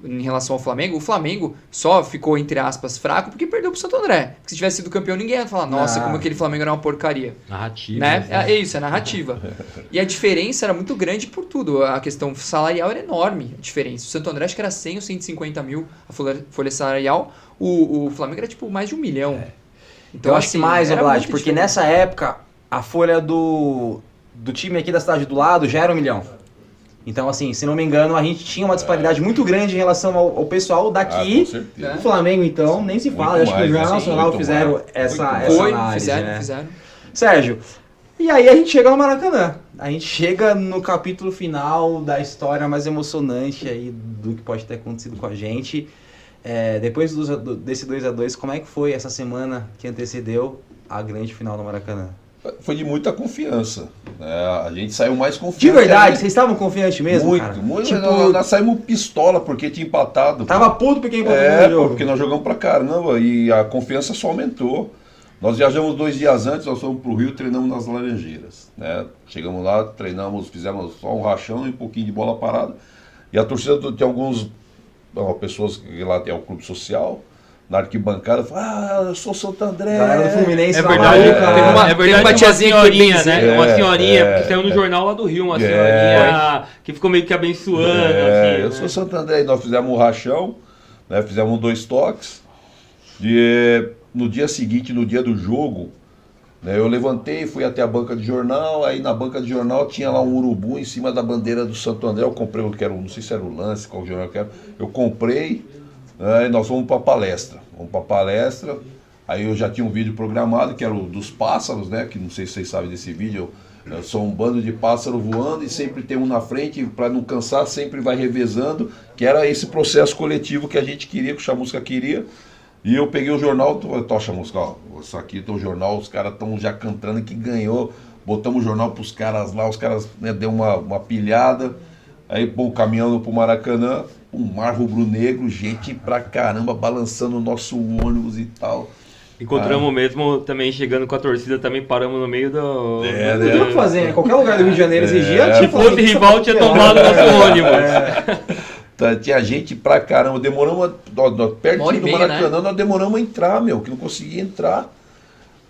em relação ao Flamengo, o Flamengo só ficou, entre aspas, fraco porque perdeu pro Santo André. Porque se tivesse sido campeão, ninguém ia falar, nossa, como aquele Flamengo era uma porcaria. Narrativa. Né? É isso, é narrativa. E a diferença era muito grande por tudo. A questão salarial era enorme, a diferença. O Santo André acho que era 100 ou 150 mil a folha salarial. O Flamengo era tipo mais de 1 milhão. Então, eu acho que mais, Oblad, porque nessa época a folha do time aqui da cidade do lado já era 1 milhão. Então, assim, se não me engano, a gente tinha uma disparidade muito grande em relação ao pessoal daqui. O Flamengo, então, nem se fala. Acho que o Jornal Nacional fizeram essa análise, fizeram. Sérgio, e aí a gente chega no Maracanã. A gente chega no capítulo final da história mais emocionante aí do que pode ter acontecido com a gente. Depois desse 2-2, como é que foi essa semana que antecedeu a grande final do Maracanã? Foi de muita confiança. A gente saiu mais confiante. De verdade, vocês estavam confiantes mesmo, muito, cara? Muito. Tipo, nós saímos pistola porque tinha empatado. Tava puto porque empatou no jogo. Porque nós jogamos pra caramba e a confiança só aumentou. Nós viajamos 2 dias antes, nós fomos pro Rio, treinamos nas Laranjeiras. Né? Chegamos lá, treinamos, fizemos só um rachão e um pouquinho de bola parada. E a torcida tem alguns pessoas que lá tem o clube social. Na arquibancada, fala, eu sou Santo André. Galera do Fluminense. É verdade, teve uma tiazinha, né? Uma senhorinha, porque saiu no jornal lá do Rio, uma senhorinha que ficou meio que abençoando. Assim, eu sou Santo André, e nós fizemos um rachão, né? Fizemos 2 toques. E no dia seguinte, no dia do jogo, né, eu levantei, fui até a banca de jornal, aí na banca de jornal tinha lá um urubu em cima da bandeira do Santo André. Eu comprei, não sei se era o Lance, qual jornal que era. Eu comprei. E nós fomos para palestra. Aí eu já tinha um vídeo programado, que era o dos pássaros, né? Que não sei se vocês sabem desse vídeo. São um bando de pássaro voando e sempre tem um na frente, para não cansar, sempre vai revezando, que era esse processo coletivo que a gente queria, que o Chamusca queria. E eu peguei o jornal, Chamusca, ó, isso aqui tem o jornal, os caras estão já cantando que ganhou, botamos o jornal pros caras lá, os caras, né, deu uma pilhada, aí pô, caminhando pro Maracanã, um mar rubro-negro, gente pra caramba, balançando o nosso ônibus e tal. Encontramos mesmo também chegando com a torcida, também paramos no meio do... Não tem o que fazer, né? Qualquer lugar do Rio de Janeiro esses dias... Se fosse rival, tinha tomado nosso ônibus. Tinha gente pra caramba, demoramos, pertinho do Maracanã, né? nós demoramos a entrar, meu, que não conseguia entrar.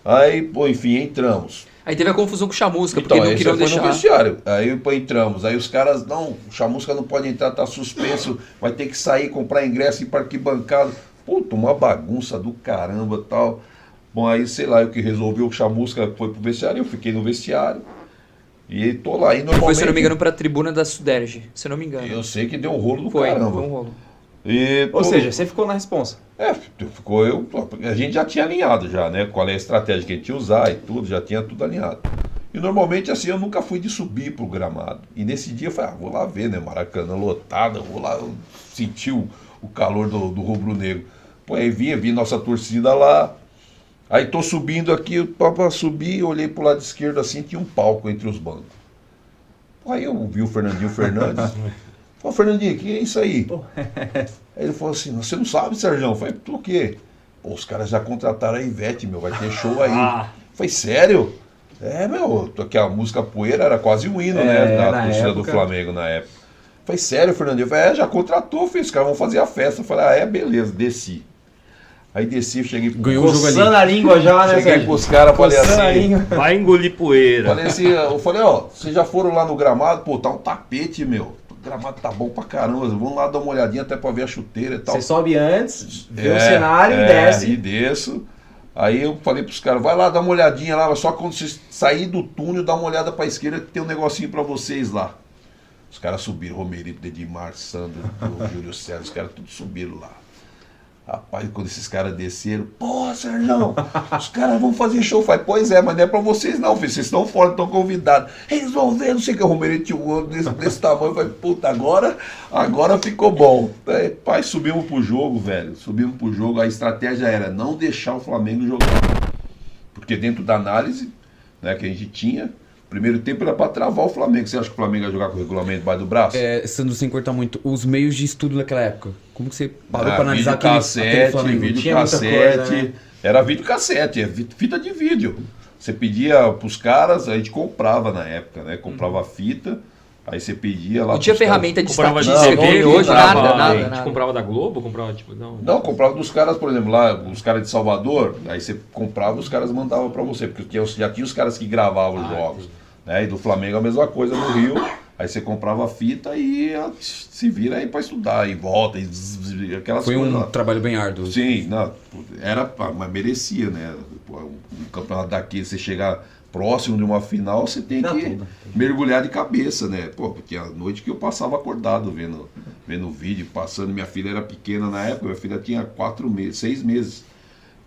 Aí, pô, enfim, entramos. Aí teve a confusão com o Chamusca, porque Então, não queriam foi deixar. no vestiário. Aí pô, entramos. Aí os caras, não, o Chamusca não pode entrar, tá suspenso, vai ter que sair, comprar ingresso e ir pra arquibancada. Puta, uma bagunça do caramba e tal. Bom, aí sei lá, eu que resolveu, o Chamusca foi pro vestiário, eu fiquei no vestiário. E tô lá. E normalmente, Foi, se eu não me engano, pra tribuna da Suderge, se eu não me engano. Eu sei que deu um rolo do Foi caramba. um rolo. Ou seja, você ficou na responsa. A gente já tinha alinhado já, né? Qual é a estratégia que a gente ia usar e tudo, já tinha tudo alinhado. E normalmente assim, eu nunca fui de subir pro gramado. E nesse dia eu falei, vou lá ver, né? Maracanã lotado, vou lá sentir o calor do rubro-negro. Pô, aí vi nossa torcida lá. Aí tô subindo aqui, para subir, olhei pro lado esquerdo assim, tinha um palco entre os bancos. Aí eu vi o Fernandinho Fernandes. Falei, Fernandinho, que é isso aí? Aí ele falou assim, você não sabe, Sérgio? Eu falei, por quê? Pô, os caras já contrataram a Ivete, meu, vai ter show aí. Falei, sério? Meu, que a música Poeira era quase um hino, né? Da torcida do Flamengo na época. Falei, sério, Fernandinho? Eu falei, já contratou, filho, os caras vão fazer a festa. Eu falei, beleza, desci. Aí desci, cheguei... Ganhou o jogo ali. Coçando a língua já, né, Cheguei Sérgio? pros caras, falei assim... Vai engolir poeira. Falei assim, eu falei, vocês já foram lá no gramado? Pô, tá um tapete, meu. O gramado tá bom pra caramba. Vamos lá dar uma olhadinha até pra ver a chuteira e tal. Você sobe antes, vê o cenário e desce. E desço. Aí eu falei pros caras, vai lá dar uma olhadinha lá, só quando você sair do túnel, dá uma olhada pra esquerda que tem um negocinho pra vocês lá. Os caras subiram, Romerito, Edmar, Sandro, Júlio César, os caras tudo subiram lá. Rapaz, quando esses caras desceram, pô, Sérgio, os caras vão fazer show. Falei, pois é, mas não é pra vocês não, filho, vocês estão fora, estão convidados. Eles vão ver, não sei o que, o Romerito tinha um olho desse tamanho. Eu falei, puta, agora ficou bom. Aí, pai, subimos pro jogo, velho, a estratégia era não deixar o Flamengo jogar. Porque dentro da análise, né, que a gente tinha, primeiro tempo era pra travar o Flamengo. Você acha que o Flamengo ia jogar com o regulamento debaixo do braço? Sandro, sem cortar muito, os meios de estudo daquela época, como que você parou pra analisar aquele Flamengo? Videocassete, né? Era videocassete, fita de vídeo. Você pedia pros caras, a gente comprava na época, né? Comprava a fita, aí você pedia lá. Não tinha ferramenta de estatística que hoje, nada. A gente comprava da Globo, comprava tipo... Não, comprava dos caras, por exemplo, lá, os caras de Salvador, aí você comprava, os caras mandavam pra você, porque já tinha os caras que gravavam os jogos. Né? E do Flamengo a mesma coisa no Rio. Aí você comprava a fita e se vira aí pra estudar, e volta, e aquelas Foi coisas. Foi um trabalho bem árduo. Sim, não, mas merecia, né? Um campeonato daqui, você chegar próximo de uma final, você tem que mergulhar de cabeça, né? Pô, porque a noite que eu passava acordado vendo vídeo, passando, minha filha era pequena na época, minha filha tinha 6 meses,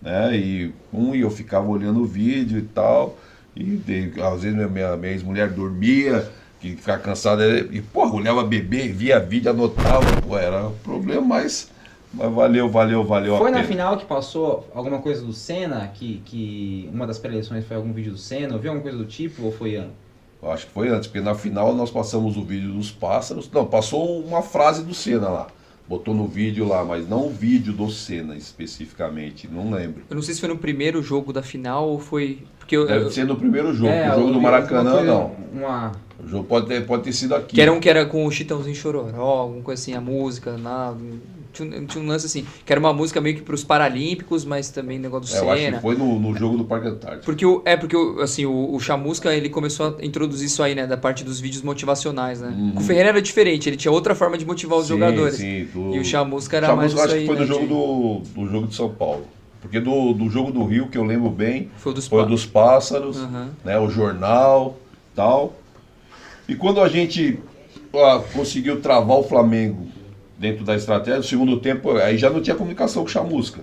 né? E eu ficava olhando o vídeo e tal, e às vezes minha ex-mulher dormia, que ficava cansada, e porra, olhava bebê, via vídeo, anotava, pô, era um problema, mas valeu Foi a na pena. final que passou alguma coisa do Senna, que uma das preleções foi algum vídeo do Senna, ouviu alguma coisa do tipo, ou foi antes? Eu acho que foi antes, porque na final nós passamos o vídeo dos pássaros, não, passou uma frase do Senna lá, botou no vídeo lá, mas não o vídeo do Senna especificamente, não lembro. Eu não sei se foi no primeiro jogo da final ou foi... Deve ser no primeiro jogo, o jogo do Maracanã não. O jogo pode ter sido aqui. Que era com o Chitãozinho Chororó, alguma coisa assim, a música, tinha um lance assim, que era uma música meio que pros Paralímpicos, mas também negócio do Senna. Eu acho que foi no jogo do Parque Antártico. Porque assim, o Chamusca, ele começou a introduzir isso aí, né, da parte dos vídeos motivacionais, né? Com o Ferreira era diferente, ele tinha outra forma de motivar os jogadores. Sim, e o Chamusca era mais isso aí. Acho que foi no jogo do jogo de São Paulo. Porque do jogo do Rio, que eu lembro bem, foi o dos pássaros, né, o jornal, tal. E quando a gente conseguiu travar o Flamengo dentro da estratégia, no segundo tempo, aí já não tinha comunicação com o Chamusca.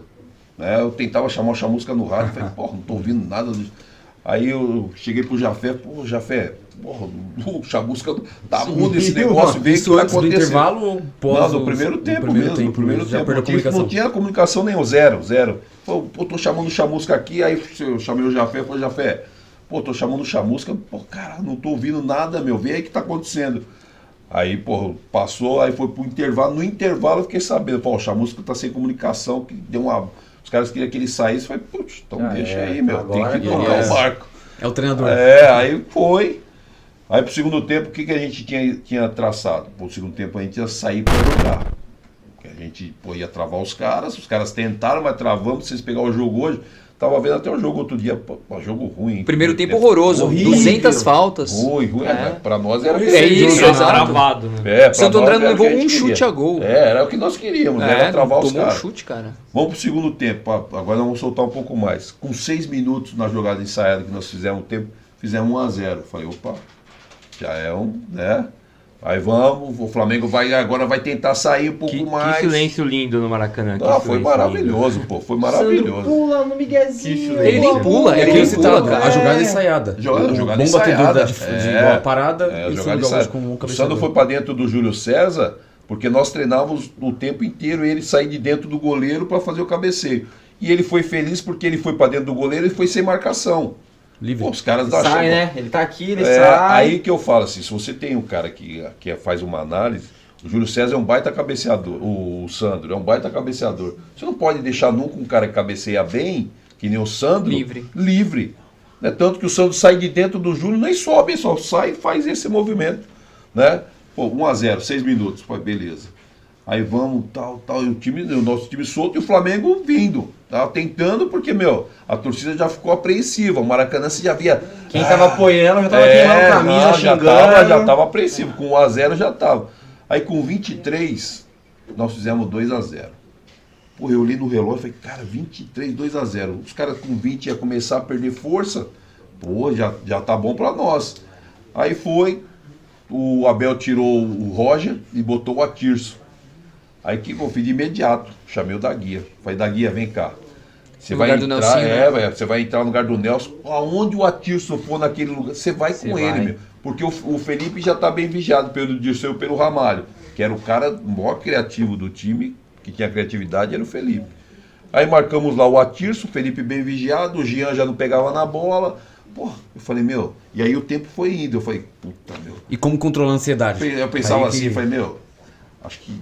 Né? Eu tentava chamar o Chamusca no rádio, falei, porra, não tô ouvindo nada. Aí eu cheguei pro Jafé, pô, Jafé, porra, o Chamusca tá mudo esse negócio, vê isso que vai antes do acontecer. intervalo ou pós? Não, no primeiro tempo mesmo, no primeiro já tempo. perdeu a comunicação. Não tinha comunicação nenhuma, zero. Pô, tô chamando o Chamusca aqui, aí eu chamei o Jafé, falei, Jafé, pô, tô chamando o Chamusca, pô, cara, não tô ouvindo nada, meu, vê aí o que tá acontecendo. Aí, pô, passou, aí foi pro intervalo, no intervalo eu fiquei sabendo, pô, o Chamusca tá sem comunicação, que deu uma... Os caras queriam que ele saísse, eu falei, putz, então deixa aí, meu, tem que tocar o barco. É o treinador. Aí foi. Aí pro segundo tempo, o que a gente tinha traçado? Pro segundo tempo a gente ia sair para jogar. Porque a gente ia travar os caras tentaram, mas travamos. Se vocês pegar o jogo hoje, tava vendo até o jogo outro dia, jogo ruim. Primeiro tempo horroroso, horrível. 200 faltas. Ruim, pra nós era isso, travado, né? Santo André não levou um chute a gol. Era o que nós queríamos, era travar os caras. Tomou um chute, cara. Vamos pro segundo tempo, agora nós vamos soltar um pouco mais. Com 6 minutos na jogada ensaiada que nós fizemos fizemos 1-0. Falei, opa, já é né? Aí vamos, o Flamengo agora vai tentar sair um pouco mais. Que silêncio lindo no Maracanã. Foi maravilhoso, pô, foi maravilhoso. Pula no Miguezinho. Ele nem pula, ele nem pula. A jogada ensaiada. Jogada bom ensaiada. Batedor de bola parada e jogada com o O Sandro foi para dentro do Júlio César, porque nós treinávamos o tempo inteiro ele sair de dentro do goleiro para fazer o cabeceio. E ele foi feliz porque ele foi para dentro do goleiro e foi sem marcação. Livre. Pô, os caras Sai, acham, né? Ele tá aqui, ele sai. Aí que eu falo assim, se você tem um cara que faz uma análise, o Júlio César é um baita cabeceador, o Sandro é um baita cabeceador. Você não pode deixar nunca um cara que cabeceia bem, que nem o Sandro, livre. Né? Tanto que o Sandro sai de dentro do Júlio, nem sobe, só sai e faz esse movimento. Né? Pô, 1-0, 6 minutos, pô, beleza. Aí vamos, tal, e o nosso time solto e o Flamengo vindo. Tava tentando porque, a torcida já ficou apreensiva. O Maracanã você já via... Quem tava apoiando já tava queimando camisa, xingando. Já tava apreensivo. Com 1-0 já tava. Aí com 23, nós fizemos 2-0. Pô, eu olhei no relógio e falei, cara, 23, 2-0. Os caras com 20 iam começar a perder força. Pô, já tá bom pra nós. Aí foi, o Abel tirou o Roger e botou o Atirso. Aí que eu fiz de imediato, chamei o Daguia. Falei, Daguia, vem cá. Você vai entrar, você vai entrar no lugar do Nelson. Aonde o Atirso for naquele lugar, você vai com ele, meu. Porque o Felipe já tá bem vigiado pelo Dirceu e pelo Ramalho, que era o cara maior criativo do time, que tinha criatividade, era o Felipe. Aí marcamos lá o Atirso, o Felipe bem vigiado, o Jean já não pegava na bola. Pô, eu falei, e aí o tempo foi indo. Eu falei, puta, E como controlar a ansiedade? Eu pensava assim, falei, acho que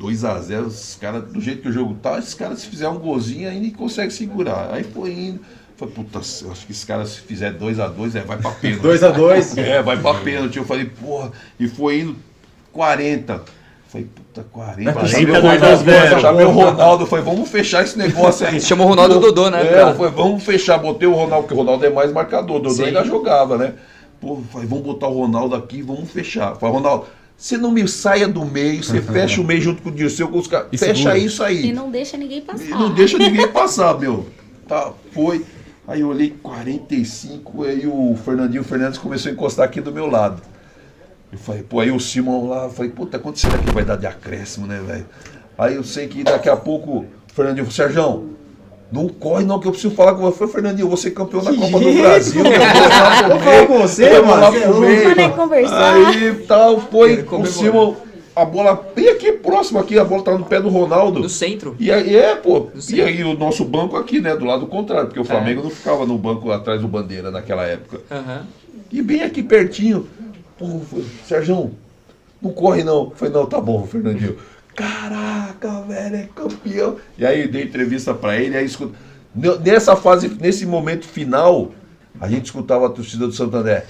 2-0, os caras, do jeito que o jogo tá, esses caras se fizer um golzinho ainda conseguem segurar. Aí foi indo. Falei, puta, eu acho que esses caras se fizer 2-2, vai pra pênalti. 2-2? Vai pra pênalti. Eu falei, porra, e foi indo 40. Falei, puta, 40. Chamei o Ronaldo, falei, vamos fechar esse negócio aí. Chamou o Ronaldo Dodô, né? Falei, vamos fechar, botei o Ronaldo, porque o Ronaldo é mais marcador, o Dodô ainda jogava, né? Pô, falei, vamos botar o Ronaldo aqui, vamos fechar. Falei, Ronaldo, você não me saia do meio, você fecha o meio junto com o Dirceu, com os caras. Fecha isso aí. E não deixa ninguém passar. Não deixa ninguém passar, Tá, foi. Aí eu olhei 45, aí o Fernandinho Fernandes começou a encostar aqui do meu lado. Eu falei, aí o Simão lá, falei, puta, quanto será que vai dar de acréscimo, né, velho? Aí eu sei que daqui a pouco o Fernandinho falou, Sérgio, não corre não, que eu preciso falar com você. Fernandinho, eu vou ser campeão da Copa do Brasil. Vou falar com você, mano. Aí tal, foi o Simão, a bola bem aqui, próximo aqui, a bola tá no pé do Ronaldo. No centro. E aí, e aí o nosso banco aqui, né, do lado contrário, porque o Flamengo não ficava no banco atrás do Bandeira naquela época. E bem aqui pertinho, Sérgio, não corre não. Eu falei, não, tá bom, Fernandinho. Caraca, velho, é campeão. E aí dei entrevista pra ele, aí escuta. Nessa fase, nesse momento final, a gente escutava a torcida do Santo André.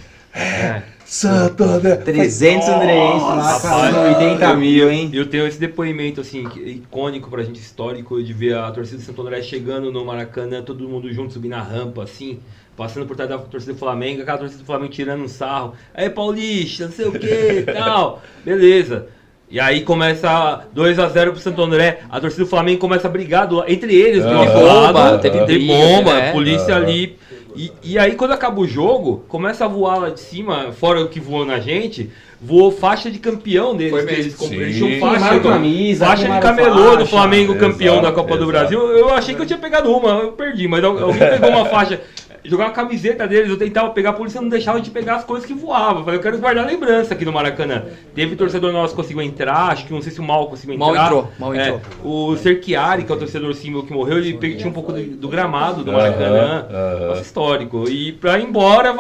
Santo André. 300 andreenses lá, 80 mil, hein? Eu tenho esse depoimento, assim, icônico pra gente, histórico, de ver a torcida do Santo André chegando no Maracanã, todo mundo junto, subindo a rampa, assim, passando por trás da torcida do Flamengo, aquela torcida do Flamengo tirando um sarro. Aí, Paulista, não sei o que e tal. Beleza. E aí começa 2-0 pro Santo André, a torcida do Flamengo começa a brigar entre eles, teve bomba, polícia ali. E aí quando acaba o jogo, começa a voar lá de cima, fora o que voou na gente, voou faixa de campeão deles. Eles tinham faixa de camelô do Flamengo campeão da Copa do Brasil. Eu achei que eu tinha pegado uma, eu perdi, mas alguém pegou uma faixa. jogar a camiseta deles, eu tentava pegar, a polícia não deixava de pegar as coisas que voavam. Eu falei, eu quero guardar lembrança aqui no Maracanã. Teve torcedor nosso que conseguiu entrar, acho que não sei se o Mal conseguiu entrar. Mal entrou. O Serchiari, que é o torcedor símbolo que morreu, ele tinha um pouco do gramado do Maracanã. Nossa, histórico. E pra ir embora,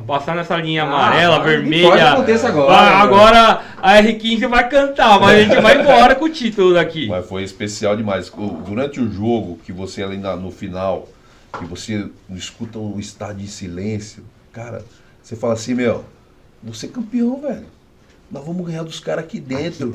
passar nessa linha amarela, vermelha. Pode acontecer agora. Agora a R15 vai cantar, mas a gente vai embora com o título daqui. Mas foi especial demais. Durante o jogo, que você ainda no final, que você escuta um estádio de silêncio, cara, você fala assim, meu, você é campeão, velho. Nós vamos ganhar dos caras aqui dentro.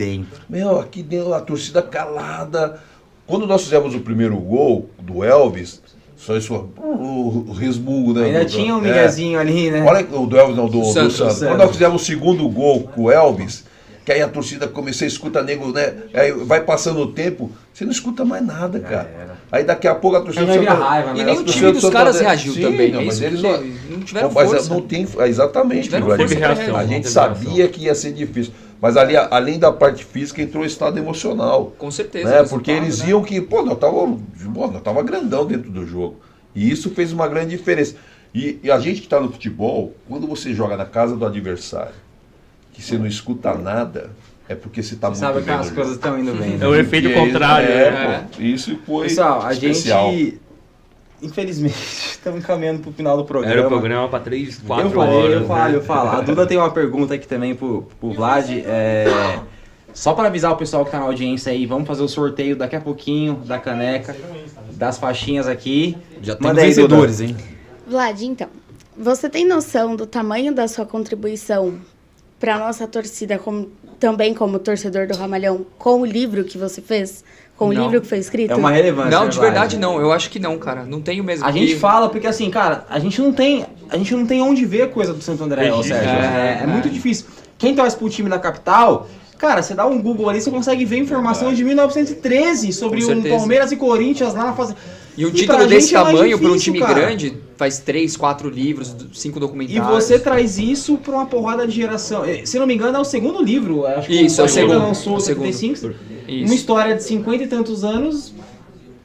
Meu, aqui dentro, a torcida calada. Quando nós fizemos o primeiro gol do Elvis, só isso, o resmungo, né? Ainda tinha um miguezinho ali, né? Olha o do Elvis, não, do Santos. Santos. Quando nós fizemos o segundo gol com o Elvis, que aí a torcida começou a escutar nego, né? Aí vai passando o tempo, você não escuta mais nada, cara. Aí daqui a pouco a torcida... raiva, né? E nem o time dos caras reagiu também. Não, mas eles não tiveram mas força. Não tem, exatamente. Reação, a gente sabia que ia ser difícil. Mas ali, além da parte física, entrou o estado emocional. Com certeza. Né? Porque eles iam que, nós tava grandão dentro do jogo. E isso fez uma grande diferença. E a gente que está no futebol, quando você joga na casa do adversário, que você não escuta nada, é porque você está muito bem. Sabe que as coisas estão indo bem. É o efeito contrário. Isso foi Pessoal, a especial. gente, infelizmente, estamos caminhando para o final do programa. Era o programa para 3, 4 horas. Eu falo. A Duda tem uma pergunta aqui também pro Vlad. Só para avisar o pessoal que está na audiência aí, vamos fazer o sorteio daqui a pouquinho da caneca, das faixinhas aqui. Já temos vencedores, hein? Vlad, então, você tem noção do tamanho da sua contribuição para nossa torcida, também como torcedor do Ramalhão, com o livro que você fez? Com o livro que foi escrito? É uma relevância. Não, de verdade não. Eu acho que não, cara. Não tem o mesmo. A gente fala porque assim, cara, a gente não tem onde ver coisa do Santo André, Sérgio. É muito difícil. Quem torce pro time da capital, cara, você dá um Google ali, você consegue ver informação de 1913 sobre o Palmeiras e Corinthians lá na fase. E um título desse tamanho para um time grande faz 3, 4 livros, 5 documentários. E você traz isso para uma porrada de geração. Se não me engano, é o segundo livro. Acho que isso, é o segundo. Lançou 75. Uma história de 50 e tantos anos.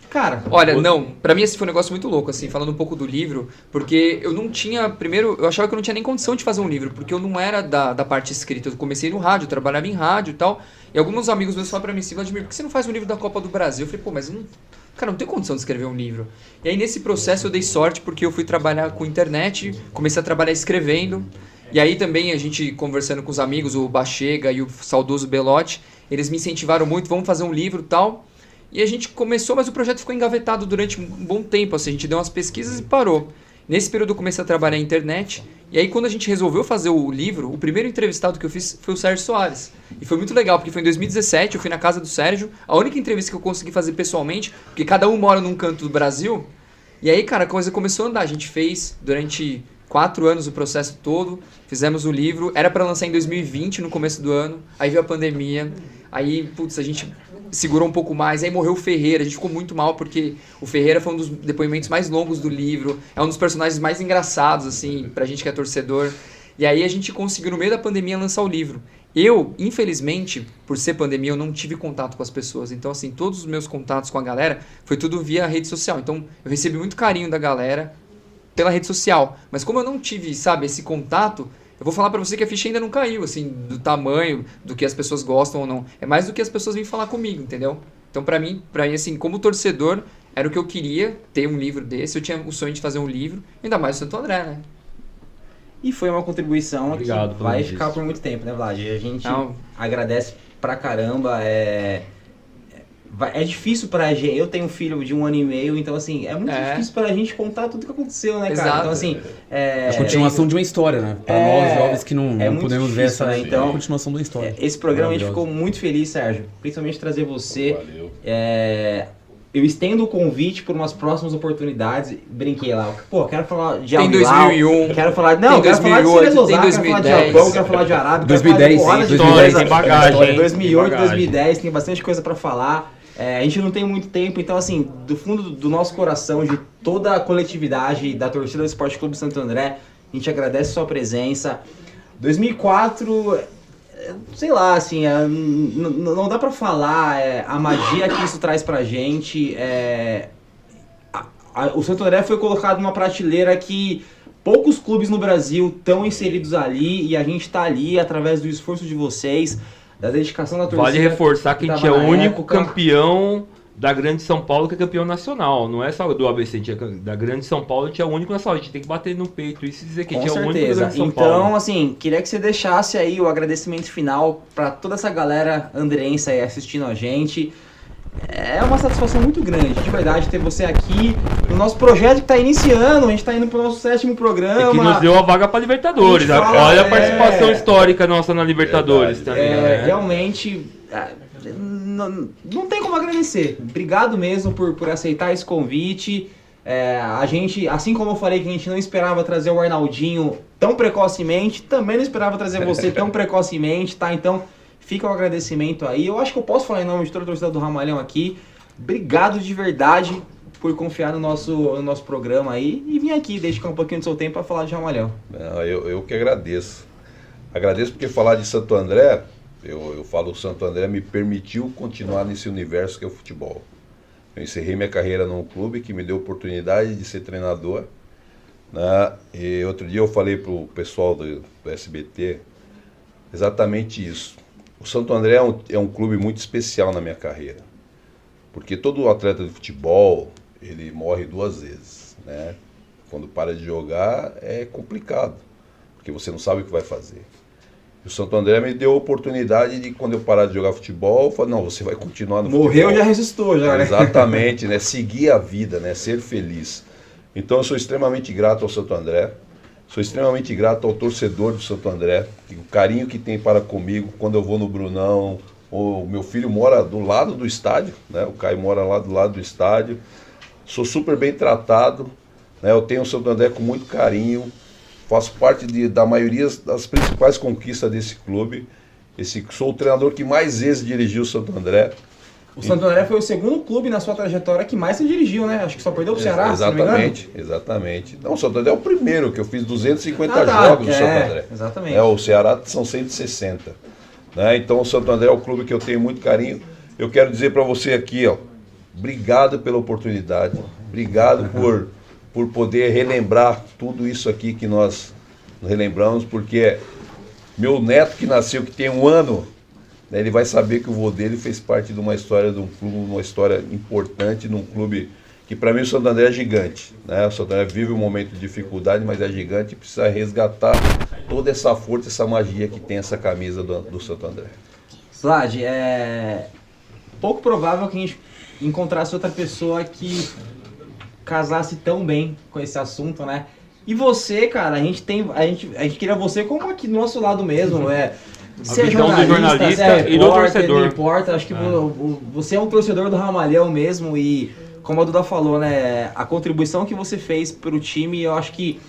Cara. Olha, não, pra mim esse foi um negócio muito louco, assim, falando um pouco do livro, porque eu não tinha, primeiro, eu achava que eu não tinha nem condição de fazer um livro, porque eu não era da parte escrita, eu comecei no rádio, eu trabalhava em rádio e tal, e alguns amigos meus falaram pra mim assim, Vladimir, por que você não faz um livro da Copa do Brasil? Eu falei, pô, mas cara, não tenho condição de escrever um livro. E aí nesse processo eu dei sorte, porque eu fui trabalhar com internet, comecei a trabalhar escrevendo, e aí também a gente conversando com os amigos, o Bachega e o saudoso Belotti, eles me incentivaram muito, vamos fazer um livro e tal. E a gente começou, mas o projeto ficou engavetado durante um bom tempo, assim, a gente deu umas pesquisas e parou. Nesse período eu comecei a trabalhar na internet, e aí quando a gente resolveu fazer o livro, o primeiro entrevistado que eu fiz foi o Sérgio Soares. E foi muito legal, porque foi em 2017, eu fui na casa do Sérgio, a única entrevista que eu consegui fazer pessoalmente, porque cada um mora num canto do Brasil, e aí, cara, a coisa começou a andar. A gente fez durante 4 anos o processo todo, fizemos o livro, era para lançar em 2020, no começo do ano, aí veio a pandemia, aí, putz, a gente segurou um pouco mais, aí morreu o Ferreira, a gente ficou muito mal porque o Ferreira foi um dos depoimentos mais longos do livro, é um dos personagens mais engraçados, assim, pra gente que é torcedor, e aí a gente conseguiu no meio da pandemia lançar o livro. Eu, infelizmente, por ser pandemia, eu não tive contato com as pessoas, então assim, todos os meus contatos com a galera foi tudo via rede social, então eu recebi muito carinho da galera pela rede social, mas como eu não tive, sabe, esse contato, eu vou falar pra você que a ficha ainda não caiu, assim, do tamanho, do que as pessoas gostam ou não. É mais do que as pessoas vêm falar comigo, entendeu? Então, pra mim, assim, como torcedor, era o que eu queria, ter um livro desse. Eu tinha o sonho de fazer um livro, ainda mais o Santo André, né? E foi uma contribuição que vai ficar por muito tempo, né, Vlad? A gente agradece pra caramba, é difícil pra gente, eu tenho um filho de 1 ano e meio, então assim, é muito difícil pra gente contar tudo que aconteceu, né, cara? Exato. Então assim... É a continuação de uma história, né? Pra nós jovens que não podemos ver essa, né? Então, é a continuação da história. Esse programa a gente ficou muito feliz, Sérgio, principalmente trazer você. Valeu. Eu estendo o convite por umas próximas oportunidades. Brinquei lá. Pô, quero falar de Tem 2001. Quero falar... Não, quero falar de Ceres Osaka, quero falar de Japão, quero falar de Arábia. 2010, quero falar de 2010 tem bagagem. 2008, 2010, tem bastante coisa pra falar. A gente não tem muito tempo, então assim, do fundo do nosso coração, de toda a coletividade da torcida do Esporte Clube Santo André, a gente agradece a sua presença. 2004, sei lá, assim, não dá pra falar a magia que isso traz pra gente. o Santo André foi colocado numa prateleira que poucos clubes no Brasil estão inseridos ali, e a gente está ali através do esforço de vocês, da dedicação da torcida. Vale reforçar que a gente é o único campeão da Grande São Paulo que é campeão nacional. Não é só do ABC, da Grande São Paulo a gente é o único nacional. A gente tem que bater no peito isso e dizer que a gente é o único da Grande São Paulo. Então, assim, queria que você deixasse aí o agradecimento final para toda essa galera andrense aí assistindo a gente. É uma satisfação muito grande, de verdade, ter você aqui no nosso projeto que está iniciando. A gente está indo para o nosso 7º programa. É que nos deu a vaga para Libertadores. Olha a participação histórica nossa na Libertadores também. Realmente, não tem como agradecer. Obrigado mesmo por aceitar esse convite. A gente, assim como eu falei que a gente não esperava trazer o Arnaldinho tão precocemente, também não esperava trazer você tão precocemente, tá? Então, fica o agradecimento aí. Eu acho que eu posso falar em nome de toda a torcida do Ramalhão aqui. Obrigado de verdade por confiar no nosso programa aí e vir aqui dedicar um pouquinho do seu tempo para falar de Ramalhão. Eu que agradeço. Agradeço porque falar de Santo André, eu falo que o Santo André me permitiu continuar nesse universo que é o futebol. Eu encerrei minha carreira num clube que me deu a oportunidade de ser treinador, né? E outro dia eu falei para o pessoal do SBT exatamente isso. O Santo André é um clube muito especial na minha carreira, porque todo atleta de futebol, ele morre 2 vezes, né? Quando para de jogar é complicado, porque você não sabe o que vai fazer. E o Santo André me deu a oportunidade de, quando eu parar de jogar futebol, eu falei, não, você vai continuar no futebol. Morreu, já ressuscitou, já, né? Exatamente, né? Seguir a vida, né? Ser feliz. Então eu sou extremamente grato ao Santo André. Sou extremamente grato ao torcedor do Santo André, o carinho que tem para comigo quando eu vou no Brunão. O meu filho mora do lado do estádio, né? O Caio mora lá do lado do estádio. Sou super bem tratado, né? Eu tenho o Santo André com muito carinho. Faço parte da maioria das principais conquistas desse clube. Sou o treinador que mais vezes dirigiu o Santo André. O Santo André foi o 2º clube na sua trajetória que mais você dirigiu, né? Acho que só perdeu pro Ceará, exatamente, exatamente. Não, o Santo André é o primeiro, que eu fiz 250 jogos do Santo André. Exatamente. O Ceará são 160. Né? Então o Santo André é o clube que eu tenho muito carinho. Eu quero dizer para você aqui, ó, obrigado pela oportunidade. Obrigado por poder relembrar tudo isso aqui que nós relembramos, porque meu neto que nasceu, que tem 1 ano, né, ele vai saber que o vô dele fez parte de uma história de um clube, uma história importante, num clube que para mim o Santo André é gigante, né? O Santo André vive um momento de dificuldade, mas é gigante e precisa resgatar toda essa força, essa magia que tem essa camisa do Santo André. Vlad, é pouco provável que a gente encontrasse outra pessoa que casasse tão bem com esse assunto, né? E você, cara, a gente queria você como aqui do nosso lado mesmo, Você é jornalista e do torcedor. Não importa, acho que você é um torcedor do Ramalhão mesmo e, como a Duda falou, né, a contribuição que você fez pro time, eu acho que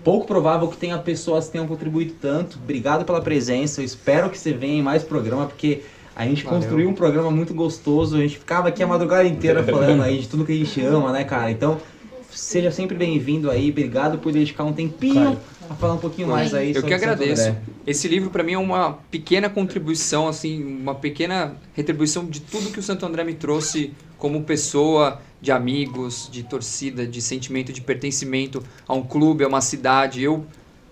pouco provável que tenha pessoas que tenham contribuído tanto. Obrigado pela presença, eu espero que você venha em mais programa, porque a gente construiu um programa muito gostoso, a gente ficava aqui a madrugada inteira falando aí de tudo que a gente ama, né, cara? Então, seja sempre bem-vindo aí, obrigado por dedicar um tempinho a falar um pouquinho mais aí sobre Eu que agradeço. Esse livro para mim é uma pequena contribuição, assim, uma pequena retribuição de tudo que o Santo André me trouxe como pessoa, de amigos, de torcida, de sentimento de pertencimento a um clube, a uma cidade. Eu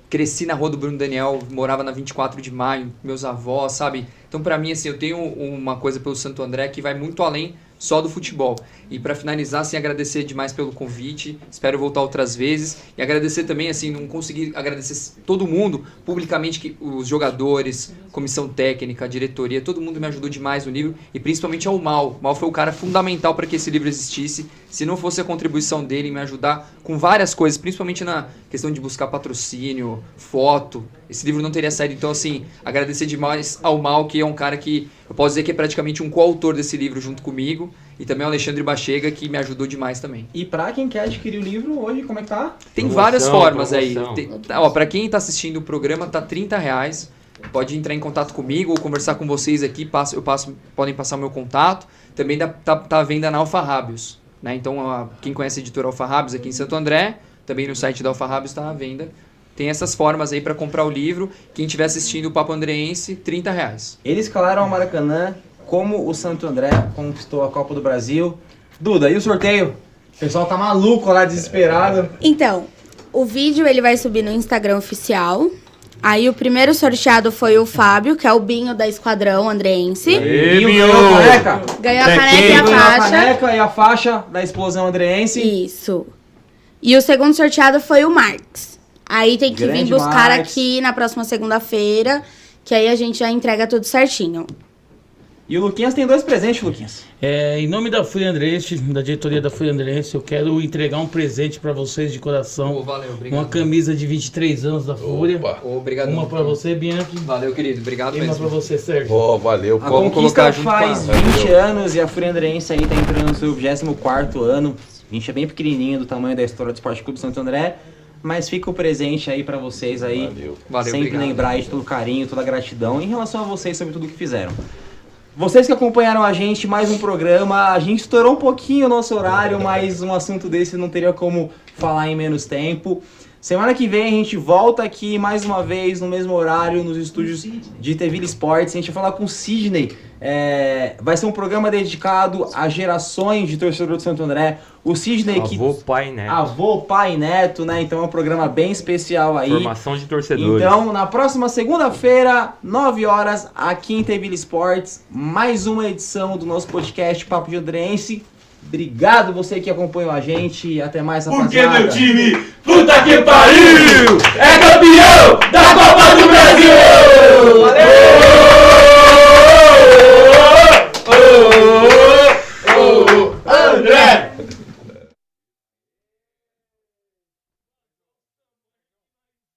cresci na Rua do Bruno Daniel, morava na 24 de Maio, meus avós, sabe? Então, para mim, assim, eu tenho uma coisa pelo Santo André que vai muito além só do futebol. E para finalizar, assim, agradecer demais pelo convite, espero voltar outras vezes, e agradecer também, assim, não consegui agradecer todo mundo publicamente, que os jogadores, comissão técnica, diretoria, todo mundo me ajudou demais no livro, e principalmente ao Mal. O Mal foi o cara fundamental para que esse livro existisse. Se não fosse a contribuição dele em me ajudar com várias coisas, principalmente na questão de buscar patrocínio, foto, esse livro não teria saído. Então, assim, agradecer demais ao Mal, que é um cara que eu posso dizer que é praticamente um coautor desse livro junto comigo, e também o Alexandre Bachega, que me ajudou demais também. E pra quem quer adquirir o livro hoje, como é que tá? Tem várias formas aí. Pra quem tá assistindo o programa, tá R$30. Pode entrar em contato comigo ou conversar com vocês aqui, podem passar o meu contato. Também tá à venda na Alfarrábios, né? Então, quem conhece a editora Alfarrábios aqui em Santo André, também no site da Alfarrábios está à venda. Tem essas formas aí para comprar o livro. Quem estiver assistindo o Papo Andreense, R$30. Eles escalaram o Maracanã como o Santo André conquistou a Copa do Brasil. Duda, e o sorteio? O pessoal tá maluco lá, desesperado. Então, o vídeo ele vai subir no Instagram oficial. Aí o primeiro sorteado foi o Fábio, que é o Binho da Esquadrão Andreense. Ganhou a caneca. Ganhou a caneca e a Ganhou a faixa. caneca e a faixa da Explosão Andreense. Isso. E o segundo sorteado foi o Marx. Aí tem que Grande vir buscar Marx. aqui na próxima segunda-feira, que aí a gente já entrega tudo certinho. E o Luquinhas tem 2 presentes, Luquinhas. Em nome da Fúria Andreense, da diretoria da Fúria Andreense, eu quero entregar um presente pra vocês de coração. Valeu, obrigado. Uma camisa de 23 anos da Fúria. Obrigado. Uma pra você, Bianchi. Valeu, querido. Obrigado E uma mesmo. pra você, Sérgio. Valeu. A conquista faz 20 anos e a Fúria Andreense aí tá entrando no seu 24º ano. A gente é bem pequenininho, do tamanho da história do Esporte Clube Santo André. Mas fica o presente aí pra vocês aí. Valeu, Sempre obrigado. lembrar aí de todo o carinho, toda a gratidão em relação a vocês sobre tudo que fizeram. Vocês que acompanharam a gente, mais um programa. A gente estourou um pouquinho o nosso horário, mas um assunto desse não teria como falar em menos tempo. Semana que vem a gente volta aqui mais uma vez no mesmo horário nos estúdios de TV Esportes. A gente vai falar com o Sidney. Vai ser um programa dedicado a gerações de torcedor do Santo André. O Sidney que... Avô, pai e neto. Avô, pai e neto, né? Então é um programa bem especial aí. Formação de torcedores. Então, na próxima segunda-feira, 9 horas, aqui em TV Esportes, mais uma edição do nosso podcast Papo de Andreense. Obrigado você que acompanhou a gente. Até mais, rapaziada. Porque meu time, puta que pariu, é campeão da Copa do Brasil! Valeu!